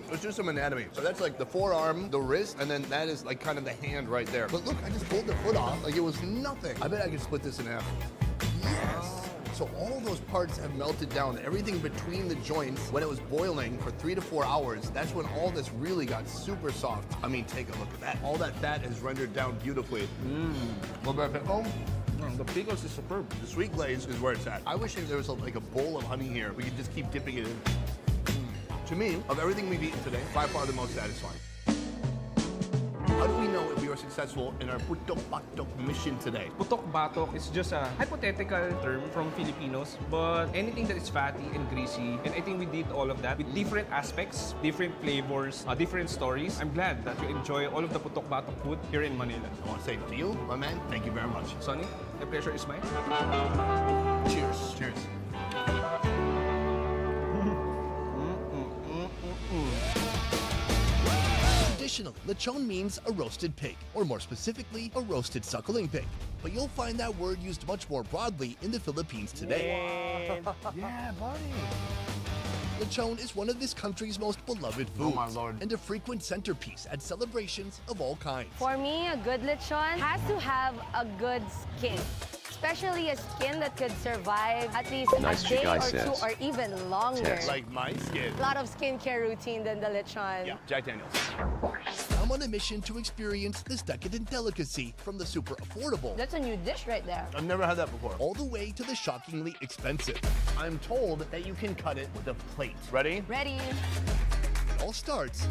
[SPEAKER 15] Let's do some anatomy. So that's like the forearm, the wrist, and then that is like kind of the hand right there. But look, I just pulled the foot off like it was nothing. I bet I could split this in half. Yes! So all those parts have melted down. Everything between the joints, when it was boiling for 3 to 4 hours, that's when all this really got super soft. I mean, take a look at that. All that fat is rendered down beautifully. What about pickle?
[SPEAKER 4] The pickles is superb.
[SPEAKER 15] The sweet glaze is where it's at. I wish there was like a bowl of honey here. We could just keep dipping it in. To me, of everything we've eaten today, by far the most satisfying. How do we know if we are successful in our putok batok mission today?
[SPEAKER 4] Putok batok is just a hypothetical term from Filipinos, but anything that is fatty and greasy, and I think we did all of that with different aspects, different flavors, different stories. I'm glad that you enjoy all of the putok batok food here in Manila.
[SPEAKER 15] I want to say to you, my man, thank you very much.
[SPEAKER 4] Sonny, the pleasure is mine.
[SPEAKER 15] Cheers. Cheers. Traditionally, lechon means a roasted pig, or more specifically, a roasted suckling pig. But you'll find that word used much more broadly in the Philippines today.
[SPEAKER 4] Yeah, buddy.
[SPEAKER 15] Lechon is one of this country's most beloved foods,
[SPEAKER 4] Oh my Lord.
[SPEAKER 15] and a frequent centerpiece at celebrations of all kinds.
[SPEAKER 2] For me, a good lechon has to have a good skin. Especially a skin that could survive at least
[SPEAKER 1] Nice
[SPEAKER 2] a day
[SPEAKER 1] guy
[SPEAKER 2] or
[SPEAKER 1] says.
[SPEAKER 2] 2 or even longer.
[SPEAKER 1] Test.
[SPEAKER 15] Like my skin.
[SPEAKER 2] A lot of skincare routine than the lechon.
[SPEAKER 15] Yeah, Jack Daniels. I'm on a mission to experience this decadent delicacy from the super affordable.
[SPEAKER 2] That's a new dish right there.
[SPEAKER 15] I've never had that before. All the way to the shockingly expensive. I'm told that you can cut it with a plate. Ready?
[SPEAKER 2] Ready.
[SPEAKER 15] It all starts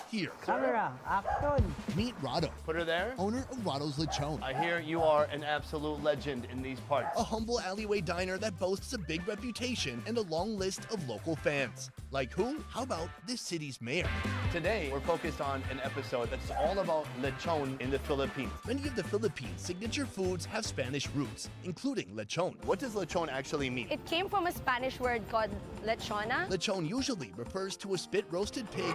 [SPEAKER 15] here.
[SPEAKER 12] Camera, action.
[SPEAKER 15] Meet Rado,
[SPEAKER 14] Put her there.
[SPEAKER 15] owner of Rado's Lechon.
[SPEAKER 14] I hear you are an absolute legend in these parts.
[SPEAKER 15] A humble alleyway diner that boasts a big reputation and a long list of local fans. Like who? How about this city's mayor?
[SPEAKER 14] Today, we're focused on an episode that's all about lechon in the Philippines.
[SPEAKER 15] Many of the Philippines' signature foods have Spanish roots, including lechon. What does lechon actually mean?
[SPEAKER 2] It came from a Spanish word called lechona.
[SPEAKER 15] Lechon usually refers to a spit-roasted pig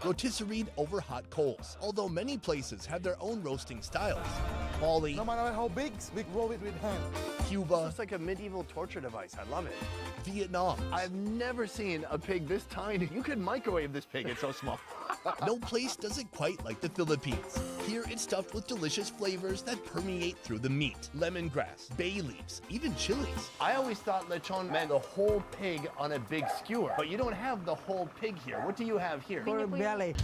[SPEAKER 15] rotisserie'd over hot coals, although many places have their own roasting styles. Bali,
[SPEAKER 19] No matter how big, we roll it with hand.
[SPEAKER 15] Cuba,
[SPEAKER 14] It's like a medieval torture device. I love it.
[SPEAKER 15] Vietnam.
[SPEAKER 14] I've never seen a pig this tiny. You could microwave this pig. It's so small.
[SPEAKER 15] No place does it quite like the Philippines. Here it's stuffed with delicious flavors that permeate through the meat. Lemongrass, bay leaves, even chilies.
[SPEAKER 14] I always thought lechon meant the whole pig on a big skewer, but you don't have the whole pig here. What do you have here?
[SPEAKER 12] Pork belly.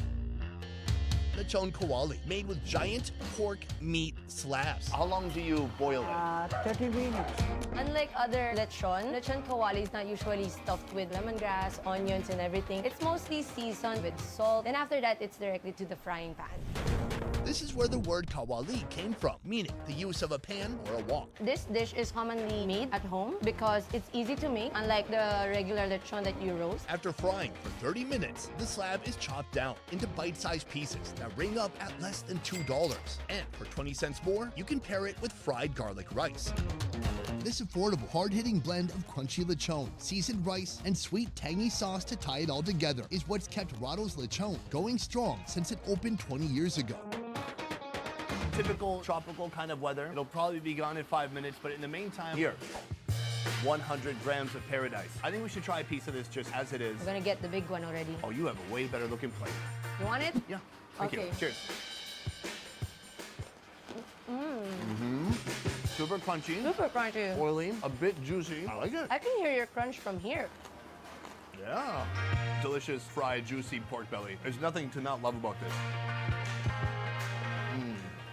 [SPEAKER 15] Lechon kawali, made with giant pork meat slabs.
[SPEAKER 14] How long do you boil it?
[SPEAKER 12] 30 minutes.
[SPEAKER 2] Unlike other lechon kawali is not usually stuffed with lemongrass, onions, and everything. It's mostly seasoned with salt. Then after that, it's directly to the frying pan.
[SPEAKER 15] This is where the word kawali came from, meaning the use of a pan or a wok.
[SPEAKER 2] This dish is commonly made at home because it's easy to make, unlike the regular lechon that you roast.
[SPEAKER 15] After frying for 30 minutes, the slab is chopped down into bite-sized pieces that ring up at less than $2. And for 20 cents more, you can pair it with fried garlic rice. This affordable, hard-hitting blend of crunchy lechon, seasoned rice, and sweet, tangy sauce to tie it all together is what's kept Rado's Lechon going strong since it opened 20 years ago.
[SPEAKER 14] Typical tropical kind of weather. It'll probably be gone in 5 minutes, but in the meantime, here, 100 grams of paradise. I think we should try a piece of this just as it is.
[SPEAKER 2] We're gonna get the big one already.
[SPEAKER 14] Oh, you have a way better looking plate.
[SPEAKER 2] You want it?
[SPEAKER 14] Yeah. Thank you.
[SPEAKER 2] Okay.
[SPEAKER 14] Cheers. Super crunchy.
[SPEAKER 2] Super crunchy.
[SPEAKER 14] Oily. A bit juicy. I like it.
[SPEAKER 2] I can hear your crunch from here.
[SPEAKER 15] Yeah. Delicious, fried, juicy pork belly. There's nothing to not love about this.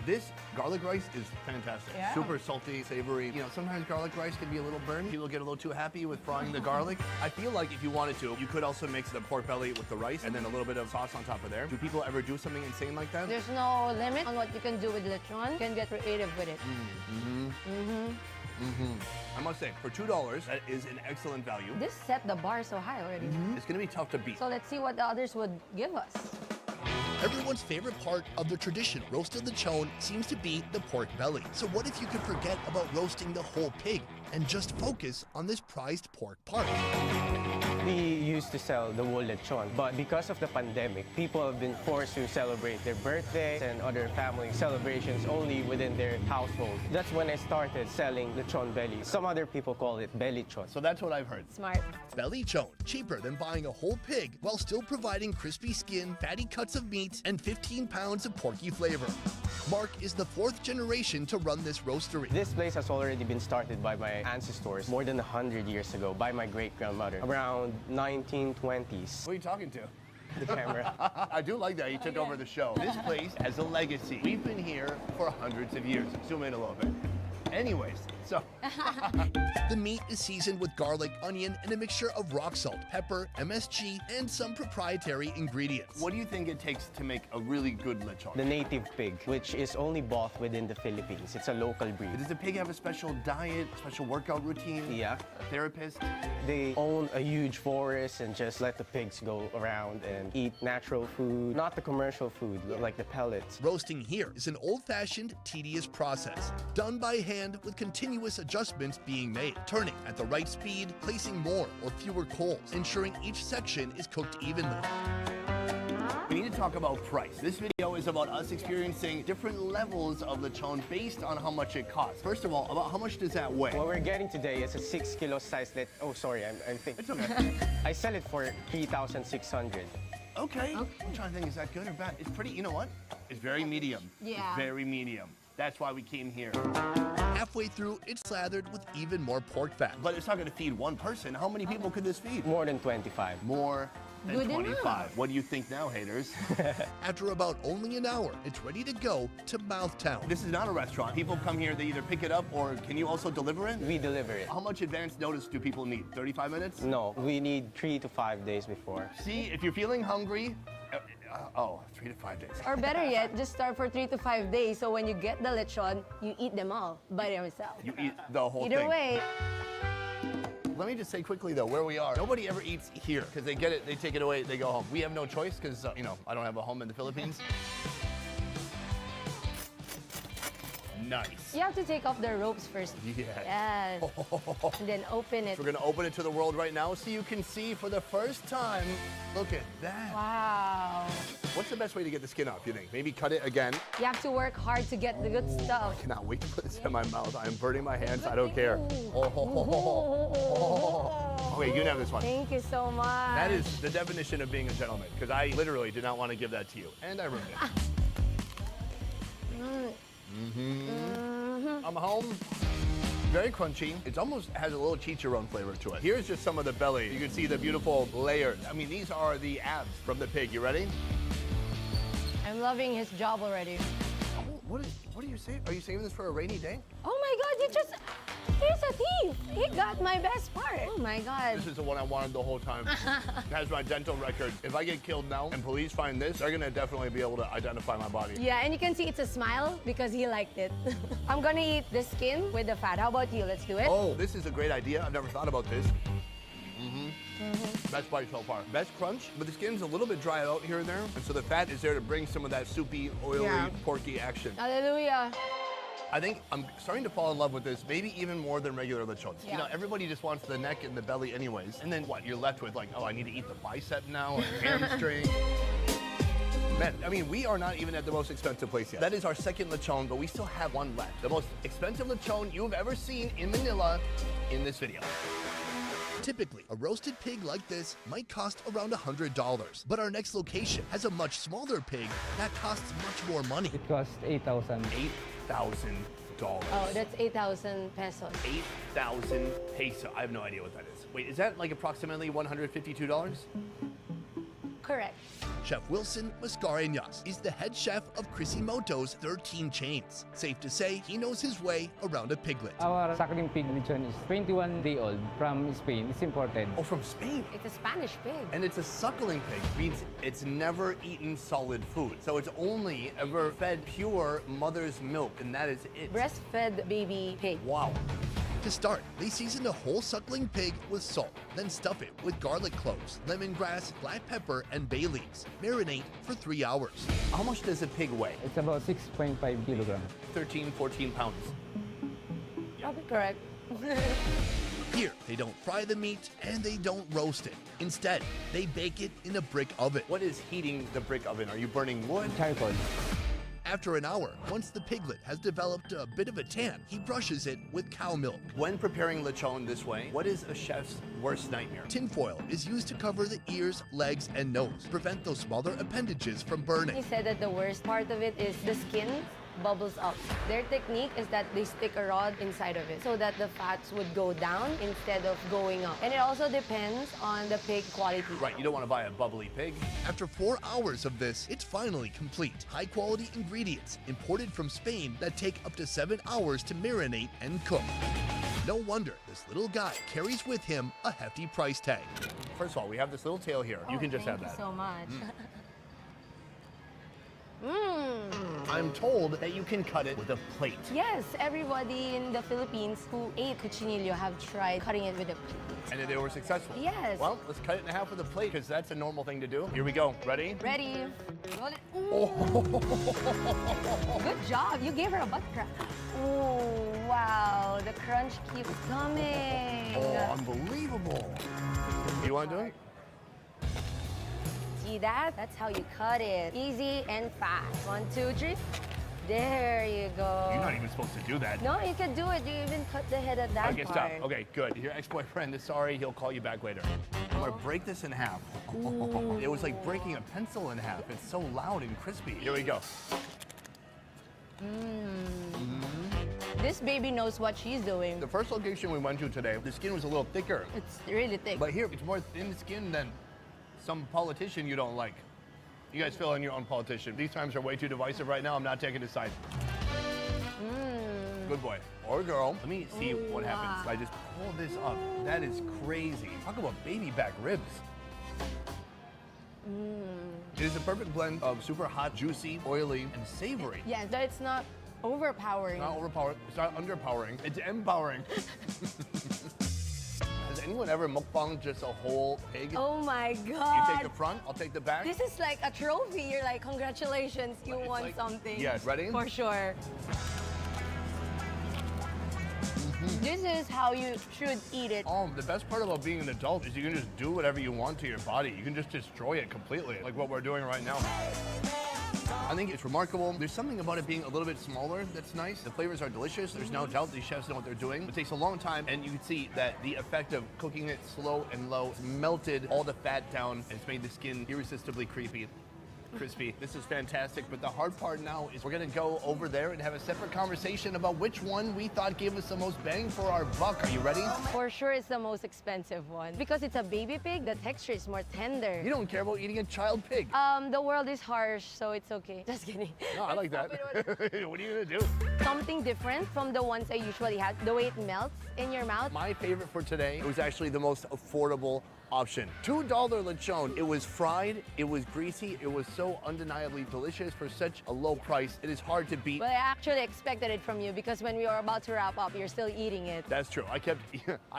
[SPEAKER 15] This garlic rice is fantastic.
[SPEAKER 2] Yeah.
[SPEAKER 15] Super salty, savory. You know, sometimes garlic rice can be a little burnt. People get a little too happy with frying the garlic. I feel like if you wanted to, you could also mix the pork belly with the rice and then a little bit of sauce on top of there. Do people ever do something insane like that?
[SPEAKER 2] There's no limit on what you can do with lechon. You can get creative with it.
[SPEAKER 15] I'm
[SPEAKER 7] must say, for $2, that is an excellent value.
[SPEAKER 2] This set the bar so high already.
[SPEAKER 7] It's gonna be tough to beat.
[SPEAKER 2] So let's see what the others would give us.
[SPEAKER 8] Everyone's favorite part of the traditional roast of lechon seems to be the pork belly. So what if you could forget about roasting the whole pig and just focus on this prized pork part?
[SPEAKER 9] We used to sell the whole lechon, but because of the pandemic, people have been forced to celebrate their birthdays and other family celebrations only within their household. That's when I started selling lechon belly. Some other people call it bellychon.
[SPEAKER 7] So that's what I've heard.
[SPEAKER 2] Smart.
[SPEAKER 8] Bellychon, cheaper than buying a whole pig while still providing crispy skin, fatty cuts of meat, and 15 pounds of porky flavor. Mark is the 4th generation to run this roastery.
[SPEAKER 9] This place has already been started by my ancestors more than 100 years ago by my great-grandmother, around 1920s.
[SPEAKER 7] Who are you talking to?
[SPEAKER 9] The camera.
[SPEAKER 7] I do like that. He took over the show. This place has a legacy. We've been here for hundreds of years. Zoom in a little bit. Anyways, so
[SPEAKER 8] the meat is seasoned with garlic, onion, and a mixture of rock salt, pepper, MSG, and some proprietary ingredients.
[SPEAKER 7] what do you think it takes to make a really good lechon?
[SPEAKER 9] The native pig, which is only bought within the Philippines. It's a local breed.
[SPEAKER 7] Does the pig have a special diet, special workout routine?
[SPEAKER 9] Yeah.
[SPEAKER 7] A therapist?
[SPEAKER 9] They own a huge forest and just let the pigs go around and eat natural food, not the commercial food like the pellets.
[SPEAKER 8] Roasting here is an old-fashioned, tedious process, done by hand with continuous adjustments being made, turning at the right speed, placing more or fewer coals, ensuring each section is cooked evenly.
[SPEAKER 7] We need to talk about price. This video is about us experiencing different levels of lechon based on how much it costs. First of all, about how much does that weigh?
[SPEAKER 9] What we're getting today is a 6 kilo size oh sorry, I'm thinking.
[SPEAKER 7] It's okay.
[SPEAKER 9] I sell it for 3,600.
[SPEAKER 7] Okay. I'm trying to think, is that good or bad? It's pretty, you know what? It's very medium.
[SPEAKER 2] Yeah.
[SPEAKER 7] It's very medium. That's why we came here.
[SPEAKER 8] Halfway through, it's slathered with even more pork fat.
[SPEAKER 7] But it's not going to feed one person. How many people could this feed?
[SPEAKER 9] More than 25.
[SPEAKER 7] More than
[SPEAKER 2] Good
[SPEAKER 7] 25.
[SPEAKER 2] enough.
[SPEAKER 7] What do you think now, haters?
[SPEAKER 8] After about only an hour, it's ready to go to Mouthtown.
[SPEAKER 7] This is not a restaurant. People come here, they either pick it up or can you also deliver it?
[SPEAKER 9] We deliver it.
[SPEAKER 7] How much advance notice do people need? 35 minutes?
[SPEAKER 9] No, we need 3 to 5 days before.
[SPEAKER 7] See, if you're feeling hungry, 3 to 5 days.
[SPEAKER 2] Or better yet, just start for 3 to 5 days. So when you get the lechon, you eat them all by yourself.
[SPEAKER 7] You eat the whole
[SPEAKER 2] Either
[SPEAKER 7] thing.
[SPEAKER 2] way.
[SPEAKER 7] Let me just say quickly though, where we are, nobody ever eats here because they get it, they take it away, they go home. We have no choice because, you know, I don't have a home in the Philippines. Nice.
[SPEAKER 2] You have to take off the ropes first.
[SPEAKER 7] Yes.
[SPEAKER 2] Yes. And then open it.
[SPEAKER 7] We're gonna open it to the world right now so you can see for the first time. Look at that.
[SPEAKER 2] Wow.
[SPEAKER 7] What's the best way to get the skin off, you think? Maybe cut it again?
[SPEAKER 2] You have to work hard to get the good stuff.
[SPEAKER 7] I cannot wait to put this in my mouth. I am burning my hands, I don't care. Okay, you can have this one.
[SPEAKER 2] Thank you so much.
[SPEAKER 7] That is the definition of being a gentleman, because I literally did not want to give that to you, and I ruined it. I'm home. Very crunchy. It almost has a little chicharron flavor to it. Here's just some of the belly. You can see the beautiful layers. I mean, these are the abs from the pig. You ready?
[SPEAKER 2] I'm loving his job already.
[SPEAKER 7] Oh, what are you saying? Are you saving this for a rainy day?
[SPEAKER 2] Oh my God, he's a thief. He got my best part. Oh my God.
[SPEAKER 7] This is the one I wanted the whole time. It has my dental record. If I get killed now and police find this, they're gonna definitely be able to identify my body.
[SPEAKER 2] Yeah, and you can see it's a smile because he liked it. I'm gonna eat the skin with the fat. How about you? Let's do it.
[SPEAKER 7] Oh, this is a great idea. I've never thought about this. Best bite so far. Best crunch, but the skin's a little bit dried out here and there, and so the fat is there to bring some of that soupy, oily, porky action.
[SPEAKER 2] Hallelujah.
[SPEAKER 7] I think I'm starting to fall in love with this, maybe even more than regular lechons.
[SPEAKER 2] Yeah.
[SPEAKER 7] You know, everybody just wants the neck and the belly anyways, and then what? You're left with like, oh, I need to eat the bicep now, and hamstring. Man, I mean, we are not even at the most expensive place yet. That is our second lechon, but we still have one left. The most expensive lechon you've ever seen in Manila in this video.
[SPEAKER 8] Typically, a roasted pig like this might cost around $100, but our next location has a much smaller pig that costs much more money.
[SPEAKER 21] It costs 8,000.
[SPEAKER 7] $8,000.
[SPEAKER 2] Oh, that's 8,000 pesos.
[SPEAKER 7] 8,000 peso. I have no idea what that is. Wait, is that like approximately $152?
[SPEAKER 2] Correct.
[SPEAKER 8] Chef Wilson Mascareñas is the head chef of Crisimoto's 13 chains. Safe to say, he knows his way around a piglet.
[SPEAKER 21] Our suckling pig lechon is 21-day-old from Spain. It's imported.
[SPEAKER 7] Oh, from Spain?
[SPEAKER 2] It's a Spanish pig.
[SPEAKER 7] And it's a suckling pig, means it's never eaten solid food. So it's only ever fed pure mother's milk, and that is it.
[SPEAKER 2] Breastfed baby pig.
[SPEAKER 7] Wow.
[SPEAKER 8] To start, they season a whole suckling pig with salt, then stuff it with garlic cloves, lemongrass, black pepper, and bay leaves. Marinate for 3 hours.
[SPEAKER 7] How much does a pig weigh?
[SPEAKER 21] It's about 6.5 kilograms.
[SPEAKER 7] 13, 14 pounds.
[SPEAKER 2] Probably correct.
[SPEAKER 8] Here, they don't fry the meat and they don't roast it. Instead, they bake it in a brick oven.
[SPEAKER 7] What is heating the brick oven? Are you burning wood?
[SPEAKER 21] Charcoal.
[SPEAKER 8] After an hour, once the piglet has developed a bit of a tan, he brushes it with cow milk.
[SPEAKER 7] When preparing lechon this way, what is a chef's worst nightmare?
[SPEAKER 8] Tinfoil is used to cover the ears, legs, and nose, prevent those smaller appendages from burning.
[SPEAKER 2] He said that the worst part of it is the skin bubbles up. Their technique is that they stick a rod inside of it so that the fats would go down instead of going up. And it also depends on the pig quality.
[SPEAKER 7] Right, you don't want to buy a bubbly pig.
[SPEAKER 8] After 4 hours of this, it's finally complete. High-quality ingredients imported from Spain that take up to 7 hours to marinate and cook. No wonder this little guy carries with him a hefty price tag.
[SPEAKER 7] First of all, we have this little tail here. You can just have that.
[SPEAKER 2] Thank you so much.
[SPEAKER 7] I'm told that you can cut it with a plate.
[SPEAKER 2] Yes, everybody in the Philippines who ate cuchinillo have tried cutting it with a plate.
[SPEAKER 7] And they were successful.
[SPEAKER 2] Yes.
[SPEAKER 7] Well, let's cut it in half with a plate because that's a normal thing to do. Here we go. Ready?
[SPEAKER 2] Ready. Roll it. Good job. You gave her a butt crack. Oh, wow. The crunch keeps coming.
[SPEAKER 7] Oh, unbelievable. You want to do it?
[SPEAKER 2] See that? That's how you cut it. Easy and fast. 1, 2, 3. There you go.
[SPEAKER 7] You're not even supposed to do that.
[SPEAKER 2] No, you can do it. You even cut the head of that
[SPEAKER 7] Okay,
[SPEAKER 2] part.
[SPEAKER 7] stop. Okay, good. Your ex-boyfriend is sorry. He'll call you back later. I'm gonna break this in half. It was like breaking a pencil in half. It's so loud and crispy. Here we go.
[SPEAKER 2] This baby knows what she's doing.
[SPEAKER 7] The first location we went to today, the skin was a little thicker.
[SPEAKER 2] It's really thick.
[SPEAKER 7] But here, it's more thin skin than some politician you don't like. You guys fill in your own politician. These times are way too divisive right now. I'm not taking a side. Good boy. Or girl. Let me see what happens. I just pull this up. That is crazy. Talk about baby back ribs. It is a perfect blend of super hot, juicy, oily, and savory.
[SPEAKER 2] Yes, but it's not overpowering.
[SPEAKER 7] It's not overpowering. It's not underpowering. It's empowering. Has anyone ever mukbang just a whole pig?
[SPEAKER 2] Oh my God.
[SPEAKER 7] You take the front, I'll take the back.
[SPEAKER 2] This is like a trophy. You're like, congratulations, you won something.
[SPEAKER 7] Yes, ready?
[SPEAKER 2] For sure. This is how you should eat it.
[SPEAKER 7] The best part about being an adult is you can just do whatever you want to your body. You can just destroy it completely, like what we're doing right now. I think it's remarkable. There's something about it being a little bit smaller that's nice. The flavors are delicious. There's no doubt these chefs know what they're doing. It takes a long time, and you can see that the effect of cooking it slow and low has melted all the fat down, and it's made the skin irresistibly crispy. This is fantastic, but the hard part now is we're gonna go over there and have a separate conversation about which one we thought gave us the most bang for our buck. Are you ready?
[SPEAKER 2] For sure it's the most expensive one. Because it's a baby pig, the texture is more tender.
[SPEAKER 7] You don't care about eating a child pig.
[SPEAKER 2] The world is harsh, so it's okay. Just kidding.
[SPEAKER 7] No, I like that. What are you gonna do?
[SPEAKER 2] Something different from the ones I usually have, the way it melts in your mouth.
[SPEAKER 7] My favorite for today was actually the most affordable option. $2 lechon. It was fried, it was greasy, it was so undeniably delicious for such a low price. It is hard to beat.
[SPEAKER 2] But I actually expected it from you because when we were about to wrap up, you're still eating it.
[SPEAKER 7] That's true. I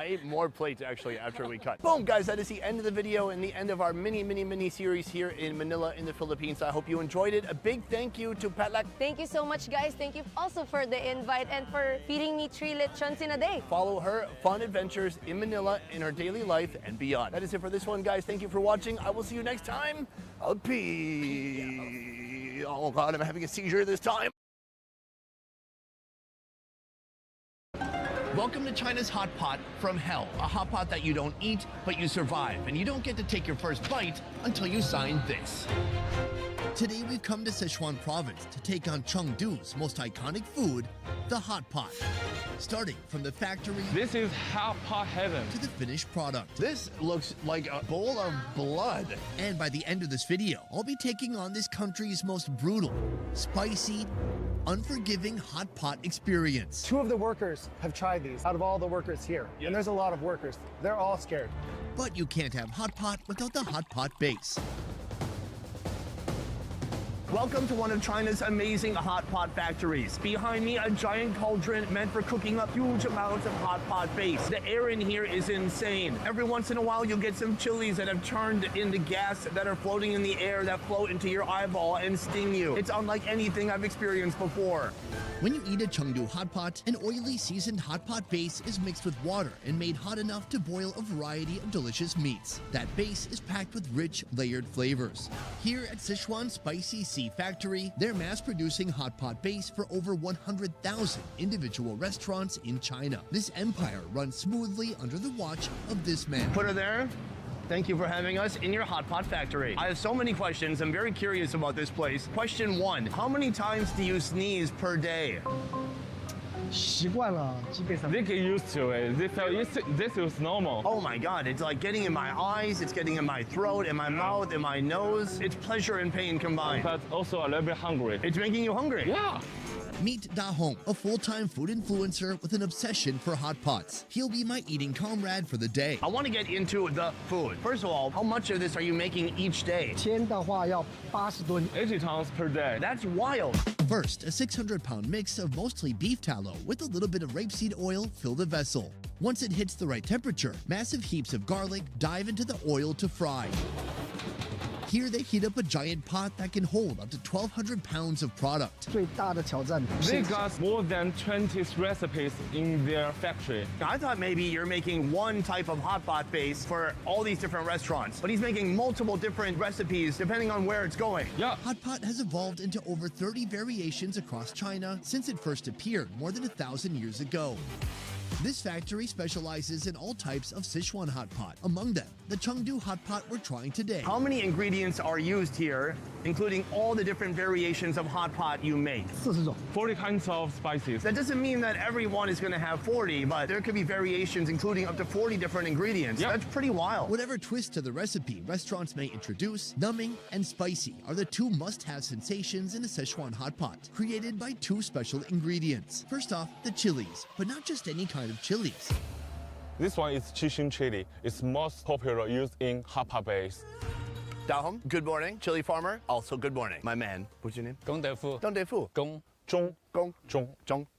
[SPEAKER 7] ate more plates actually after we cut. Boom, guys, that is the end of the video and the end of our mini series here in Manila in the Philippines. I hope you enjoyed it. A big thank you to Patlak.
[SPEAKER 2] Thank you so much, guys. Thank you also for the invite and for feeding me 3 lechons in a day.
[SPEAKER 7] Follow her fun adventures in Manila in her daily life and beyond. That is it for this one, guys. Thank you for watching. I will see you next time. Peace. Oh God, I'm having a seizure this time. Welcome to China's hot pot from hell. A hot pot that you don't eat, but you survive. And you don't get to take your first bite until you sign this.
[SPEAKER 8] Today we've come to Sichuan province to take on Chengdu's most iconic food, the hot pot. Starting from the factory,
[SPEAKER 17] This is hot pot heaven.
[SPEAKER 8] to the finished product.
[SPEAKER 7] This looks like a bowl of blood.
[SPEAKER 8] And by the end of this video, I'll be taking on this country's most brutal, spicy, unforgiving hot pot experience.
[SPEAKER 19] 2 of the workers have tried these out of all the workers here. And there's a lot of workers. They're all scared.
[SPEAKER 8] But you can't have hot pot without the hot pot base.
[SPEAKER 7] Welcome to one of China's amazing hot pot factories. Behind me, a giant cauldron meant for cooking up huge amounts of hot pot base. The air in here is insane. Every once in a while, you'll get some chilies that have turned into gas that are floating in the air that float into your eyeball and sting you. It's unlike anything I've experienced before.
[SPEAKER 8] When you eat a Chengdu hot pot, an oily seasoned hot pot base is mixed with water and made hot enough to boil a variety of delicious meats. That base is packed with rich, layered flavors. Here at Sichuan Spicy Sea Factory, they're mass-producing hot pot base for over 100,000 individual restaurants in China. This empire runs smoothly under the watch of this man.
[SPEAKER 7] Put her there. Thank you for having us in your hot pot factory. I have so many questions. I'm very curious about this place. Question 1, how many times do you sneeze per day?
[SPEAKER 17] They get used to it. This is normal.
[SPEAKER 7] Oh my God, it's like getting in my eyes, it's getting in my throat, in my mouth, in my nose. It's pleasure and pain combined.
[SPEAKER 17] But also a little bit hungry.
[SPEAKER 7] It's making you hungry?
[SPEAKER 17] Yeah.
[SPEAKER 8] Meet Da Hong, a full-time food influencer with an obsession for hot pots. He'll be my eating comrade for the day.
[SPEAKER 7] I want to get into the food. First of all, how much of this are you making each day?
[SPEAKER 17] 80 tons per day.
[SPEAKER 7] That's wild.
[SPEAKER 8] First, a 600-pound mix of mostly beef tallow with a little bit of rapeseed oil fill the vessel. Once it hits the right temperature, massive heaps of garlic dive into the oil to fry. Here they heat up a giant pot that can hold up to 1,200 pounds of product.
[SPEAKER 17] They got more than 20 recipes in their factory.
[SPEAKER 7] I thought maybe you're making one type of hot pot base for all these different restaurants, but he's making multiple different recipes depending on where it's going.
[SPEAKER 17] Yeah.
[SPEAKER 8] Hot pot has evolved into over 30 variations across China since it first appeared more than 1,000 years ago. This factory specializes in all types of Sichuan hot pot. Among them, the Chengdu hot pot we're trying today.
[SPEAKER 7] How many ingredients are used here, including all the different variations of hot pot you make?
[SPEAKER 17] 40 kinds of spices.
[SPEAKER 7] That doesn't mean that everyone is going to have 40, but there could be variations including up to 40 different ingredients.
[SPEAKER 17] Yep.
[SPEAKER 7] That's pretty wild.
[SPEAKER 8] Whatever twist to the recipe restaurants may introduce, numbing and spicy are the two must-have sensations in a Sichuan hot pot, created by two special ingredients. First off, the chilies, but not just any kind of chilies.
[SPEAKER 17] This one is Qixing chili. It's most popular used in hot pot base.
[SPEAKER 7] Da Hong, good morning. Chili farmer, also good morning. My man, what's your name?
[SPEAKER 18] Gong De Fu.
[SPEAKER 7] Dong De Fu.
[SPEAKER 17] Gong.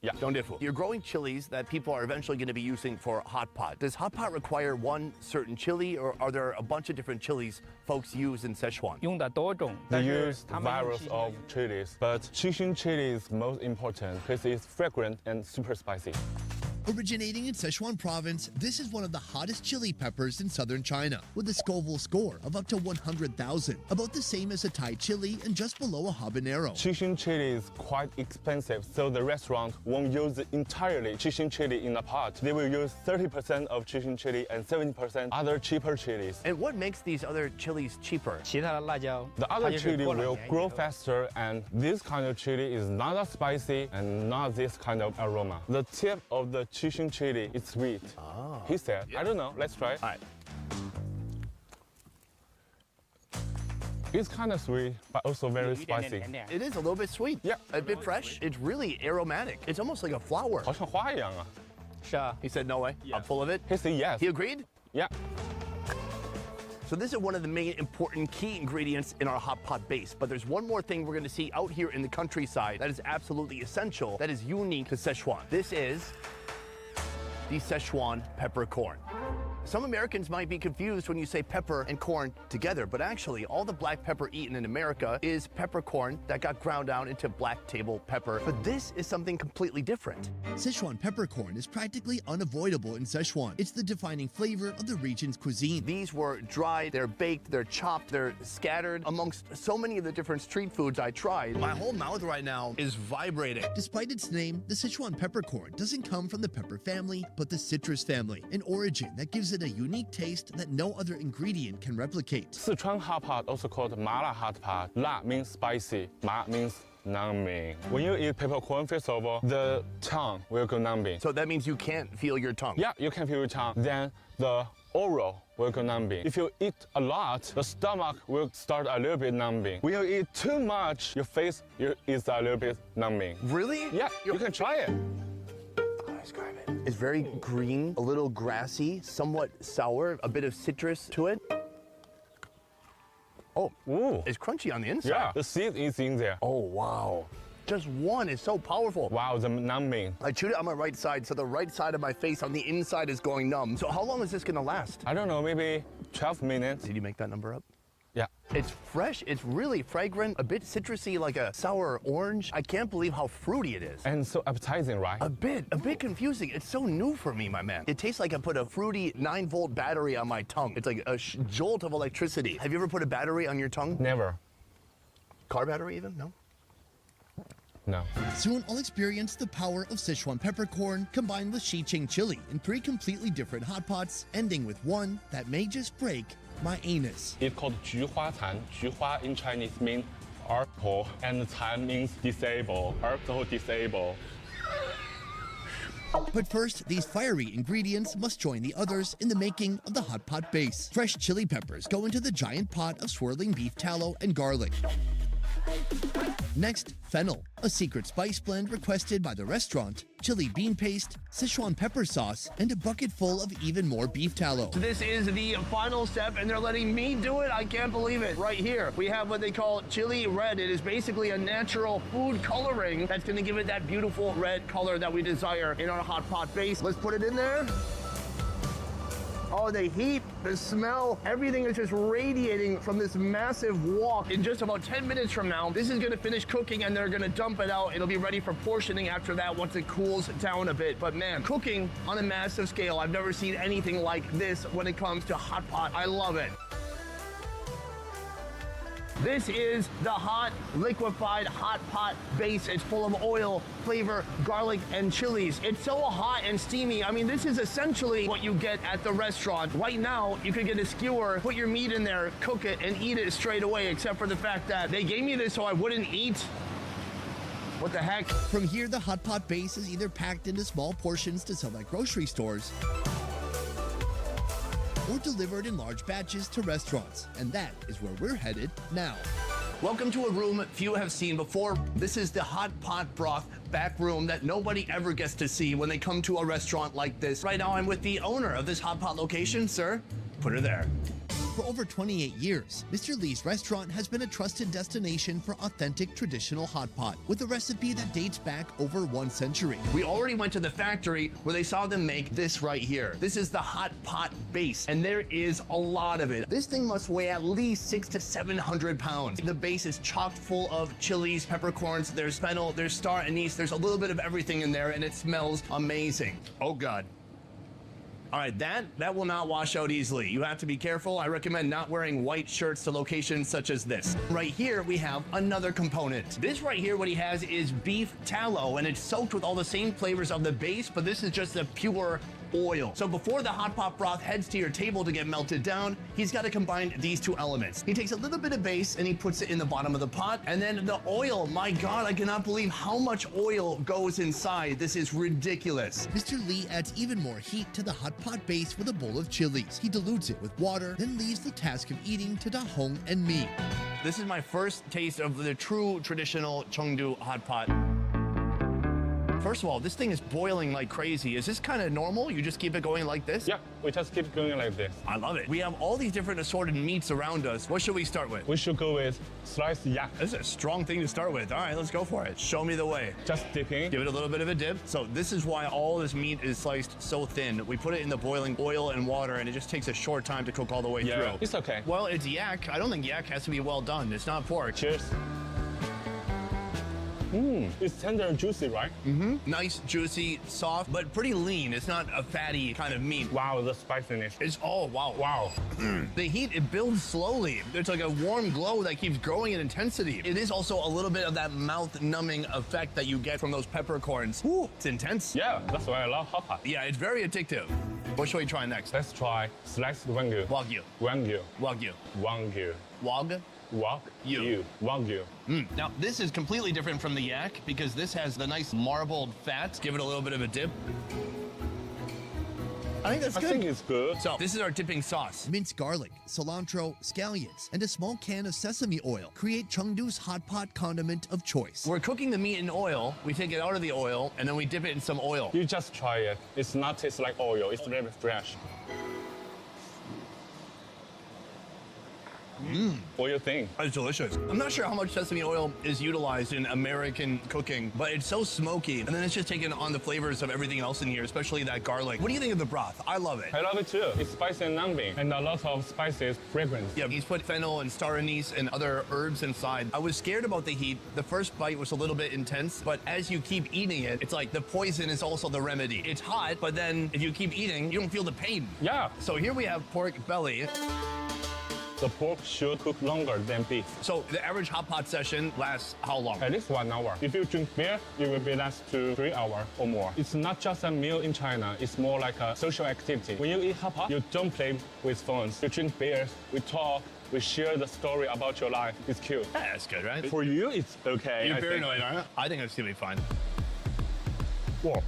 [SPEAKER 17] Yeah.
[SPEAKER 7] Dong De Fu. You're growing chilies that people are eventually going to be using for hot pot. Does hot pot require one certain chili, or are there a bunch of different chilies folks use in Sichuan?
[SPEAKER 17] They use various of chilies, but Qixing chili is most important because it's fragrant and super spicy.
[SPEAKER 8] Originating in Sichuan province, this is one of the hottest chili peppers in southern China, with a Scoville score of up to 100,000, about the same as a Thai chili and just below a habanero.
[SPEAKER 17] Qixing chili is quite expensive, so the restaurant won't use entirely Qixing chili in a pot. They will use 30% of Qixing chili and 70% other cheaper chilies.
[SPEAKER 7] And what makes these other chilies cheaper?
[SPEAKER 17] The other chili will grow faster, and this kind of chili is not as spicy and not this kind of aroma. The tip of the Qixing chili is sweet.
[SPEAKER 7] Oh.
[SPEAKER 17] He said, I don't know, let's try.
[SPEAKER 7] All right.
[SPEAKER 17] It's kind of sweet, but also very spicy.
[SPEAKER 7] It is a little bit sweet.
[SPEAKER 17] Yeah.
[SPEAKER 7] A bit fresh. It's really aromatic. It's almost like a flower.
[SPEAKER 17] 好像花一样啊.
[SPEAKER 7] He said, no way. I'm full of it.
[SPEAKER 17] He said yes.
[SPEAKER 7] He agreed?
[SPEAKER 17] Yeah.
[SPEAKER 7] So this is one of the main important key ingredients in our hot pot base. But there's one more thing we're going to see out here in the countryside that is absolutely essential, that is unique to Sichuan. This is the Sichuan peppercorn. Some Americans might be confused when you say pepper and corn together, but actually all the black pepper eaten in America is peppercorn that got ground down into black table pepper. But this is something completely different.
[SPEAKER 8] Sichuan peppercorn is practically unavoidable in Sichuan. It's the defining flavor of the region's cuisine.
[SPEAKER 7] These were dried, they're baked, they're chopped, they're scattered amongst so many of the different street foods I tried. My whole mouth right now is vibrating.
[SPEAKER 8] Despite its name, the Sichuan peppercorn doesn't come from the pepper family, but the citrus family, an origin that gives it a unique taste that no other ingredient can replicate.
[SPEAKER 17] Sichuan hot pot, also called mala hot pot. La means spicy, ma means numbing. When you eat peppercorn, first of all, the tongue will go numbing.
[SPEAKER 7] So that means you can't feel your tongue?
[SPEAKER 17] Yeah, you can feel your tongue. Then the oral will go numbing. If you eat a lot, the stomach will start a little bit numbing. When you eat too much, your face is a little bit numbing.
[SPEAKER 7] Really?
[SPEAKER 17] Yeah, you can try it.
[SPEAKER 7] It's very green, a little grassy, somewhat sour, a bit of citrus to it. Oh,
[SPEAKER 17] Ooh.
[SPEAKER 7] it's crunchy on the inside.
[SPEAKER 17] Yeah, the seed is in there.
[SPEAKER 7] Oh, wow. Just one is so powerful.
[SPEAKER 17] Wow, the numbing.
[SPEAKER 7] I chewed it on my right side, so the right side of my face on the inside is going numb. So how long is this gonna last?
[SPEAKER 17] I don't know, maybe 12 minutes.
[SPEAKER 7] Did you make that number up?
[SPEAKER 17] Yeah.
[SPEAKER 7] It's fresh, it's really fragrant, a bit citrusy, like a sour orange. I can't believe how fruity it is.
[SPEAKER 17] And so appetizing, right?
[SPEAKER 7] A bit confusing. It's so new for me, my man. It tastes like I put a fruity 9-volt battery on my tongue. It's like a jolt of electricity. Have you ever put a battery on your tongue?
[SPEAKER 17] Never.
[SPEAKER 7] Car battery even? No?
[SPEAKER 17] No.
[SPEAKER 8] Soon I'll experience the power of Sichuan peppercorn combined with Xiqing chili in 3 completely different hot pots, ending with one that may just break my anus.
[SPEAKER 17] It's called 菊花蚕. 菊花in Chinese means apple, and 蚕 means disable. Also disable.
[SPEAKER 8] But first, these fiery ingredients must join the others in the making of the hot pot base. Fresh chili peppers go into the giant pot of swirling beef tallow and garlic. Next, fennel, a secret spice blend requested by the restaurant, chili bean paste, Sichuan pepper sauce, and a bucket full of even more beef tallow.
[SPEAKER 7] This is the final step, and they're letting me do it. I can't believe it. Right here, we have what they call chili red. It is basically a natural food coloring that's going to give it that beautiful red color that we desire in our hot pot base. Let's put it in there. Oh, the heat, the smell, everything is just radiating from this massive wok. In just about 10 minutes from now, this is gonna finish cooking and they're gonna dump it out. It'll be ready for portioning after that once it cools down a bit. But man, cooking on a massive scale, I've never seen anything like this when it comes to hot pot. I love it. This is the hot, liquefied hot pot base. It's full of oil, flavor, garlic, and chilies. It's so hot and steamy. I mean, this is essentially what you get at the restaurant. Right now, you could get a skewer, put your meat in there, cook it, and eat it straight away, except for the fact that they gave me this so I wouldn't eat. What the heck?
[SPEAKER 8] From here, the hot pot base is either packed into small portions to sell at grocery stores, or delivered in large batches to restaurants. And that is where we're headed now.
[SPEAKER 7] Welcome to a room few have seen before. This is the hot pot broth back room that nobody ever gets to see when they come to a restaurant like this. Right now, I'm with the owner of this hot pot location. Sir, put her there.
[SPEAKER 8] For over 28 years, Mr. Lee's restaurant has been a trusted destination for authentic traditional hot pot, with a recipe that dates back over 1 century.
[SPEAKER 7] We already went to the factory where they saw them make this right here. This is the hot pot base, and there is a lot of it. This thing must weigh at least 600 to 700 pounds. The base is chock full of chilies, peppercorns, there's fennel, there's star anise, there's a little bit of everything in there, and it smells amazing. Oh God. All right, that will not wash out easily. You have to be careful. I recommend not wearing white shirts to locations such as this. Right here, we have another component. This right here, what he has is beef tallow, and it's soaked with all the same flavors of the base, but this is just a pure oil. So before the hot pot broth heads to your table to get melted down, he's got to combine these two elements. He takes a little bit of base and he puts it in the bottom of the pot, and then the oil, my God, I cannot believe how much oil goes inside. This is ridiculous.
[SPEAKER 8] Mr. Lee adds even more heat to the hot pot base with a bowl of chilies. He dilutes it with water, then leaves the task of eating to Da Hong and me.
[SPEAKER 7] This is my first taste of the true traditional Chengdu hot pot. First of all, this thing is boiling like crazy. Is this kind of normal? You just keep it going like this?
[SPEAKER 17] Yeah, we just keep going like this.
[SPEAKER 7] I love it. We have all these different assorted meats around us. What should we start with?
[SPEAKER 17] We should go with sliced yak.
[SPEAKER 7] This is a strong thing to start with. All right, let's go for it. Show me the way.
[SPEAKER 17] Just dipping.
[SPEAKER 7] Give it a little bit of a dip. So this is why all this meat is sliced so thin. We put it in the boiling oil and water, and it just takes a short time to cook all the way through.
[SPEAKER 17] It's okay.
[SPEAKER 7] Well, it's yak. I don't think yak has to be well done. It's not pork.
[SPEAKER 17] Cheers. It's tender and juicy, right?
[SPEAKER 7] Nice, juicy, soft, but pretty lean. It's not a fatty kind of meat.
[SPEAKER 17] Wow, the spiciness.
[SPEAKER 7] It's, oh, wow.
[SPEAKER 17] Wow.
[SPEAKER 7] The heat, it builds slowly. It's like a warm glow that keeps growing in intensity. It is also a little bit of that mouth-numbing effect that you get from those peppercorns. Ooh, it's intense.
[SPEAKER 17] Yeah, that's why I love hot pot.
[SPEAKER 7] Yeah, it's very addictive. What should we try next?
[SPEAKER 17] Let's try sliced wagyu.
[SPEAKER 7] Wagyu.
[SPEAKER 17] Wagyu.
[SPEAKER 7] Wagyu.
[SPEAKER 17] Wagyu.
[SPEAKER 7] Wag?
[SPEAKER 17] Wagyu. Wagyu.
[SPEAKER 7] Now, this is completely different from the yak because this has the nice marbled fat. Give it a little bit of a dip. I think that's good.
[SPEAKER 17] I think it's good.
[SPEAKER 7] So, this is our dipping sauce.
[SPEAKER 8] Minced garlic, cilantro, scallions, and a small can of sesame oil create Chengdu's hot pot condiment of choice.
[SPEAKER 7] We're cooking the meat in oil. We take it out of the oil, and then we dip it in some oil.
[SPEAKER 17] You just try it. It's not taste like oil. It's very fresh.
[SPEAKER 3] What do you think?
[SPEAKER 7] It's delicious. I'm not sure how much sesame oil is utilized in American cooking, but it's so smoky. And then it's just taken on the flavors of everything else in here, especially that garlic. What do you think of the broth? I love it.
[SPEAKER 3] I love it too. It's spicy and numbing, and a lot of spices, fragrance.
[SPEAKER 7] Yeah, he's put fennel and star anise and other herbs inside. I was scared about the heat. The first bite was a little bit intense, but as you keep eating it, it's like the poison is also the remedy. It's hot, but then if you keep eating, you don't feel the pain.
[SPEAKER 3] Yeah.
[SPEAKER 7] So here we have pork belly.
[SPEAKER 3] The pork should cook longer than beef.
[SPEAKER 7] So the average hot pot session lasts how long?
[SPEAKER 3] At least 1 hour. If you drink beer, it will be last to 3 hours or more. It's not just a meal in China. It's more like a social activity. When you eat hot pot, you don't play with phones. You drink beers, we talk, we share the story about your life. It's cute.
[SPEAKER 7] Yeah, that's good, right?
[SPEAKER 3] For you, it's okay.
[SPEAKER 7] You're paranoid, aren't you? I think it's gonna be fine.
[SPEAKER 3] Whoa.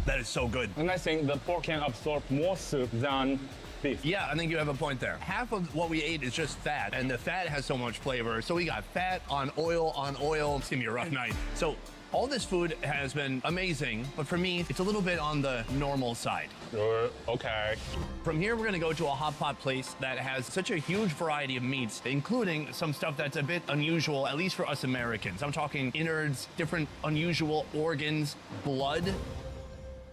[SPEAKER 7] That is so good.
[SPEAKER 3] And I think the pork can absorb more soup than beef.
[SPEAKER 7] Yeah, I think you have a point there. Half of what we ate is just fat, and the fat has so much flavor. So we got fat on oil. It's gonna be a rough night. So all this food has been amazing, but for me, it's a little bit on the normal side.
[SPEAKER 3] Okay.
[SPEAKER 7] From here, we're gonna go to a hot pot place that has such a huge variety of meats, including some stuff that's a bit unusual, at least for us Americans. I'm talking innards, different unusual organs, blood.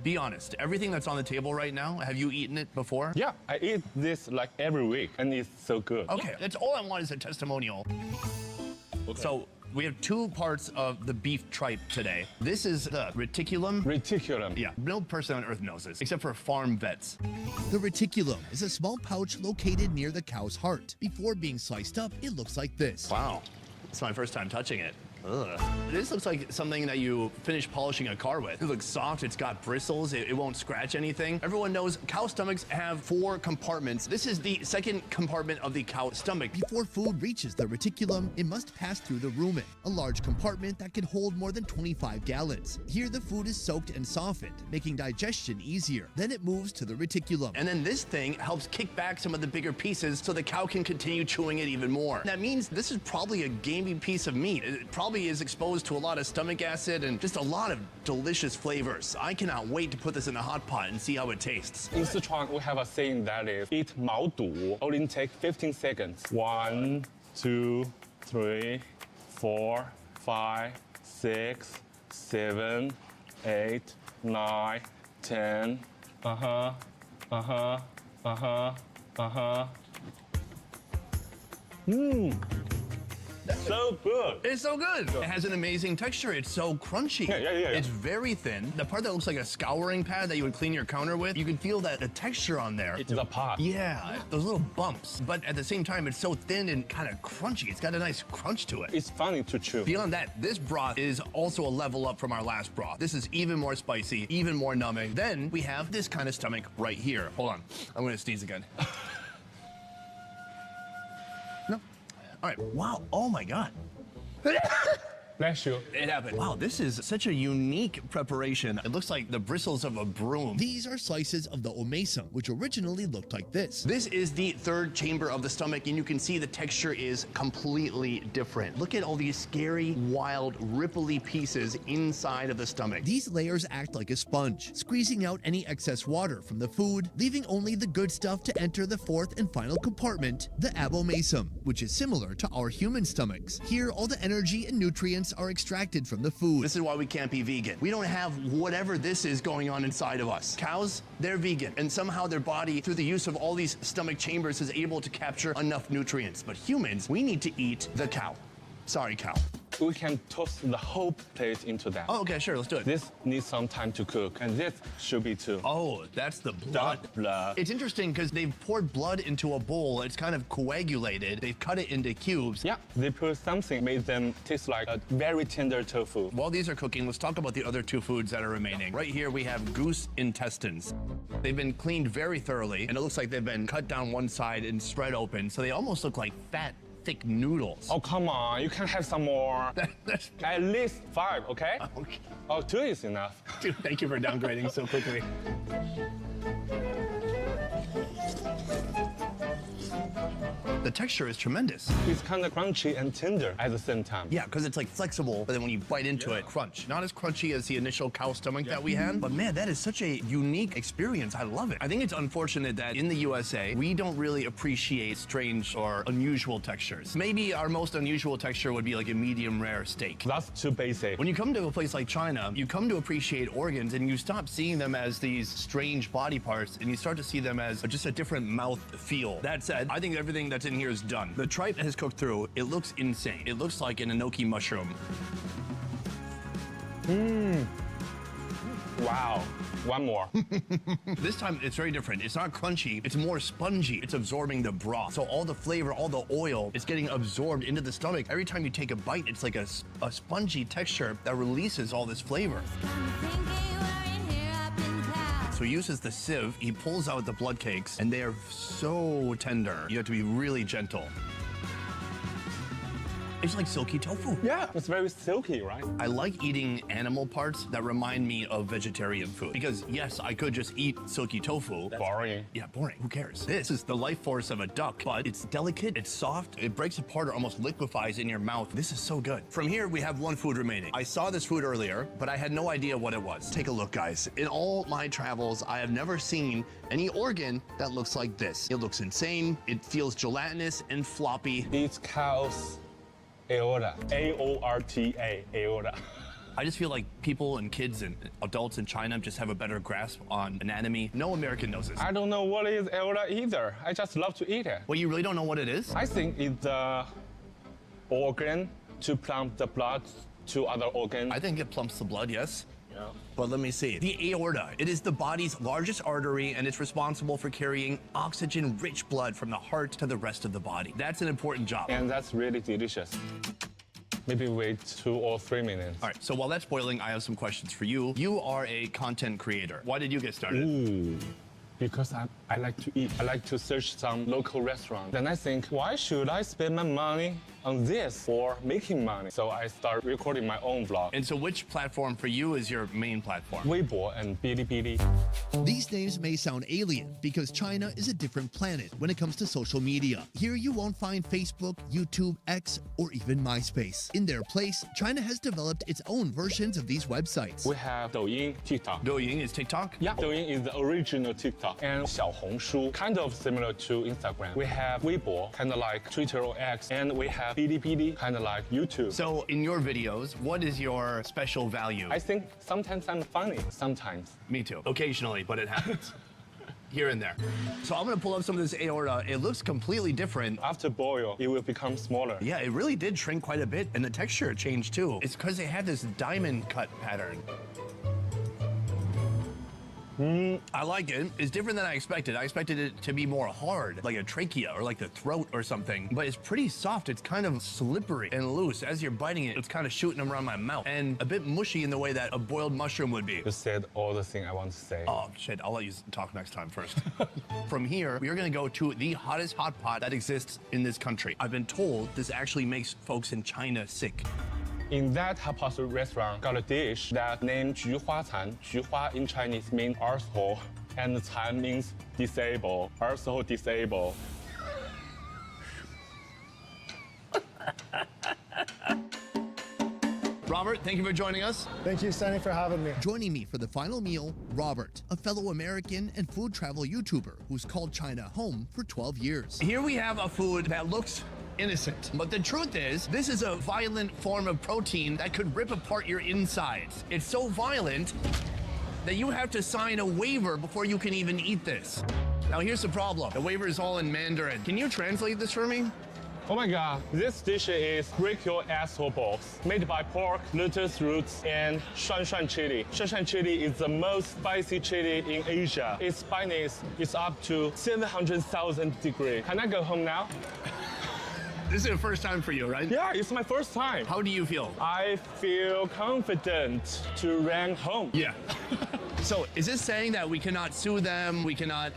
[SPEAKER 7] Be honest, everything that's on the table right now, have you eaten it before?
[SPEAKER 3] Yeah, I eat this like every week, and it's so good.
[SPEAKER 7] Okay, that's all I want is a testimonial. Okay. So we have 2 parts of the beef tripe today. This is the reticulum.
[SPEAKER 3] Reticulum.
[SPEAKER 7] Yeah, no person on earth knows this, except for farm vets.
[SPEAKER 8] The reticulum is a small pouch located near the cow's heart. Before being sliced up, it looks like this.
[SPEAKER 7] Wow, it's my first time touching it. Ugh. This looks like something that you finish polishing a car with. It looks soft, it's got bristles, it won't scratch anything. Everyone knows cow stomachs have 4 compartments. This is the second compartment of the cow stomach.
[SPEAKER 8] Before food reaches the reticulum, it must pass through the rumen, a large compartment that can hold more than 25 gallons. Here the food is soaked and softened, making digestion easier. Then it moves to the reticulum.
[SPEAKER 7] And then this thing helps kick back some of the bigger pieces so the cow can continue chewing it even more. That means this is probably a gamey piece of meat. It probably is exposed to a lot of stomach acid and just a lot of delicious flavors. I cannot wait to put this in a hot pot and see how it tastes.
[SPEAKER 3] In Sichuan, we have a saying that is, eat mao du, only take 15 seconds. 1, 2, 3, 4, 5, 6, 7, 8, 9, 10. So good.
[SPEAKER 7] It's so good. It has an amazing texture. It's so crunchy.
[SPEAKER 3] Yeah.
[SPEAKER 7] It's very thin. The part that looks like a scouring pad that you would clean your counter with, you can feel that the texture on there.
[SPEAKER 3] It's a pot.
[SPEAKER 7] Yeah, those little bumps. But at the same time, it's so thin and kind of crunchy. It's got a nice crunch to it.
[SPEAKER 3] It's funny to chew.
[SPEAKER 7] Beyond that, this broth is also a level up from our last broth. This is even more spicy, even more numbing. Then we have this kind of stomach right here. Hold on. I'm going to sneeze again. No. All right. Wow. Oh, my God.
[SPEAKER 3] Bless you.
[SPEAKER 7] It happened. Wow, this is such a unique preparation. It looks like the bristles of a broom.
[SPEAKER 8] These are slices of the omesum, which originally looked like this.
[SPEAKER 7] This is the 3rd chamber of the stomach, and you can see the texture is completely different. Look at all these scary, wild, ripply pieces inside of the stomach.
[SPEAKER 8] These layers act like a sponge, squeezing out any excess water from the food, leaving only the good stuff to enter the 4th and final compartment, the abomesum, which is similar to our human stomachs. Here, all the energy and nutrients are extracted from the food.
[SPEAKER 7] This is why we can't be vegan. We don't have whatever this is going on inside of us. Cows, they're vegan, and somehow their body, through the use of all these stomach chambers, is able to capture enough nutrients. But humans, we need to eat the cow. Sorry, cow.
[SPEAKER 3] We can toss the whole plate into that.
[SPEAKER 7] Oh, okay, sure, let's do it.
[SPEAKER 3] This needs some time to cook, and this should be too.
[SPEAKER 7] Oh, that's the blood. It's interesting because they've poured blood into a bowl. It's kind of coagulated. They've cut it into cubes.
[SPEAKER 3] Yeah, they put something made them taste like a very tender tofu.
[SPEAKER 7] While these are cooking, let's talk about the other 2 foods that are remaining. Right here, we have goose intestines. They've been cleaned very thoroughly, and it looks like they've been cut down one side and spread open, so they almost look like fat, thick noodles.
[SPEAKER 3] Oh, come on. You can have some more. At least 5, okay?
[SPEAKER 7] Okay.
[SPEAKER 3] Oh, 2 is enough.
[SPEAKER 7] Dude, thank you for downgrading so quickly. The
[SPEAKER 15] The texture is tremendous.
[SPEAKER 11] It's kind of crunchy and tender at the same time.
[SPEAKER 15] Yeah, because it's like flexible, but then when you bite into it, crunch. Not as crunchy as the initial cow stomach that we had, but man, that is such a unique experience. I love it. I think it's unfortunate that in the USA, we don't really appreciate strange or unusual textures. Maybe our most unusual texture would be like a medium rare steak.
[SPEAKER 11] That's too basic.
[SPEAKER 15] When you come to a place like China, you come to appreciate organs and you stop seeing them as these strange body parts and you start to see them as just a different mouth feel. That said, I think everything that's in here is done. The tripe has cooked through. It looks insane. It looks like an enoki mushroom.
[SPEAKER 11] Wow. One more.
[SPEAKER 15] This time it's very different. It's not crunchy, it's more spongy. It's absorbing the broth. So all the flavor, all the oil is getting absorbed into the stomach. Every time you take a bite, it's like a spongy texture that releases all this flavor. So he uses the sieve, he pulls out the blood cakes, and they are so tender. You have to be really gentle. It's like silky tofu.
[SPEAKER 11] Yeah, it's very silky, right?
[SPEAKER 15] I like eating animal parts that remind me of vegetarian food. Because yes, I could just eat silky tofu.
[SPEAKER 11] Boring.
[SPEAKER 15] Yeah, boring. Who cares? This is the life force of a duck, but it's delicate, it's soft, it breaks apart or almost liquefies in your mouth. This is so good. From here, we have one food remaining. I saw this food earlier, but I had no idea what it was. Take a look, guys. In all my travels, I have never seen any organ that looks like this. It looks insane. It feels gelatinous and floppy.
[SPEAKER 11] It's cow's aorta. A-O-R-T-A, aorta.
[SPEAKER 15] I just feel like people and kids and adults in China just have a better grasp on anatomy. No American knows this.
[SPEAKER 11] I don't know what is aorta either. I just love to eat it.
[SPEAKER 15] Well, you really don't know what it is?
[SPEAKER 11] I think it's the organ to pump the blood to other organs.
[SPEAKER 15] I think it plumps the blood, yes.
[SPEAKER 11] Yeah.
[SPEAKER 15] But let me see. The aorta, it is the body's largest artery and it's responsible for carrying oxygen-rich blood from the heart to the rest of the body. That's an important job.
[SPEAKER 11] And that's really delicious. Maybe wait 2 or 3 minutes.
[SPEAKER 15] All right, so while that's boiling, I have some questions for you. You are a content creator. Why did you get started?
[SPEAKER 11] Ooh. Because I like to eat. I like to search some local restaurant. Then I think, why should I spend my money on this for making money? So I start recording my own vlog.
[SPEAKER 15] And so which platform for you is your main platform?
[SPEAKER 11] Weibo and Bilibili.
[SPEAKER 8] These names may sound alien because China is a different planet when it comes to social media. Here you won't find Facebook, YouTube, X, or even MySpace. In their place, China has developed its own versions of these websites.
[SPEAKER 11] We have Douyin, TikTok.
[SPEAKER 15] Douyin is TikTok?
[SPEAKER 11] Yeah, Douyin is the original TikTok. And Xiaohongshu, kind of similar to Instagram. We have Weibo, kind of like Twitter or X. And we have Bilibili, kind of like YouTube.
[SPEAKER 15] So in your videos, what is your special value?
[SPEAKER 11] I think sometimes I'm funny, sometimes.
[SPEAKER 15] Me too. Occasionally, but it happens. Here and there. So I'm gonna pull up some of this aorta. It looks completely different.
[SPEAKER 11] After boil, it will become smaller.
[SPEAKER 15] Yeah, it really did shrink quite a bit, and the texture changed too. It's because they had this diamond cut pattern. I like it. It's different than I expected. I expected it to be more hard, like a trachea or like the throat or something. But it's pretty soft. It's kind of slippery and loose. As you're biting it, it's kind of shooting around my mouth. And a bit mushy in the way that a boiled mushroom would be.
[SPEAKER 11] You said all the things I want to say.
[SPEAKER 15] Oh, shit. I'll let you talk next time first. From here, we are going to go to the hottest hot pot that exists in this country. I've been told this actually makes folks in China sick.
[SPEAKER 11] In that hot pot restaurant, got a dish that named 菊花蚕. 菊花 in Chinese means arsehole, and 蚕 means disable. Arsehole disable.
[SPEAKER 15] Robert, thank you for joining us.
[SPEAKER 19] Thank you, Sunny, for having me.
[SPEAKER 8] Joining me for the final meal, Robert, a fellow American and food travel YouTuber who's called China home for 12 years.
[SPEAKER 15] Here we have a food that looks innocent. But the truth is, this is a violent form of protein that could rip apart your insides. It's so violent that you have to sign a waiver before you can even eat this. Now here's the problem. The waiver is all in Mandarin. Can you translate this for me?
[SPEAKER 11] Oh my god, this dish is break your asshole balls, made by pork, lettuce roots, and shuan chili. Shuan chili is the most spicy chili in Asia. Its spiciness is up to 700,000 degrees. Can I go home now?
[SPEAKER 15] This is the first time for you, right?
[SPEAKER 11] Yeah, it's my first time.
[SPEAKER 15] How do you feel?
[SPEAKER 11] I feel confident to run home.
[SPEAKER 15] Yeah. So is this saying that we cannot sue them, we cannot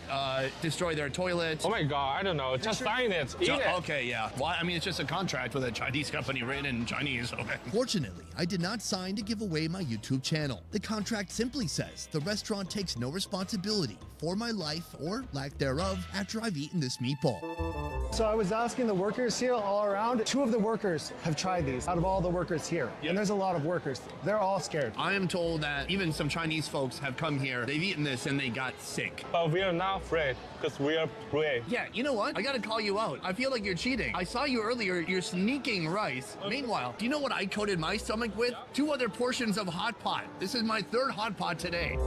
[SPEAKER 15] destroy their toilets?
[SPEAKER 11] Oh my god, I don't know. Just sign it. Eat it.
[SPEAKER 15] Okay, yeah. Well, I mean, it's just a contract with a Chinese company written in Chinese. Okay.
[SPEAKER 8] Fortunately, I did not sign to give away my YouTube channel. The contract simply says the restaurant takes no responsibility for my life or lack thereof after I've eaten this meatball.
[SPEAKER 19] So I was asking the workers here all around. 2 of the workers have tried these out of all the workers here. And there's a lot of workers. They're all scared.
[SPEAKER 7] I am told that even some Chinese folks have come here, they've eaten this and they got sick.
[SPEAKER 11] But we are not afraid because we are brave.
[SPEAKER 7] Yeah, you know what? I gotta call you out. I feel like you're cheating. I saw you earlier, you're sneaking rice. Meanwhile, do you know what I coated my stomach with? 2 other portions of hot pot. This is my 3rd hot pot today.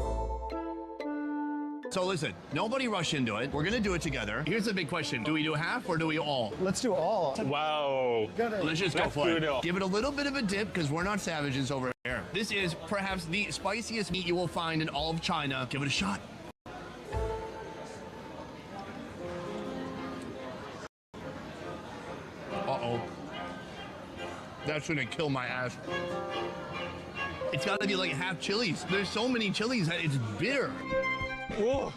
[SPEAKER 7] So listen, nobody rush into it. We're gonna do it together. Here's the big question. Do we do half or do we all?
[SPEAKER 19] Let's do all.
[SPEAKER 11] Wow.
[SPEAKER 7] Let's just go for it. Give it a little bit of a dip because we're not savages over here. This is perhaps the spiciest meat you will find in all of China. Give it a shot. Uh-oh. That's gonna kill my ass. It's gotta be like half chilies. There's so many chilies that it's bitter.
[SPEAKER 11] Whoa.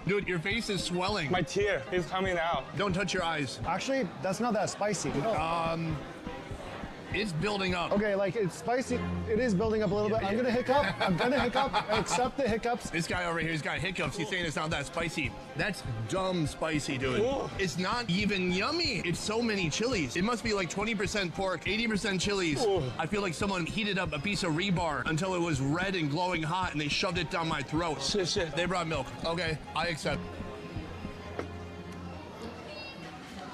[SPEAKER 7] Dude, your face is swelling.
[SPEAKER 11] My tear is coming out.
[SPEAKER 7] Don't touch your eyes.
[SPEAKER 19] Actually, that's not that spicy.
[SPEAKER 7] It's building up.
[SPEAKER 19] Okay, like it's spicy. It is building up a little bit. I'm gonna hiccup. I'm gonna hiccup. I accept the hiccups.
[SPEAKER 7] This guy over here's got hiccups. He's saying it's not that spicy. That's dumb spicy, dude.
[SPEAKER 11] Whoa.
[SPEAKER 7] It's not even yummy. It's so many chilies. It must be like 20% pork, 80% chilies.
[SPEAKER 11] Whoa.
[SPEAKER 7] I feel like someone heated up a piece of rebar until it was red and glowing hot and they shoved it down my throat.
[SPEAKER 11] Shit.
[SPEAKER 7] They brought milk. Okay, I accept.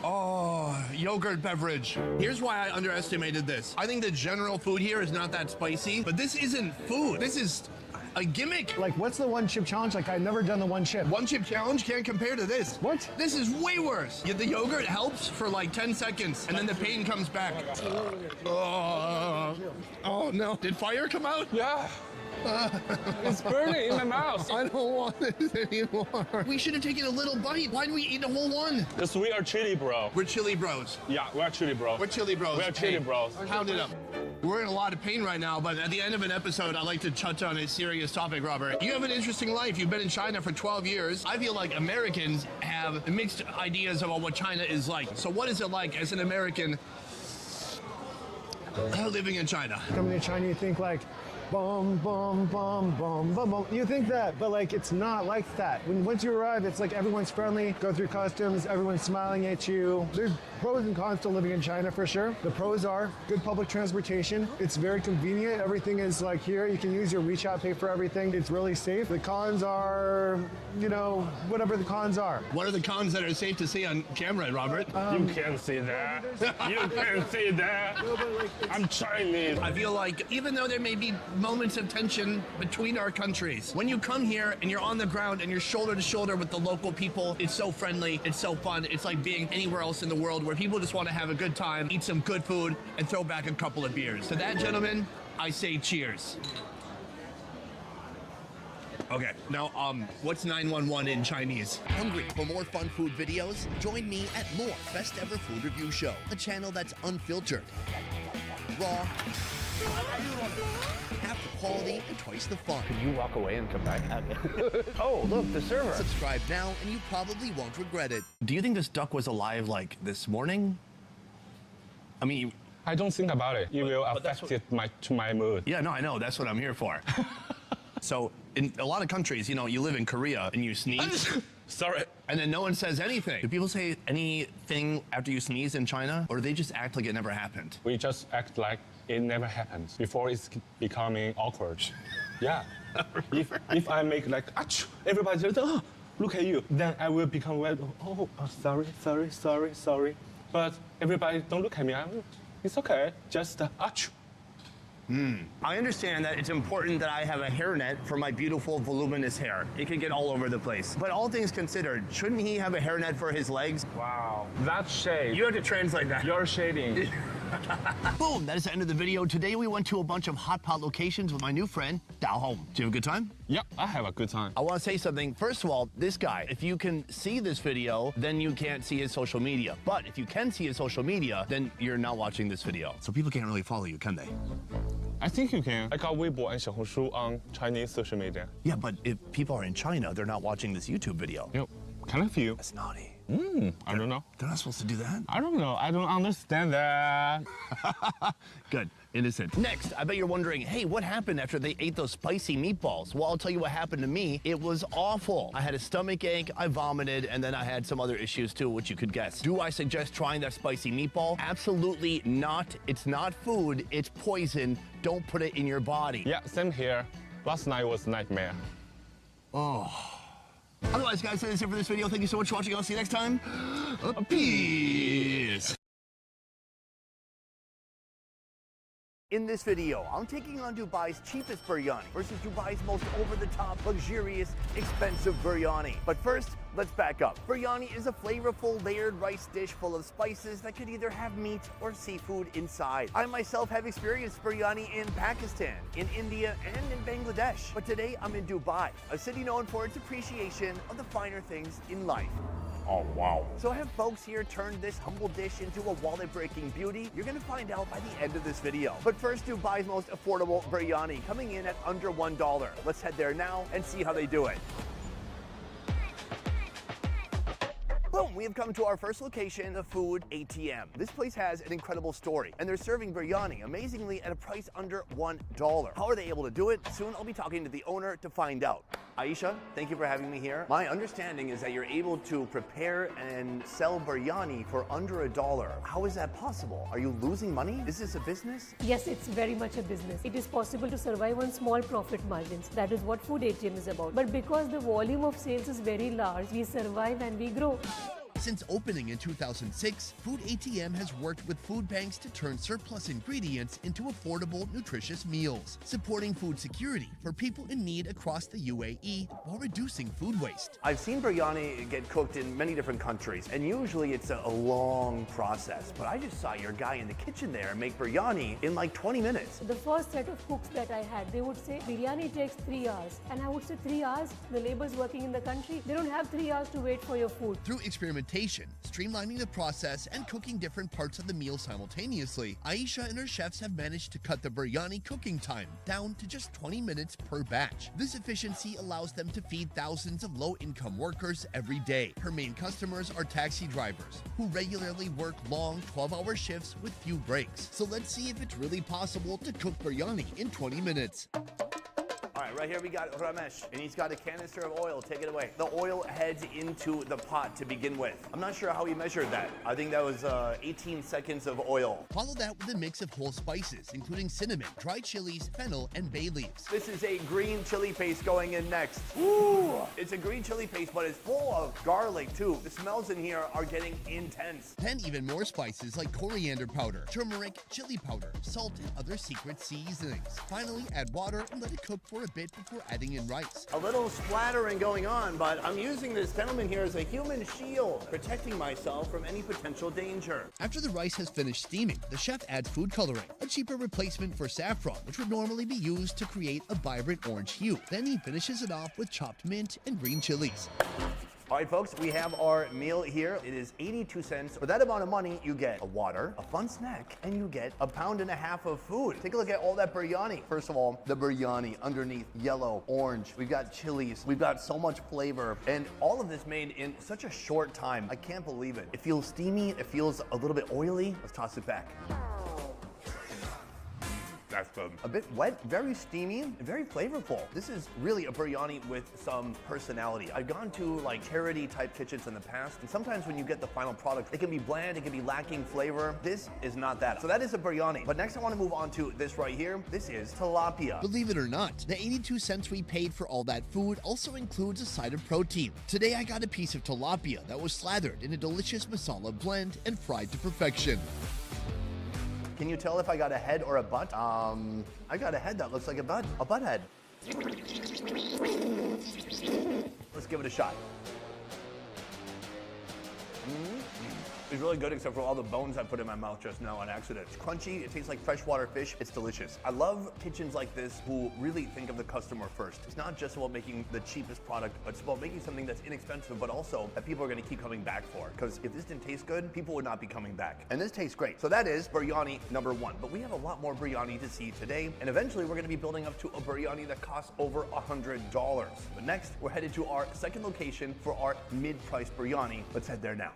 [SPEAKER 7] Oh, yogurt beverage. Here's why I underestimated this. I think the general food here is not that spicy, but this isn't food. This is a gimmick.
[SPEAKER 19] Like, what's the 1 chip challenge? Like, I've never done the 1 chip.
[SPEAKER 7] 1 chip challenge can't compare to this.
[SPEAKER 19] What?
[SPEAKER 7] This is way worse. Yeah, the yogurt helps for like 10 seconds, and then the pain comes back. Oh no. Did fire come out?
[SPEAKER 11] Yeah. It's burning in my mouth.
[SPEAKER 7] I don't want it anymore. We should have taken a little bite. Why did we eat the whole one?
[SPEAKER 11] Because we are chili bro.
[SPEAKER 7] We're chili bros.
[SPEAKER 11] Yeah, we are chili bro.
[SPEAKER 7] We're chili bros.
[SPEAKER 11] We are chili bros.
[SPEAKER 7] Pound it up. We're in a lot of pain right now, but at the end of an episode, I like to touch on a serious topic, Robert. You have an interesting life. You've been in China for 12 years. I feel like Americans have mixed ideas about what China is like. So what is it like as an American living in China?
[SPEAKER 19] Coming to China, you think like, boom, boom, boom, boom, boom, boom. You think that, but like it's not like that. Once you arrive, it's like everyone's friendly, go through customs, everyone's smiling at you. There's pros and cons to living in China for sure. The pros are good public transportation. It's very convenient. Everything is like here. You can use your WeChat Pay for everything. It's really safe. The cons are, you know, whatever the cons are.
[SPEAKER 7] What are the cons that are safe to see on camera, Robert?
[SPEAKER 11] You can't see that. You can't see that.
[SPEAKER 19] No, but like,
[SPEAKER 11] I'm Chinese.
[SPEAKER 7] I feel like even though there may be moments of tension between our countries, when you come here and you're on the ground and you're shoulder to shoulder with the local people, it's so friendly, it's so fun. It's like being anywhere else in the world where people just want to have a good time, eat some good food, and throw back a couple of beers. To that, gentlemen, I say cheers. Okay, now, what's 911 in Chinese?
[SPEAKER 8] Hungry for more fun food videos? Join me at more Best Ever Food Review Show, a channel that's unfiltered, raw, half the quality, and twice the fun.
[SPEAKER 21] Could you walk away and come back? Oh, look, the server.
[SPEAKER 8] Subscribe now, and you probably won't regret it.
[SPEAKER 7] Do you think this duck was alive, like, this morning? I mean...
[SPEAKER 11] I don't think about it. It will affect my mood.
[SPEAKER 7] Yeah, no, I know. That's what I'm here for. So, in a lot of countries, you know, you live in Korea and you sneeze.
[SPEAKER 11] Sorry.
[SPEAKER 7] And then no one says anything. Do people say anything after you sneeze in China? Or do they just act like it never happened?
[SPEAKER 11] We just act like it never happened before it's becoming awkward. Yeah. If I make like, achoo, everybody just, oh, look at you. Then I will become, sorry. But everybody don't look at me. It's okay. Just, achoo.
[SPEAKER 7] I understand that it's important that I have a hairnet for my beautiful, voluminous hair. It can get all over the place. But all things considered, shouldn't he have a hairnet for his legs?
[SPEAKER 11] Wow, that's shade.
[SPEAKER 7] You have to translate that.
[SPEAKER 11] You're shading.
[SPEAKER 7] Boom, that is the end of the video. Today we went to a bunch of hot pot locations with my new friend, Dao Hong. Did you have a good time?
[SPEAKER 11] Yep, I have a good time.
[SPEAKER 7] I want to say something. First of all, this guy, if you can see this video, then you can't see his social media. But if you can see his social media, then you're not watching this video. So people can't really follow you, can they?
[SPEAKER 11] I think you can. I got Weibo and Xiaohongshu on Chinese social media.
[SPEAKER 7] Yeah, but if people are in China, they're not watching this YouTube video.
[SPEAKER 11] Yep, kind of few.
[SPEAKER 7] That's naughty.
[SPEAKER 11] I don't know.
[SPEAKER 7] They're not supposed to do that?
[SPEAKER 11] I don't know. I don't understand that.
[SPEAKER 7] Good. innocent. Next, I bet you're wondering, hey, what happened after they ate those spicy meatballs? Well, I'll tell you what happened to me. It was awful. I had a stomach ache, I vomited, and then I had some other issues too, which you could guess. Do I suggest trying that spicy meatball? Absolutely not. It's not food, it's poison. Don't put it in your body.
[SPEAKER 11] Yeah, same here. Last night was a nightmare.
[SPEAKER 7] Oh. Otherwise, guys, that's it for this video. Thank you so much for watching. I'll see you next time. Peace. In this video, I'm taking on Dubai's cheapest biryani versus Dubai's most over-the-top, luxurious, expensive biryani. But first, let's back up. Biryani is a flavorful, layered rice dish full of spices that could either have meat or seafood inside. I myself have experienced biryani in Pakistan, in India, and in Bangladesh. But today, I'm in Dubai, a city known for its appreciation of the finer things in life. Oh, wow. So have folks here turned this humble dish into a wallet-breaking beauty? You're gonna find out by the end of this video. But first, Dubai's most affordable biryani, coming in at under $1. Let's head there now and see how they do it. Boom, we have come to our first location, the Food ATM. This place has an incredible story, and they're serving biryani, amazingly, at a price under $1. How are they able to do it? Soon I'll be talking to the owner to find out. Aisha, thank you for having me here. My understanding is that you're able to prepare and sell biryani for under $1. How is that possible? Are you losing money? Is this a business?
[SPEAKER 6] Yes, it's very much a business. It is possible to survive on small profit margins. That is what Food ATM is about. But because the volume of sales is very large, we survive and we grow.
[SPEAKER 8] Since opening in 2006, Food ATM has worked with food banks to turn surplus ingredients into affordable, nutritious meals, supporting food security for people in need across the UAE while reducing food waste.
[SPEAKER 7] I've seen biryani get cooked in many different countries, and usually it's a long process. But I just saw your guy in the kitchen there make biryani in like 20 minutes.
[SPEAKER 6] The first set of cooks that I had, they would say biryani takes 3 hours. And I would say 3 hours? The laborers working in the country, they don't have 3 hours to wait for your food.
[SPEAKER 8] Through experimentation, streamlining the process, and cooking different parts of the meal simultaneously, Aisha and her chefs have managed to cut the biryani cooking time down to just 20 minutes per batch. This efficiency allows them to feed thousands of low-income workers every day. Her main customers are taxi drivers, who regularly work long 12-hour shifts with few breaks. So let's see if it's really possible to cook biryani in 20 minutes. All right, right here we got Ramesh, and he's got a canister of oil. Take it away. The oil heads into the pot to begin with. I'm not sure how he measured that. I think that was 18 seconds of oil. Follow that with a mix of whole spices, including cinnamon, dried chilies, fennel, and bay leaves.
[SPEAKER 7] This is a green chili paste going in next. Ooh! It's a green chili paste, but it's full of garlic too. The smells in here are getting intense.
[SPEAKER 8] Then even more spices like coriander powder, turmeric, chili powder, salt, and other secret seasonings. Finally, add water and let it cook for a bit before adding in rice.
[SPEAKER 7] A little splattering going on, but I'm using this gentleman here as a human shield, protecting myself from any potential danger.
[SPEAKER 8] After the rice has finished steaming, the chef adds food coloring, a cheaper replacement for saffron, which would normally be used to create a vibrant orange hue. Then he finishes it off with chopped mint and green chilies.
[SPEAKER 7] All right, folks, we have our meal here. It is 82 cents. For that amount of money, you get a water, a fun snack, and you get a pound and a half of food. Take a look at all that biryani. First of all, the biryani underneath, yellow, orange. We've got chilies. We've got so much flavor. And all of this made in such a short time. I can't believe it. It feels steamy. It feels a little bit oily. Let's toss it back. That's good. A bit wet, very steamy, and very flavorful. This is really a biryani with some personality. I've gone to like charity type kitchens in the past, and sometimes when you get the final product, it can be bland, it can be lacking flavor. This is not that. So that is a biryani. But next I want to move on to this right here. This is tilapia.
[SPEAKER 8] Believe it or not, the 82 cents we paid for all that food also includes a side of protein. Today I got a piece of tilapia that was slathered in a delicious masala blend and fried to perfection.
[SPEAKER 7] Can you tell if I got a head or a butt? I got a head that looks like a butt head. Let's give it a shot. It's really good except for all the bones I put in my mouth just now on accident. It's crunchy, it tastes like freshwater fish, it's delicious. I love kitchens like this who really think of the customer first. It's not just about making the cheapest product, but it's about making something that's inexpensive, but also that people are gonna keep coming back for. Because if this didn't taste good, people would not be coming back. And this tastes great. So that is biryani number 1. But we have a lot more biryani to see today, and eventually we're gonna be building up to a biryani that costs over $100. But next, we're headed to our second location for our mid-price biryani. Let's head there now.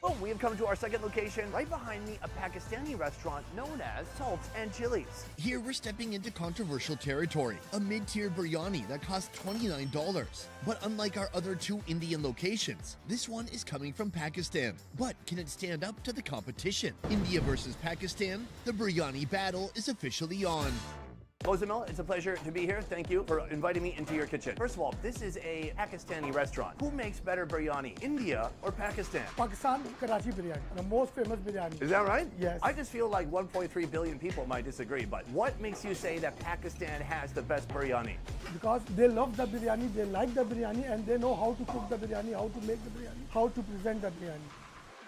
[SPEAKER 7] Oh, we have come to our second location. Right behind me, a Pakistani restaurant known as Salt and Chilies.
[SPEAKER 8] Here we're stepping into controversial territory, a mid-tier biryani that costs $29. But unlike our other two Indian locations, this one is coming from Pakistan. But can it stand up to the competition? India versus Pakistan, the biryani battle is officially on.
[SPEAKER 7] Mozamil, it's a pleasure to be here. Thank you for inviting me into your kitchen. First of all, this is a Pakistani restaurant. Who makes better biryani, India or Pakistan?
[SPEAKER 5] Pakistan, Karachi biryani, the most famous biryani.
[SPEAKER 7] Is that right?
[SPEAKER 5] Yes.
[SPEAKER 7] I just feel like 1.3 billion people might disagree, but what makes you say that Pakistan has the best biryani?
[SPEAKER 5] Because they love the biryani, they like the biryani, and they know how to cook the biryani, how to make the biryani, how to present the biryani.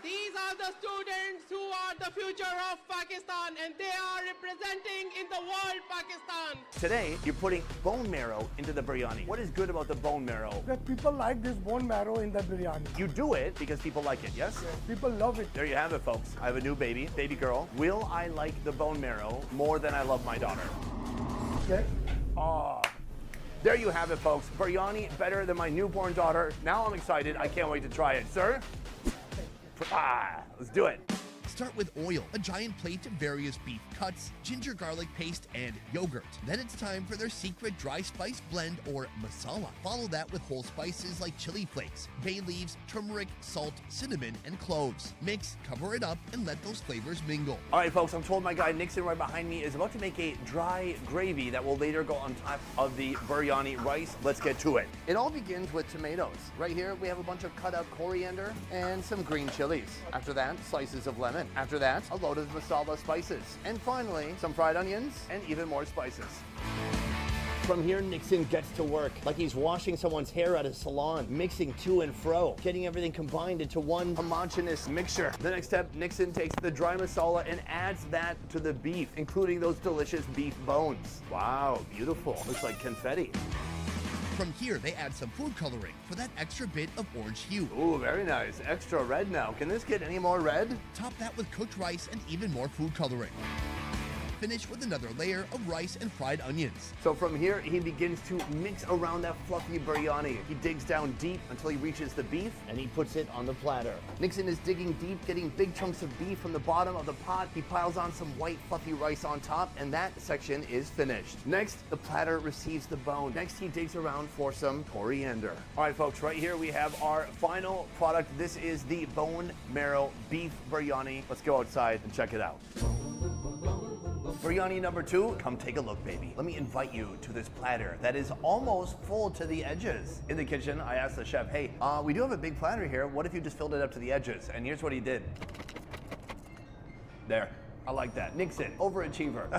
[SPEAKER 22] These are the students who are the future of Pakistan, and they are representing in the world Pakistan.
[SPEAKER 7] Today, you're putting bone marrow into the biryani. What is good about the bone marrow?
[SPEAKER 5] That people like this bone marrow in the biryani.
[SPEAKER 7] You do it because people like it, yes?
[SPEAKER 5] Yes, people love it.
[SPEAKER 7] There you have it, folks. I have a new baby girl. Will I like the bone marrow more than I love my daughter?
[SPEAKER 5] Okay.
[SPEAKER 7] Oh. There you have it, folks. Biryani better than my newborn daughter. Now I'm excited. I can't wait to try it. Sir? Let's do it.
[SPEAKER 8] Start with oil, a giant plate of various beef cuts, ginger garlic paste, and yogurt. Then it's time for their secret dry spice blend or masala. Follow that with whole spices like chili flakes, bay leaves, turmeric, salt, cinnamon, and cloves. Mix, cover it up, and let those flavors mingle.
[SPEAKER 7] All right, folks, I'm told my guy Nixon right behind me is about to make a dry gravy that will later go on top of the biryani rice. Let's get to it. It all begins with tomatoes. Right here, we have a bunch of cut up coriander and some green chilies. After that, slices of lemon. After that, a load of masala spices. And finally, some fried onions and even more spices. From here, Nixon gets to work like he's washing someone's hair at a salon, mixing to and fro, getting everything combined into one homogeneous mixture. The next step, Nixon takes the dry masala and adds that to the beef, including those delicious beef bones. Wow, beautiful. Looks like confetti.
[SPEAKER 8] From here, they add some food coloring for that extra bit of orange hue.
[SPEAKER 7] Ooh, very nice. Extra red now. Can this get any more red?
[SPEAKER 8] Top that with cooked rice and even more food coloring. Finish with another layer of rice and fried onions.
[SPEAKER 7] So from here, he begins to mix around that fluffy biryani. He digs down deep until he reaches the beef, and he puts it on the platter. Nixon is digging deep, getting big chunks of beef from the bottom of the pot. He piles on some white fluffy rice on top, and that section is finished. Next, the platter receives the bone. Next, he digs around for some coriander. All right, folks, right here we have our final product. This is the bone marrow beef biryani. Let's go outside and check it out. Biryani number 2, come take a look, baby. Let me invite you to this platter that is almost full to the edges. In the kitchen, I asked the chef, hey, we do have a big platter here. What if you just filled it up to the edges? And here's what he did. There. I like that. Nixon, overachiever.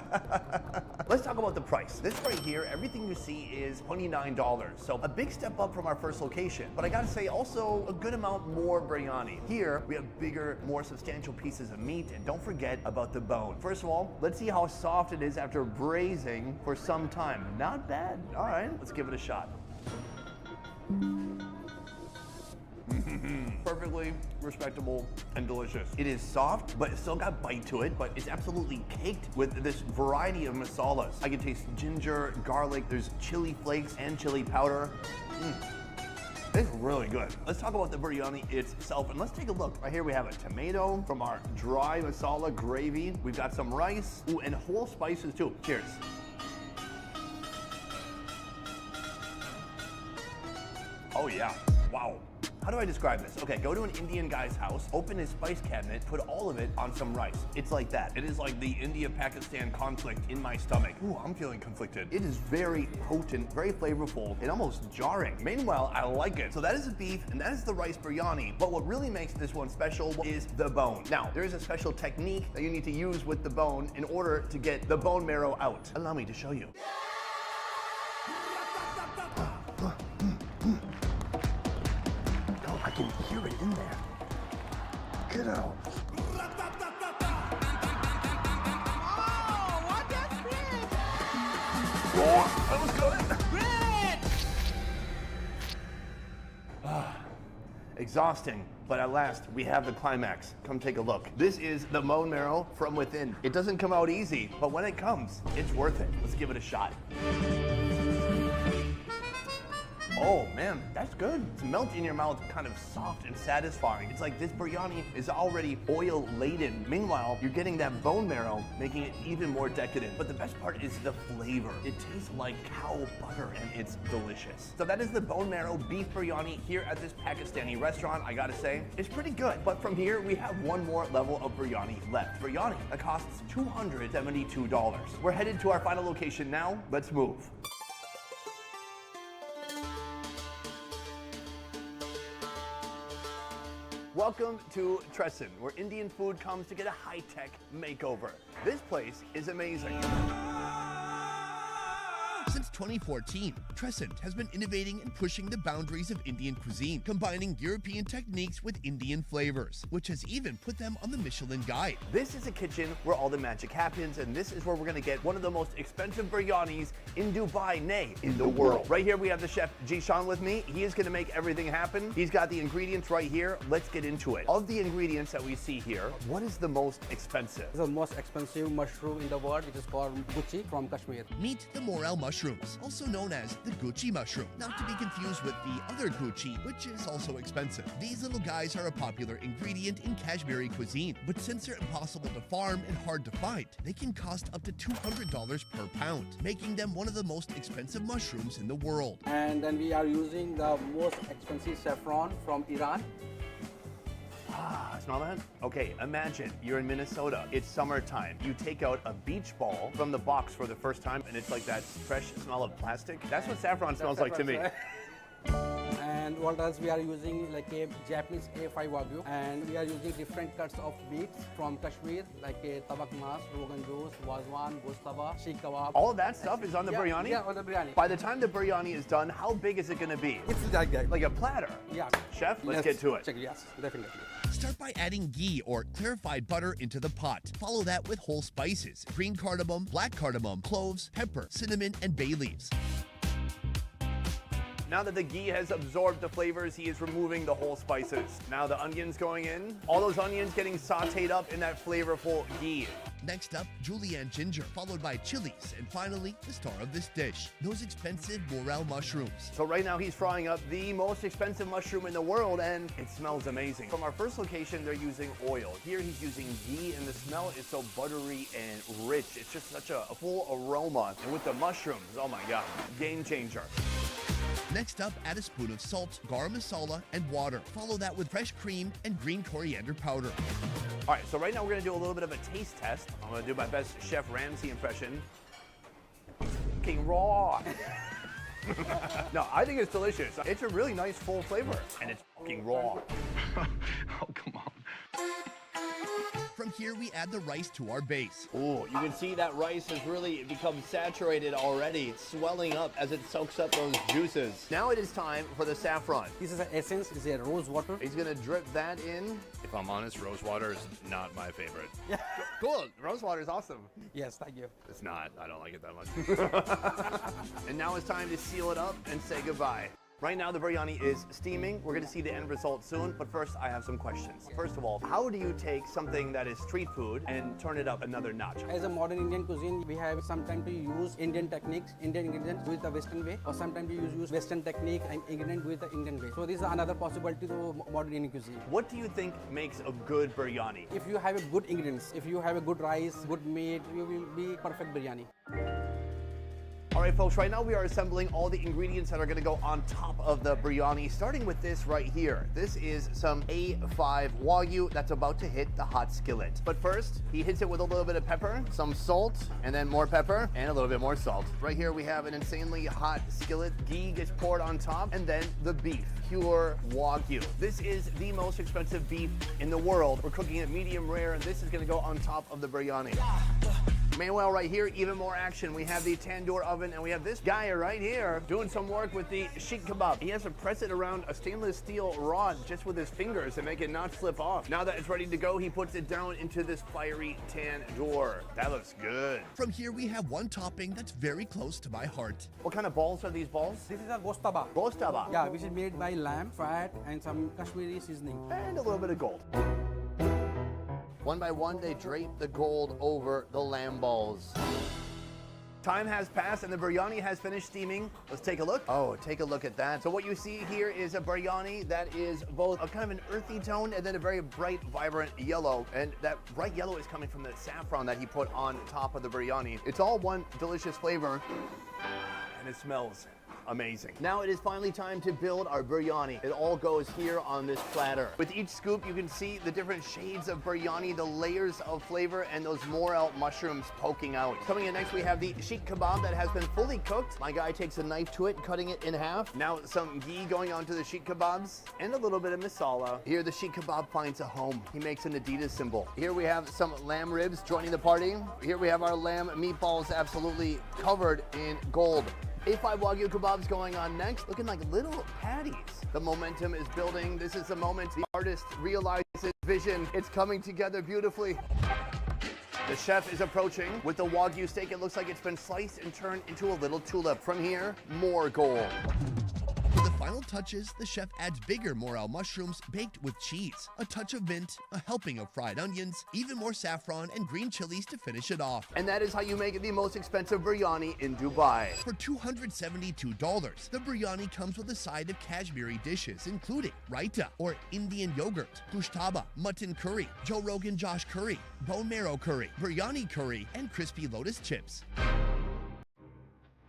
[SPEAKER 7] Let's talk about the price. This right here, everything you see is $29. So a big step up from our first location. But I gotta say, also a good amount more biryani. Here, we have bigger, more substantial pieces of meat. And don't forget about the bone. First of all, let's see how soft it is after braising for some time. Not bad. All right, let's give it a shot. Perfectly respectable and delicious. It is soft, but it's still got bite to it, but it's absolutely caked with this variety of masalas. I can taste ginger, garlic, there's chili flakes and chili powder. It's really good. Let's talk about the biryani itself, and let's take a look. Right here we have a tomato from our dry masala gravy. We've got some rice, ooh, and whole spices too. Cheers. Oh yeah, wow. How do I describe this? Okay, go to an Indian guy's house, open his spice cabinet, put all of it on some rice. It's like that. It is like the India-Pakistan conflict in my stomach. Ooh, I'm feeling conflicted. It is very potent, very flavorful, and almost jarring. Meanwhile, I like it. So that is the beef, and that is the rice biryani. But what really makes this one special is the bone. Now, there is a special technique that you need to use with the bone in order to get the bone marrow out. Allow me to show you. I can hear it in there. Get out.
[SPEAKER 22] Oh, what a split!
[SPEAKER 7] Oh, that was good. Exhausting, but at last we have the climax. Come take a look. This is the bone marrow from within. It doesn't come out easy, but when it comes, it's worth it. Let's give it a shot. Oh man, that's good. It's melt in your mouth, kind of soft and satisfying. It's like this biryani is already oil laden. Meanwhile, you're getting that bone marrow, making it even more decadent. But the best part is the flavor. It tastes like cow butter and it's delicious. So that is the bone marrow beef biryani here at this Pakistani restaurant. I gotta say, it's pretty good. But from here, we have one more level of biryani left. Biryani that costs $272. We're headed to our final location now. Let's move. Welcome to Tresson, where Indian food comes to get a high-tech makeover. This place is amazing.
[SPEAKER 8] Since 2014, Trescent has been innovating and pushing the boundaries of Indian cuisine, combining European techniques with Indian flavors, which has even put them on the Michelin Guide.
[SPEAKER 7] This is a kitchen where all the magic happens, and this is where we're gonna get one of the most expensive biryanis in Dubai, nay, in the world. Right here we have the chef Jishan with me. He is gonna make everything happen. He's got the ingredients right here. Let's get into it. Of the ingredients that we see here, what is the most expensive?
[SPEAKER 10] The most expensive mushroom in the world, which is called Gucci from Kashmir.
[SPEAKER 8] Meet the morel mushrooms, also known as the Gucci mushroom, not to be confused with the other Gucci, which is also expensive. These little guys are a popular ingredient in Kashmiri cuisine, but since they're impossible to farm and hard to find, they can cost up to $200 per pound, making them one of the most expensive mushrooms in the world.
[SPEAKER 10] And then we are using the most expensive saffron from Iran.
[SPEAKER 7] Ah, smell that? Okay, imagine you're in Minnesota. It's summertime. You take out a beach ball from the box for the first time, and it's like that fresh smell of plastic. That's what saffron smells like to me.
[SPEAKER 10] And what else we are using, like a Japanese A5 Wagyu, and we are using different cuts of meats from Kashmir, like a tabak mas, rogan josh, wazwan, goshtaba, sheikh kebab.
[SPEAKER 7] All of that stuff is on the biryani?
[SPEAKER 10] Yeah, on the biryani.
[SPEAKER 7] By the time the biryani is done, how big is it gonna be?
[SPEAKER 10] It's like that.
[SPEAKER 7] Like a platter?
[SPEAKER 10] Yeah.
[SPEAKER 7] Chef, let's get to it.
[SPEAKER 10] Check, yes, definitely.
[SPEAKER 8] Start by adding ghee or clarified butter into the pot. Follow that with whole spices, green cardamom, black cardamom, cloves, pepper, cinnamon, and bay leaves.
[SPEAKER 7] Now that the ghee has absorbed the flavors, he is removing the whole spices. Now the onions going in. All those onions getting sauteed up in that flavorful ghee.
[SPEAKER 8] Next up, julienne ginger, followed by chilies, and finally, the star of this dish, those expensive morel mushrooms.
[SPEAKER 7] So right now he's frying up the most expensive mushroom in the world, and it smells amazing. From our first location, they're using oil. Here he's using ghee, and the smell is so buttery and rich. It's just such a full aroma. And with the mushrooms, oh my God, game changer.
[SPEAKER 8] Next up, add a spoon of salt, garam masala, and water. Follow that with fresh cream and green coriander powder.
[SPEAKER 7] All right, so right now we're gonna do a little bit of a taste test. I'm gonna do my best Chef Ramsay impression. Fucking raw. No, I think it's delicious. It's a really nice full flavor, and it's fucking raw.
[SPEAKER 8] Oh, come on. From here, we add the rice to our base.
[SPEAKER 7] Ooh, you can see that rice has really become saturated already. It's swelling up as it soaks up those juices. Now it is time for the saffron.
[SPEAKER 10] This is the essence, is a rose water.
[SPEAKER 7] He's gonna drip that in.
[SPEAKER 13] If I'm honest, rose water is not my favorite.
[SPEAKER 10] Yeah.
[SPEAKER 7] Cool, rose water is awesome.
[SPEAKER 10] Yes, thank you.
[SPEAKER 13] It's not, I don't like it that much.
[SPEAKER 7] And now it's time to seal it up and say goodbye. Right now the biryani is steaming. We're gonna see the end result soon, but first I have some questions. First of all, how do you take something that is street food and turn it up another notch?
[SPEAKER 10] As a modern Indian cuisine, we have sometimes to use Indian techniques, Indian ingredients with the Western way, or sometimes we use Western technique and ingredient with the Indian way. So this is another possibility to modern Indian cuisine.
[SPEAKER 7] What do you think makes a good biryani?
[SPEAKER 10] If you have a good ingredients, if you have a good rice, good meat, you will be perfect biryani.
[SPEAKER 7] All right, folks, right now we are assembling all the ingredients that are gonna go on top of the biryani, starting with this right here. This is some A5 Wagyu that's about to hit the hot skillet. But first, he hits it with a little bit of pepper, some salt, and then more pepper, and a little bit more salt. Right here we have an insanely hot skillet. Ghee gets poured on top, and then the beef, pure Wagyu. This is the most expensive beef in the world. We're cooking it medium rare, and this is gonna go on top of the biryani. Meanwhile, right here, even more action. We have the tandoor oven, and we have this guy right here doing some work with the sheikh kebab. He has to press it around a stainless steel rod just with his fingers to make it not slip off. Now that it's ready to go, he puts it down into this fiery tandoor. That looks good.
[SPEAKER 8] From here, we have one topping that's very close to my heart.
[SPEAKER 7] What kind of balls are these balls?
[SPEAKER 10] This is a goshtaba.
[SPEAKER 7] Goshtaba?
[SPEAKER 10] Yeah, which is made by lamb, fat, and some Kashmiri seasoning.
[SPEAKER 7] And a little bit of gold. One by one, they drape the gold over the lamb balls. Time has passed and the biryani has finished steaming. Let's take a look. Oh, take a look at that. So what you see here is a biryani that is both a kind of an earthy tone and then a very bright, vibrant yellow. And that bright yellow is coming from the saffron that he put on top of the biryani. It's all one delicious flavor and it smells amazing. Now it is finally time to build our biryani. It all goes here on this platter. With each scoop, you can see the different shades of biryani, the layers of flavor, and those morel mushrooms poking out. Coming in next, we have the sheikh kebab that has been fully cooked. My guy takes a knife to it, cutting it in half. Now some ghee going onto the sheikh kebabs and a little bit of masala. Here the sheikh kebab finds a home. He makes an Adidas symbol. Here we have some lamb ribs joining the party. Here we have our lamb meatballs absolutely covered in gold. A5 Wagyu kebabs going on next, looking like little patties. The momentum is building. This is the moment the artist realizes vision. It's coming together beautifully. The chef is approaching with the Wagyu steak. It looks like it's been sliced and turned into a little tulip. From here, more gold.
[SPEAKER 8] For the final touches, the chef adds bigger morel mushrooms baked with cheese, a touch of mint, a helping of fried onions, even more saffron and green chilies to finish it off.
[SPEAKER 7] And that is how you make the most expensive biryani in Dubai.
[SPEAKER 8] For $272, the biryani comes with a side of Kashmiri dishes, including raita, or Indian yogurt, gushtaba, mutton curry, Joe Rogan Josh curry, bone marrow curry, biryani curry, and crispy lotus chips.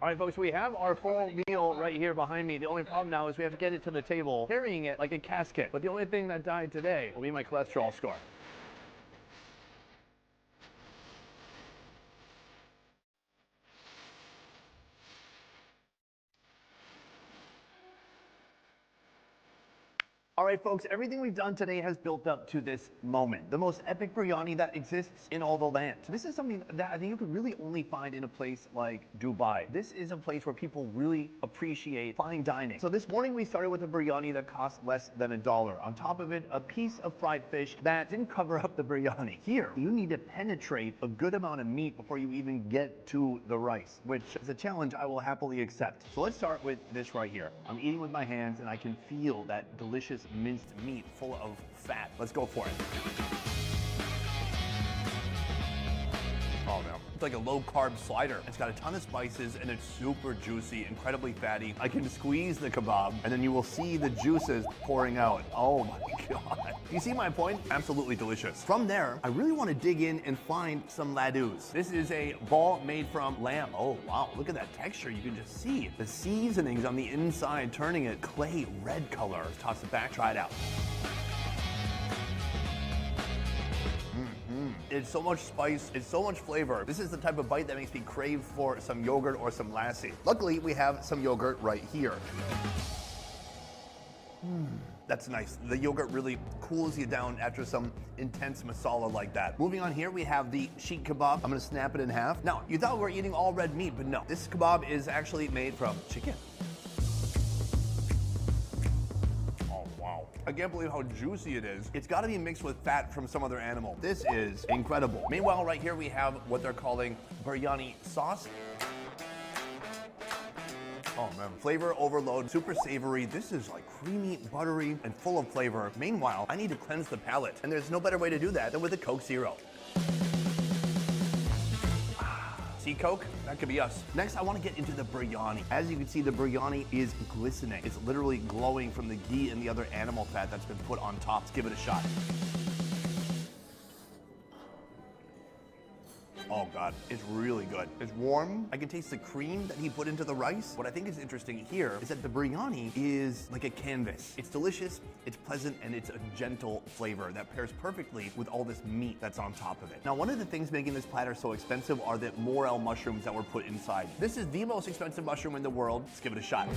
[SPEAKER 7] All right, folks, we have our full meal right here behind me. The only problem now is we have to get it to the table, carrying it like a casket. But the only thing that died today will be my cholesterol score. All right, folks, everything we've done today has built up to this moment. The most epic biryani that exists in all the land. This is something that I think you could really only find in a place like Dubai. This is a place where people really appreciate fine dining. So this morning we started with a biryani that cost less than $1. On top of it, a piece of fried fish that didn't cover up the biryani. Here, you need to penetrate a good amount of meat before you even get to the rice, which is a challenge I will happily accept. So let's start with this right here. I'm eating with my hands and I can feel that delicious minced meat full of fat. Let's go for it. Oh man, it's like a low carb slider. It's got a ton of spices and it's super juicy, incredibly fatty. I can squeeze the kebab and then you will see the juices pouring out. Oh my God. Do you see my point? Absolutely delicious. From there, I really want to dig in and find some ladus. This is a ball made from lamb. Oh wow, look at that texture. You can just see the seasonings on the inside, turning it clay red color. Let's toss it back, try it out. It's so much spice, it's so much flavor. This is the type of bite that makes me crave for some yogurt or some lassi. Luckily, we have some yogurt right here. That's nice. The yogurt really cools you down after some intense masala like that. Moving on here, we have the sheikh kebab. I'm gonna snap it in half. Now, you thought we were eating all red meat, but no. This kebab is actually made from chicken. I can't believe how juicy it is. It's gotta be mixed with fat from some other animal. This is incredible. Meanwhile, right here we have what they're calling biryani sauce. Oh man, flavor overload, super savory. This is like creamy, buttery, and full of flavor. Meanwhile, I need to cleanse the palate, and there's no better way to do that than with a Coke Zero. See Coke? That could be us. Next, I want to get into the biryani. As you can see, the biryani is glistening. It's literally glowing from the ghee and the other animal fat that's been put on top. Let's give it a shot. Oh God, it's really good. It's warm. I can taste the cream that he put into the rice. What I think is interesting here is that the biryani is like a canvas. It's delicious, it's pleasant, and it's a gentle flavor that pairs perfectly with all this meat that's on top of it. Now, one of the things making this platter so expensive are the morel mushrooms that were put inside. This is the most expensive mushroom in the world. Let's give it a shot.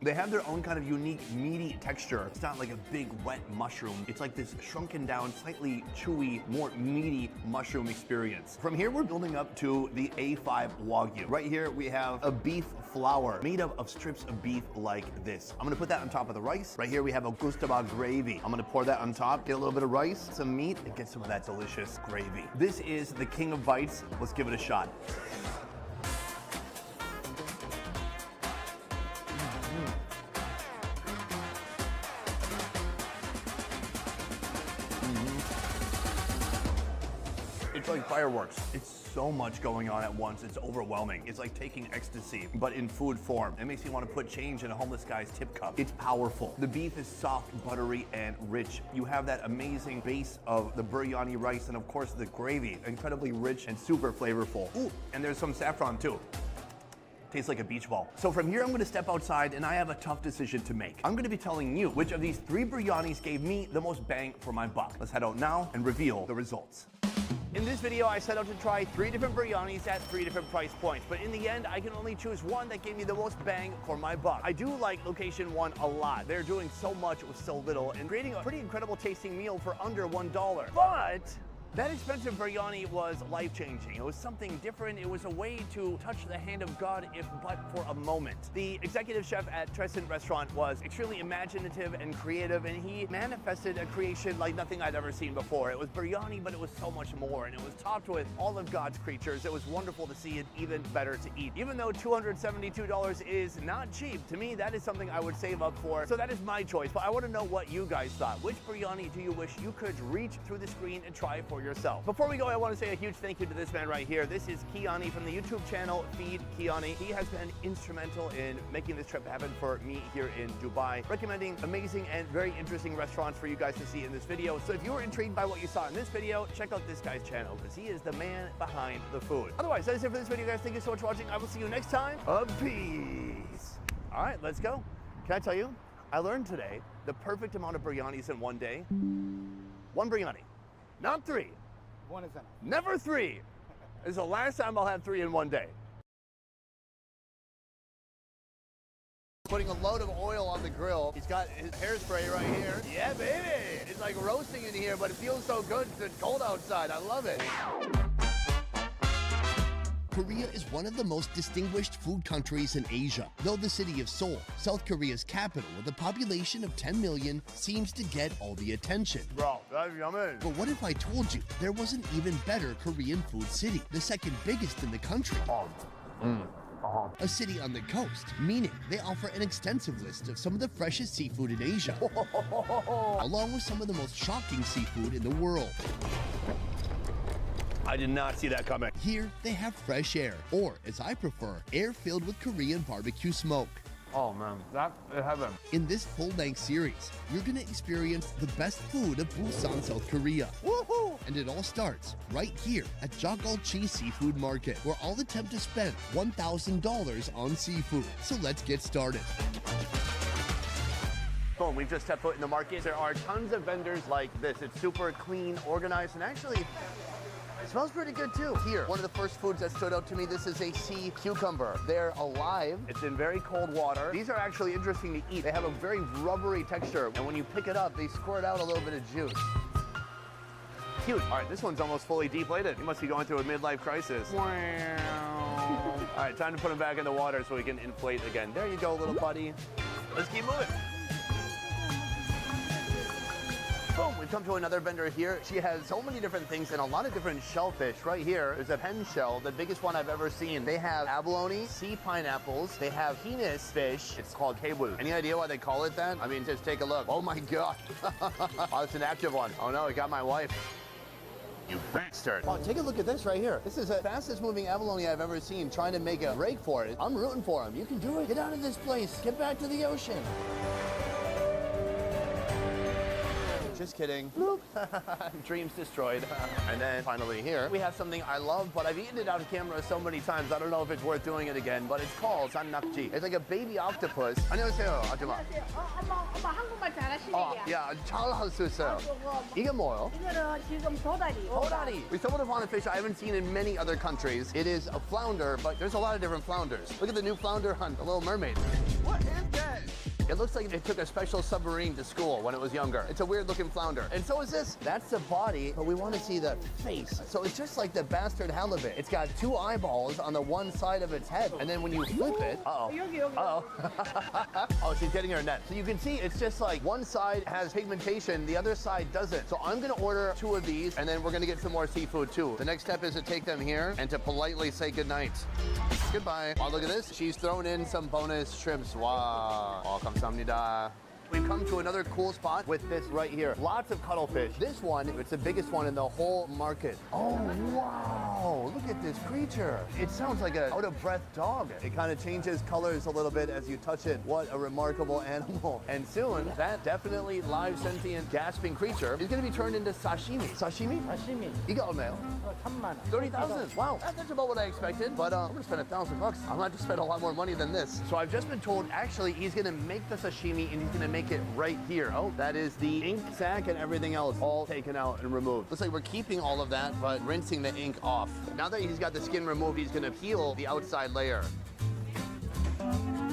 [SPEAKER 7] They have their own kind of unique meaty texture. It's not like a big wet mushroom. It's like this shrunken down, slightly chewy, more meaty mushroom experience. From here, we're building up to the A5 Wagyu. Right here, we have a beef flour made up of strips of beef like this. I'm gonna put that on top of the rice. Right here, we have a gushtaba gravy. I'm gonna pour that on top, get a little bit of rice, some meat, and get some of that delicious gravy. This is the king of bites. Let's give it a shot. It's like fireworks. It's so much going on at once. It's overwhelming. It's like taking ecstasy, but in food form. It makes me want to put change in a homeless guy's tip cup. It's powerful. The beef is soft, buttery, and rich. You have that amazing base of the biryani rice and of course the gravy. Incredibly rich and super flavorful. Ooh, and there's some saffron too. Tastes like a beach ball. So from here, I'm gonna step outside and I have a tough decision to make. I'm gonna be telling you which of these 3 biryanis gave me the most bang for my buck. Let's head out now and reveal the results. In this video, I set out to try 3 different biryanis at 3 different price points, but in the end, I can only choose one that gave me the most bang for my buck. I do like location 1 a lot. They're doing so much with so little and creating a pretty incredible tasting meal for under $1. But that expensive biryani was life-changing. It was something different. It was a way to touch the hand of God, if but for a moment. The executive chef at Trescent Restaurant was extremely imaginative and creative, and he manifested a creation like nothing I'd ever seen before. It was biryani, but it was so much more, and it was topped with all of God's creatures. It was wonderful to see, and even better to eat. Even though $272 is not cheap, to me, that is something I would save up for. So that is my choice, but I want to know what you guys thought. Which biryani do you wish you could reach through the screen and try for yourself? Before we go, I want to say a huge thank you to this man right here. This is Kiani from the YouTube channel Feed Kiani. He has been instrumental in making this trip happen for me here in Dubai, recommending amazing and very interesting restaurants for you guys to see in this video. So if you were intrigued by what you saw in this video, check out this guy's channel because he is the man behind the food. Otherwise, that is it for this video, guys. Thank you so much for watching. I will see you next time. Peace. All right, let's go. Can I tell you, I learned today the perfect amount of biryanis in one day. 1 biryani, not 3.
[SPEAKER 16] 1 is enough.
[SPEAKER 7] Never 3. This is the last time I'll have 3 in one day. Putting a load of oil on the grill. He's got his hairspray right here. Yeah, baby. It's like roasting in here, but it feels so good. It's cold outside. I love it.
[SPEAKER 8] Korea is one of the most distinguished food countries in Asia. Though the city of Seoul, South Korea's capital with a population of 10 million, seems to get all the attention.
[SPEAKER 7] Bro, that's yummy.
[SPEAKER 8] But what if I told you there was an even better Korean food city, the second biggest in the country? A city on the coast, meaning they offer an extensive list of some of the freshest seafood in Asia, along with some of the most shocking seafood in the world.
[SPEAKER 7] I did not see that coming.
[SPEAKER 8] Here, they have fresh air, or as I prefer, air filled with Korean barbecue smoke.
[SPEAKER 3] Oh man, that's heaven.
[SPEAKER 8] In this full-length series, you're gonna experience the best food of Busan, South Korea. Woohoo! And it all starts right here at Jagolchi Seafood Market, where all attempt to spend $1,000 on seafood. So let's get started.
[SPEAKER 7] Boom, we've just stepped foot in the market. There are tons of vendors like this. It's super clean, organized, and actually, it smells pretty good too. Here, one of the first foods that stood out to me, this is a sea cucumber. They're alive. It's in very cold water. These are actually interesting to eat. They have a very rubbery texture, and when you pick it up, they squirt out a little bit of juice. Cute. All right, this one's almost fully deflated. You must be going through a midlife crisis. Wow. All right, time to put them back in the water so we can inflate again. There you go, little buddy. Let's keep moving. Boom, we've come to another vendor here. She has so many different things and a lot of different shellfish. Right here is a pen shell, the biggest one I've ever seen. They have abalone, sea pineapples. They have Henis fish. It's called kebul. Any idea why they call it that? I mean, just take a look. Oh my God. Oh, it's an active one. Oh no, it got my wife. You bastard. Oh, take a look at this right here. This is the fastest moving abalone I've ever seen, trying to make a break for it. I'm rooting for him. You can do it. Get out of this place. Get back to the ocean. Just kidding. Bloop. Dreams destroyed. And then finally here, we have something I love, but I've eaten it out of camera so many times, I don't know if it's worth doing it again, but it's called sannakji. It's like a baby octopus. 안녕하세요, 아줌마.
[SPEAKER 12] 엄마 한국말 잘하시네요.
[SPEAKER 7] Yeah, 잘할 수 있어요. 이게 뭐예요?
[SPEAKER 12] 이거는 지금 도다리.
[SPEAKER 7] 도다리. We stumbled upon a fish I haven't seen in many other countries. It is a flounder, but there's a lot of different flounders. Look at the new flounder on The Little Mermaid. What is that? It looks like it took a special submarine to school when it was younger. It's a weird looking flounder. And so is this. That's the body, but we want to see the face. So it's just like the bastard halibut. It's got 2 eyeballs on the one side of its head. And then when you flip it, uh-oh. Oh, she's getting her net. So you can see it's just like one side has pigmentation, the other side doesn't. So I'm gonna order 2 of these and then we're gonna get some more seafood too. The next step is to take them here and to politely say goodnight. Goodbye. Oh, look at this. She's thrown in some bonus shrimps. Wow. Oh, 감사합니다. We've come to another cool spot with this right here. Lots of cuttlefish. This one, it's the biggest one in the whole market. Oh, wow. Look at this creature. It sounds like an out-of-breath dog. It kind of changes colors a little bit as you touch it. What a remarkable animal. And soon, that definitely live, sentient, gasping creature is going to be turned into sashimi. Sashimi?
[SPEAKER 16] Sashimi.
[SPEAKER 7] 이거 얼마요? 30,000. Wow, that's about what I expected. But I'm gonna spend $1,000. I'm gonna have to spend a lot more money than this. So I've just been told, actually, he's gonna make the sashimi and he's gonna make it right here. Oh, that is the ink sac and everything else all taken out and removed. Looks like we're keeping all of that, but rinsing the ink off. Now that he's got the skin removed, he's gonna peel the outside layer.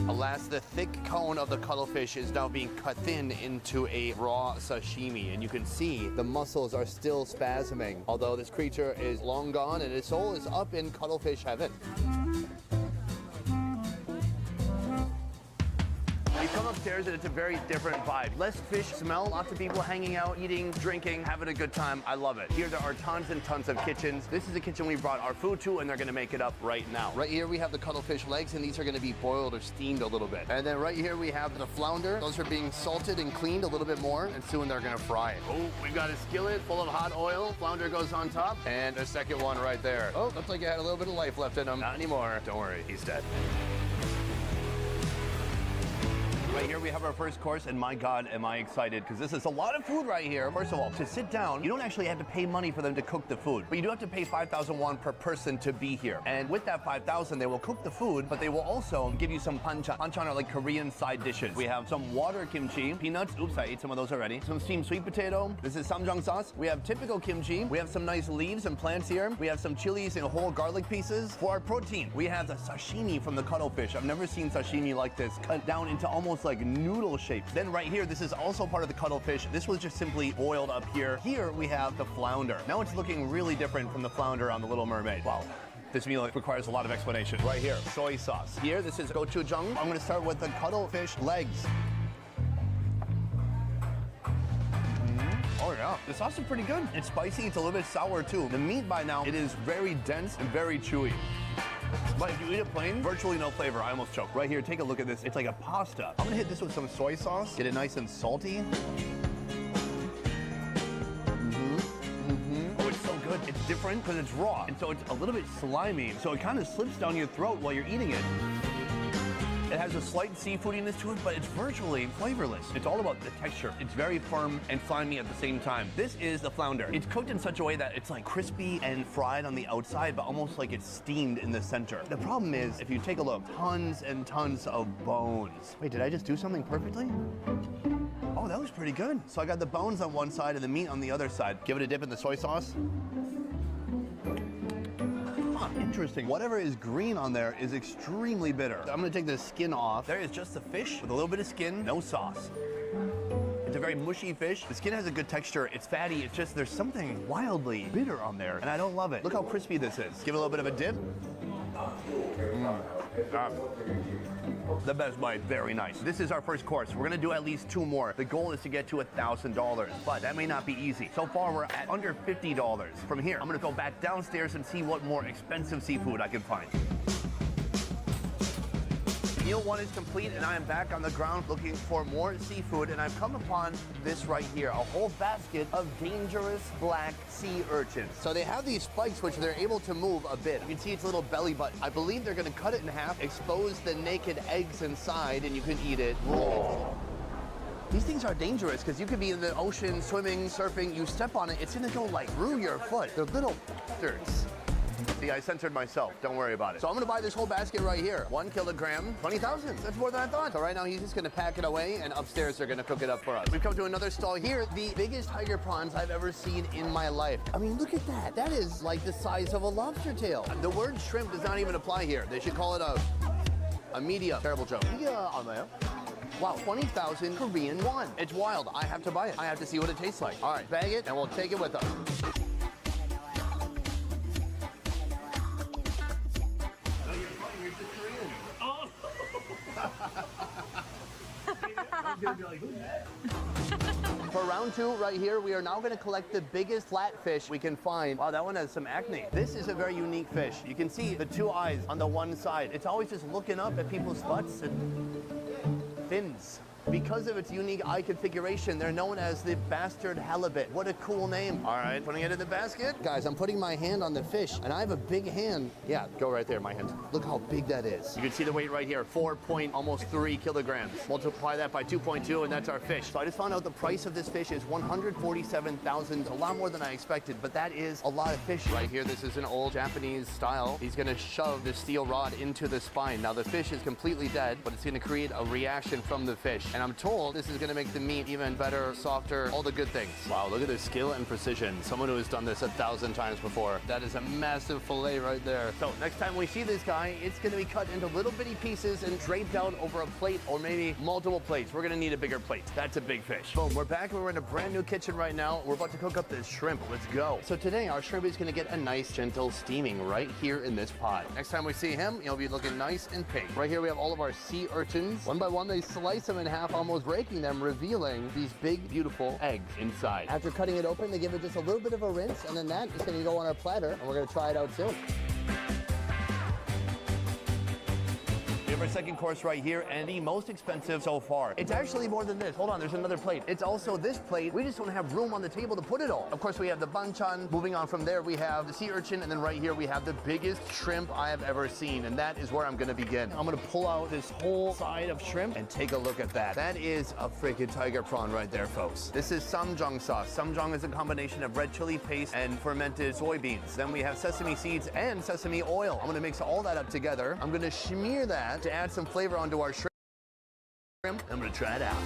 [SPEAKER 7] Alas, the thick cone of the cuttlefish is now being cut thin into a raw sashimi, and you can see the muscles are still spasming, although this creature is long gone and his soul is up in cuttlefish heaven. We come upstairs and it's a very different vibe. Less fish smell, lots of people hanging out, eating, drinking, having a good time. I love it. Here there are tons and tons of kitchens. This is the kitchen we brought our food to, and they're gonna make it up right now. Right here we have the cuttlefish legs, and these are gonna be boiled or steamed a little bit. And then right here we have the flounder. Those are being salted and cleaned a little bit more, and soon they're gonna fry it. Oh, we've got a skillet full of hot oil. Flounder goes on top, and a second one right there. Oh, looks like it had a little bit of life left in him. Not anymore. Don't worry, he's dead. Right here we have our first course, and my God, am I excited, because this is a lot of food right here. First of all, to sit down, you don't actually have to pay money for them to cook the food, but you do have to pay 5,000 won per person to be here. And with that 5,000, they will cook the food, but they will also give you some banchan. Banchan are like Korean side dishes. We have some water kimchi, peanuts, oops, I ate some of those already. Some steamed sweet potato. This is samjang sauce. We have typical kimchi. We have some nice leaves and plants here. We have some chilies and whole garlic pieces. For our protein, we have the sashimi from the cuttlefish. I've never seen sashimi like this, cut down into almost like noodle shapes. Then right here, this is also part of the cuttlefish. This was just simply boiled up here. Here we have the flounder. Now it's looking really different from the flounder on the Little Mermaid. Wow. This meal requires a lot of explanation. Right here, soy sauce. Here, this is gochujang. I'm gonna start with the cuttlefish legs. Oh yeah, the sauce is pretty good. It's spicy, it's a little bit sour too. The meat by now, it is very dense and very chewy. But if you eat it plain, virtually no flavor. I almost choked. Right here, take a look at this. It's like a pasta. I'm gonna hit this with some soy sauce, get it nice and salty. Oh, it's so good. It's different because it's raw, and so it's a little bit slimy. So it kind of slips down your throat while you're eating it. It has a slight seafoodiness to it, but it's virtually flavorless. It's all about the texture. It's very firm and slimy at the same time. This is the flounder. It's cooked in such a way that it's like crispy and fried on the outside, but almost like it's steamed in the center. The problem is, if you take a look, tons and tons of bones. Wait, did I just do something perfectly? Oh, that was pretty good. So I got the bones on one side and the meat on the other side. Give it a dip in the soy sauce. Interesting. Whatever is green on there is extremely bitter. I'm gonna take the skin off. There is just the fish with a little bit of skin, no sauce. It's a very mushy fish. The skin has a good texture. It's fatty. It's just there's something wildly bitter on there, and I don't love it. Look how crispy this is. Give it a little bit of a dip. The best bite, very nice. This is our first course. We're gonna do at least 2 more. The goal is to get to $1,000, but that may not be easy. So far, we're at under $50. From here, I'm gonna go back downstairs and see what more expensive seafood I can find. Meal 1 is complete, and I am back on the ground looking for more seafood, and I've come upon this right here, a whole basket of dangerous black sea urchins. So they have these spikes which they're able to move a bit. You can see its little belly button. I believe they're gonna cut it in half, expose the naked eggs inside, and you can eat it raw. These things are dangerous because you could be in the ocean, swimming, surfing, you step on it, it's gonna go like through your foot. They're little bastards. See, I censored myself. Don't worry about it. So I'm gonna buy this whole basket right here. 1 kilogram, 20,000. That's more than I thought. So right now he's just gonna pack it away, and upstairs they're gonna cook it up for us. We've come to another stall here. The biggest tiger prawns I've ever seen in my life. I mean, look at that. That is like the size of a lobster tail. The word shrimp does not even apply here. They should call it a medium. Terrible joke. Wow, 20,000 Korean won. It's wild. I have to buy it. I have to see what it tastes like. All right, bag it, and we'll take it with us. For round 2 right here, we are now going to collect the biggest flatfish we can find. Wow, that one has some acne. This is a very unique fish. You can see the 2 eyes on the one side. It's always just looking up at people's butts and fins. Because of its unique eye configuration, they're known as the bastard halibut. What a cool name. All right, putting it in the basket. Guys, I'm putting my hand on the fish, and I have a big hand. Yeah, go right there, my hand. Look how big that is. You can see the weight right here, almost 3 kilograms. Multiply that by 2.2, and that's our fish. So I just found out the price of this fish is $147,000. A lot more than I expected, but that is a lot of fish. Right here, this is an old Japanese style. He's gonna shove the steel rod into the spine. Now the fish is completely dead, but it's gonna create a reaction from the fish. And I'm told this is gonna make the meat even better, softer, all the good things. Wow, look at the skill and precision. Someone who has done this 1,000 times before. That is a massive fillet right there. So next time we see this guy, it's gonna be cut into little bitty pieces and draped out over a plate or maybe multiple plates. We're gonna need a bigger plate. That's a big fish. Boom, we're back. We're in a brand new kitchen right now. We're about to cook up this shrimp. Let's go. So today our shrimp is gonna get a nice gentle steaming right here in this pot. Next time we see him, he'll be looking nice and pink. Right here we have all of our sea urchins. One by one they slice them in half, almost breaking them, revealing these big beautiful eggs inside. After cutting it open, they give it just a little bit of a rinse, and then that is gonna go on our platter, and we're gonna try it out soon. We have our second course right here, and the most expensive so far. It's actually more than this. Hold on, there's another plate. It's also this plate. We just don't have room on the table to put it all. Of course, we have the banchan. Moving on from there, we have the sea urchin, and then right here we have the biggest shrimp I have ever seen, and that is where I'm gonna begin. I'm gonna pull out this whole side of shrimp and take a look at that. That is a freaking tiger prawn right there, folks. This is samjang sauce. Samjang is a combination of red chili paste and fermented soybeans. Then we have sesame seeds and sesame oil. I'm gonna mix all that up together. I'm gonna smear that to add some flavor onto our shrimp. I'm gonna try it out.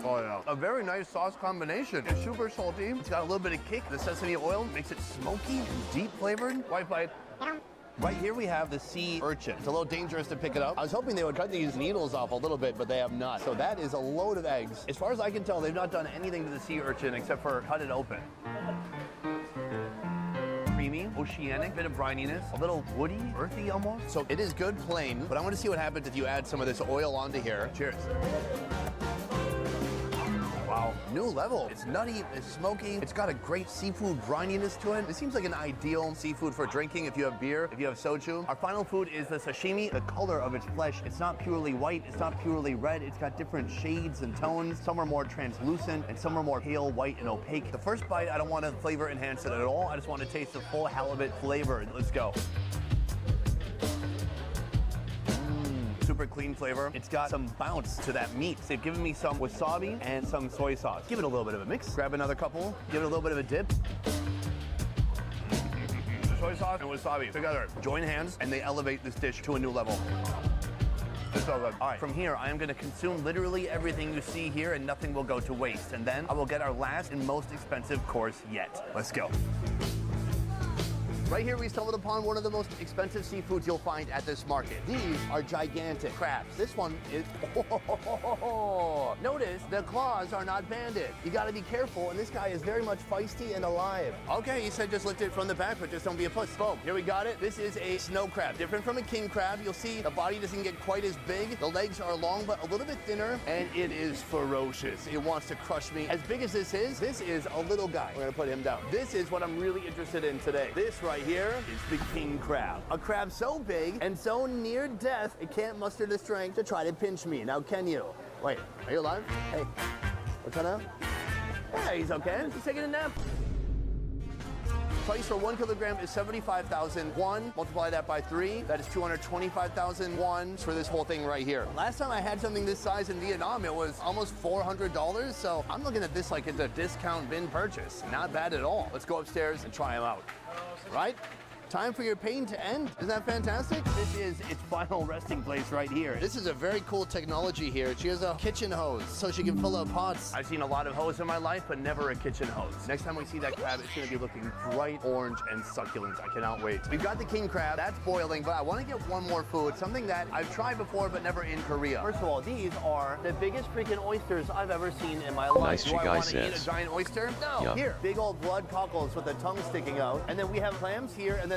[SPEAKER 7] Oh yeah. A very nice sauce combination. It's super salty. It's got a little bit of kick. The sesame oil makes it smoky and deep flavored. White bite. Right here we have the sea urchin. It's a little dangerous to pick it up. I was hoping they would cut these needles off a little bit, but they have not. So that is a load of eggs. As far as I can tell, they've not done anything to the sea urchin except for cut it open. Creamy, oceanic, bit of brininess, a little woody, earthy almost. So it is good plain, but I want to see what happens if you add some of this oil onto here. Cheers. Wow, new level. It's nutty, it's smoky, it's got a great seafood brininess to it. It seems like an ideal seafood for drinking if you have beer, if you have soju. Our final food is the sashimi. The color of its flesh, it's not purely white, it's not purely red, it's got different shades and tones. Some are more translucent and some are more pale white and opaque. The first bite, I don't want to flavor enhance it at all. I just want to taste the full halibut flavor. Let's go. Super clean flavor. It's got some bounce to that meat. They've given me some wasabi and some soy sauce. Give it a little bit of a mix. Grab another couple. Give it a little bit of a dip. Soy sauce and wasabi together join hands and they elevate this dish to a new level. It's so good. All right, from here, I am going to consume literally everything you see here and nothing will go to waste. And then I will get our last and most expensive course yet. Let's go. Right here, we stumbled upon one of the most expensive seafoods you'll find at this market. These are gigantic crabs. This one is, notice the claws are not banded. You gotta be careful, and this guy is very much feisty and alive. Okay, he said just lift it from the back, but just don't be a puss. Boom, here we got it. This is a snow crab. Different from a king crab. You'll see the body doesn't get quite as big. The legs are long, but a little bit thinner, and it is ferocious. It wants to crush me. As big as this is a little guy. We're gonna put him down. This is what I'm really interested in today. This right here is the king crab. A crab so big and so near death, it can't muster the strength to try to pinch me. Now, can you? Wait, are you alive? Hey, what's that up? Yeah, he's okay. He's taking a nap. Price for 1 kilogram is 75,000 won. Multiply that by 3. That is 225,000 won for this whole thing right here. Last time I had something this size in Vietnam, it was almost $400. So I'm looking at this like it's a discount bin purchase. Not bad at all. Let's go upstairs and try them out. Right? Time for your pain to end. Isn't that fantastic? This is its final resting place right here. This is a very cool technology here. She has a kitchen hose so she can fill up pots. I've seen a lot of hose in my life, but never a kitchen hose. Next time we see that crab, it's gonna be looking bright orange and succulent. I cannot wait. We've got the king crab. That's boiling, but I wanna get one more food, something that I've tried before, but never in Korea. First of all, these are the biggest freaking oysters I've ever seen in my life.
[SPEAKER 1] Nice
[SPEAKER 7] Do I
[SPEAKER 1] guy
[SPEAKER 7] wanna
[SPEAKER 1] says.
[SPEAKER 7] eat a giant oyster? No.
[SPEAKER 1] Yum.
[SPEAKER 7] Here, big old blood cockles with the tongue sticking out. And then we have clams here, and then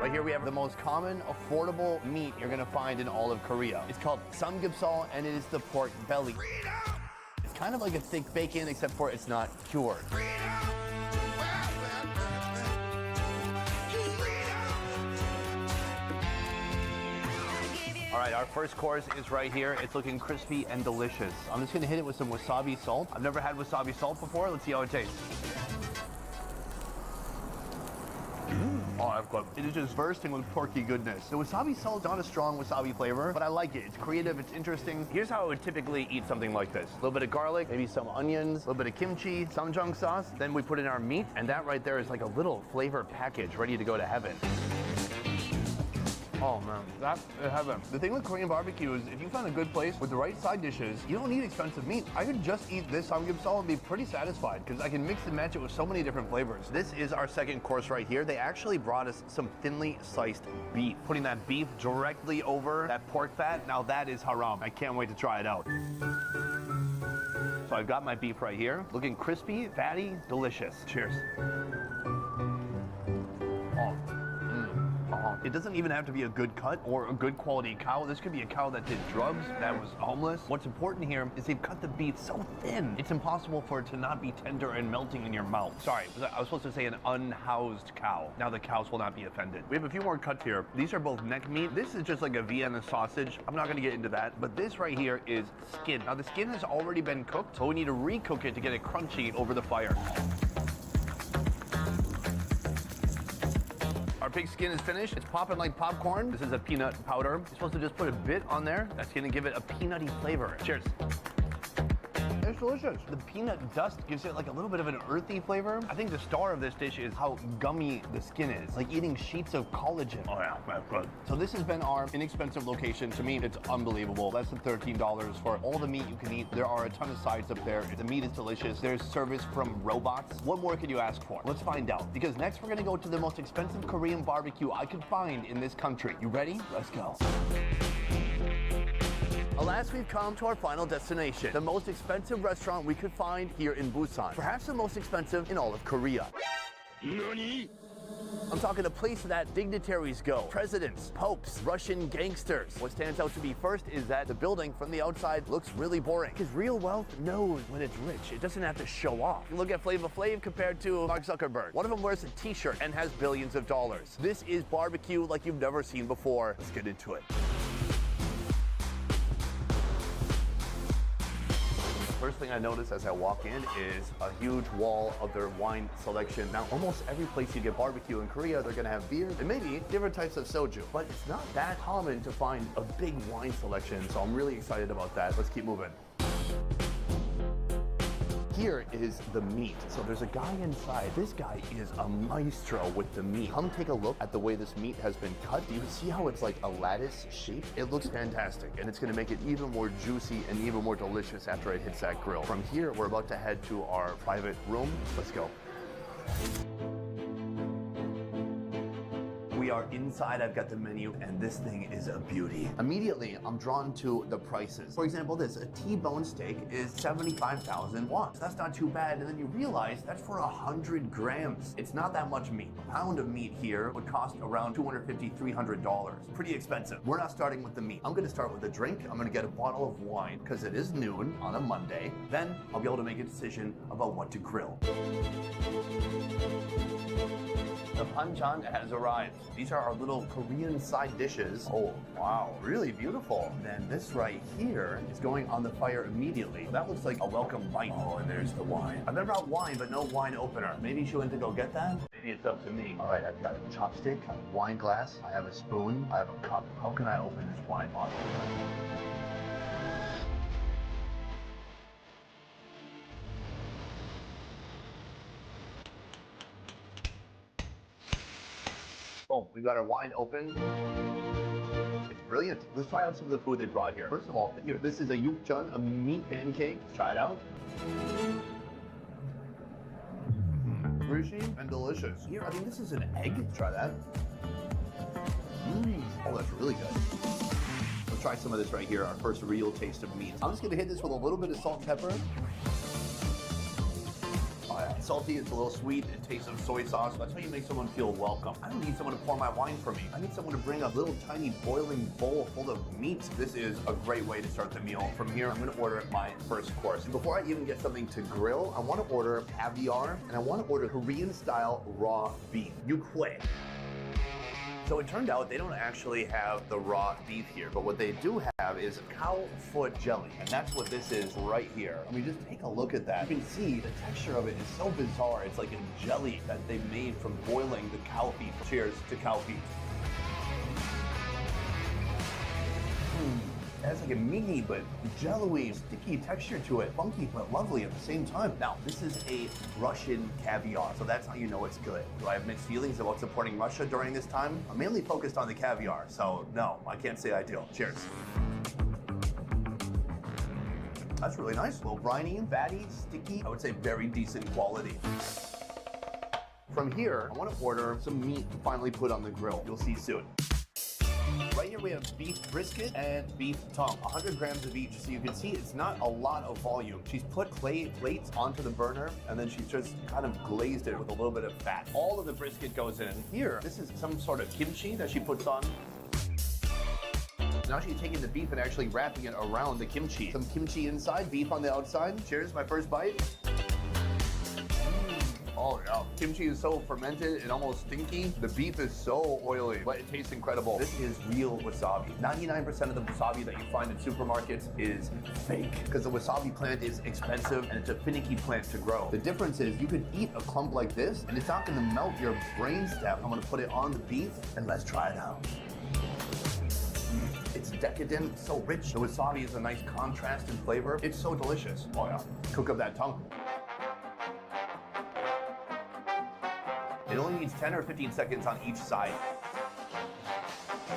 [SPEAKER 7] Right here we have the most common, affordable meat you're gonna find in all of Korea. It's called samgyeopsal, and it is the pork belly. It's kind of like a thick bacon, except for it's not cured. All right, our first course is right here. It's looking crispy and delicious. I'm just gonna hit it with some wasabi salt. I've never had wasabi salt before. Let's see how it tastes. Oh, that's good. It is just bursting with porky goodness. The wasabi salt is not a strong wasabi flavor, but I like it. It's creative, it's interesting. Here's how I would typically eat something like this. A little bit of garlic, maybe some onions, a little bit of kimchi, samjang sauce. Then we put in our meat, and that right there is like a little flavor package ready to go to heaven. Oh man, that's heaven. The thing with Korean barbecue is if you find a good place with the right side dishes, you don't need expensive meat. I could just eat this samgyeopsal and be pretty satisfied because I can mix and match it with so many different flavors. This is our second course right here. They actually brought us some thinly sliced beef. Putting that beef directly over that pork fat, now that is haram. I can't wait to try it out. So I've got my beef right here, looking crispy, fatty, delicious. Cheers. It doesn't even have to be a good cut or a good quality cow. This could be a cow that did drugs, that was homeless. What's important here is they've cut the beef so thin, it's impossible for it to not be tender and melting in your mouth. Sorry, I was supposed to say an unhoused cow. Now the cows will not be offended. We have a few more cuts here. These are both neck meat. This is just like a Vienna sausage. I'm not gonna get into that, but this right here is skin. Now the skin has already been cooked, so we need to recook it to get it crunchy over the fire. Our pig skin is finished. It's popping like popcorn. This is a peanut powder. You're supposed to just put a bit on there. That's gonna give it a peanutty flavor. Cheers. It's delicious. The peanut dust gives it like a little bit of an earthy flavor. I think the star of this dish is how gummy the skin is. Like eating sheets of collagen. Oh yeah, that's good. So this has been our inexpensive location. To me, it's unbelievable. Less than $13 for all the meat you can eat. There are a ton of sides up there. The meat is delicious. There's service from robots. What more could you ask for? Let's find out. Because next we're gonna go to the most expensive Korean barbecue I could find in this country. You ready? Let's go. Alas, we've come to our final destination, the most expensive restaurant we could find here in Busan. Perhaps the most expensive in all of Korea. Nani? I'm talking a place that dignitaries go, presidents, popes, Russian gangsters. What stands out to me first is that the building from the outside looks really boring. Because real wealth knows when it's rich. It doesn't have to show off. You look at Flava Flav compared to Mark Zuckerberg. One of them wears a t-shirt and has billions of dollars. This is barbecue like you've never seen before. Let's get into it. First thing I notice as I walk in is a huge wall of their wine selection. Now, almost every place you get barbecue in Korea, they're gonna have beer and maybe different types of soju. But it's not that common to find a big wine selection, so I'm really excited about that. Let's keep moving. Here is the meat. So there's a guy inside. This guy is a maestro with the meat. Come take a look at the way this meat has been cut. Do you see how it's like a lattice shape? It looks fantastic, and it's gonna make it even more juicy and even more delicious after it hits that grill. From here, we're about to head to our private room. Let's go. We are inside, I've got the menu, and this thing is a beauty. Immediately, I'm drawn to the prices. For example, a T-bone steak is 75,000 won. That's not too bad, and then you realize that's for 100 grams. It's not that much meat. A pound of meat here would cost around $250, $300. Pretty expensive. We're not starting with the meat. I'm gonna start with a drink. I'm gonna get a bottle of wine, because it is noon on a Monday. Then, I'll be able to make a decision about what to grill. The banchan has arrived. These are our little Korean side dishes. Oh, wow, really beautiful. Then this right here is going on the fire immediately. That looks like a welcome bite. Oh, and there's the wine. I've never had wine, but no wine opener. Maybe she went to go get that? Maybe it's up to me. All right, I've got a chopstick, a wine glass, I have a spoon, I have a cup. How can I open this wine bottle? Oh, we've got our wine open. It's brilliant. Let's try out some of the food they brought here. First of all, here, this is a yukjeon, a meat pancake. Let's try it out. Juicy and delicious. Here, I think this is an egg. Let's try that. Oh, that's really good. Let's try some of this right here, our first real taste of meat. I'm just gonna hit this with a little bit of salt and pepper. Oh yeah,
[SPEAKER 15] salty, it's a little sweet, it tastes of soy sauce. That's how you make someone feel welcome. I don't need someone to pour my wine for me. I need someone to bring a little tiny boiling bowl full of meat. This is a great way to start the meal. From here, I'm gonna order my first course. And before I even get something to grill, I wanna order caviar, and I wanna order Korean-style raw beef, yukwae. So it turned out they don't actually have the raw beef here, but what they do have is cow foot jelly, and that's what this is right here. I mean, just take a look at that. You can see the texture of it is so bizarre. It's like a jelly that they made from boiling the cow feet. Cheers to cow feet. It has like a meaty but jello-y, sticky texture to it. Funky but lovely at the same time. Now, this is a Russian caviar, so that's how you know it's good. Do I have mixed feelings about supporting Russia during this time? I'm mainly focused on the caviar, so no, I can't say I do. Cheers. That's really nice. A little briny, fatty, sticky. I would say very decent quality. From here, I want to order some meat to finally put on the grill. You'll see soon. Right here we have beef brisket and beef tongue, 100 grams of each. So you can see it's not a lot of volume. She's put clay plates onto the burner and then she's just kind of glazed it with a little bit of fat. All of the brisket goes in. Here, this is some sort of kimchi that she puts on. Now she's taking the beef and actually wrapping it around the kimchi. Some kimchi inside, beef on the outside. Cheers, my first bite. Oh yeah, kimchi is so fermented and almost stinky. The beef is so oily, but it tastes incredible. This is real wasabi. 99% of the wasabi that you find in supermarkets is fake because the wasabi plant is expensive and it's a finicky plant to grow. The difference is you could eat a clump like this and it's not gonna melt your brainstem. I'm gonna put it on the beef and let's try it out. It's decadent, so rich. The wasabi is a nice contrast in flavor. It's so delicious. Oh yeah, cook up that tongue. It only needs 10 or 15 seconds on each side.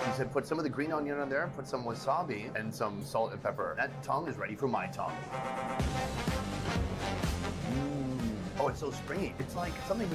[SPEAKER 15] She said put some of the green onion on there, put some wasabi, and some salt and pepper. That tongue is ready for my tongue. Oh, it's so springy. It's like something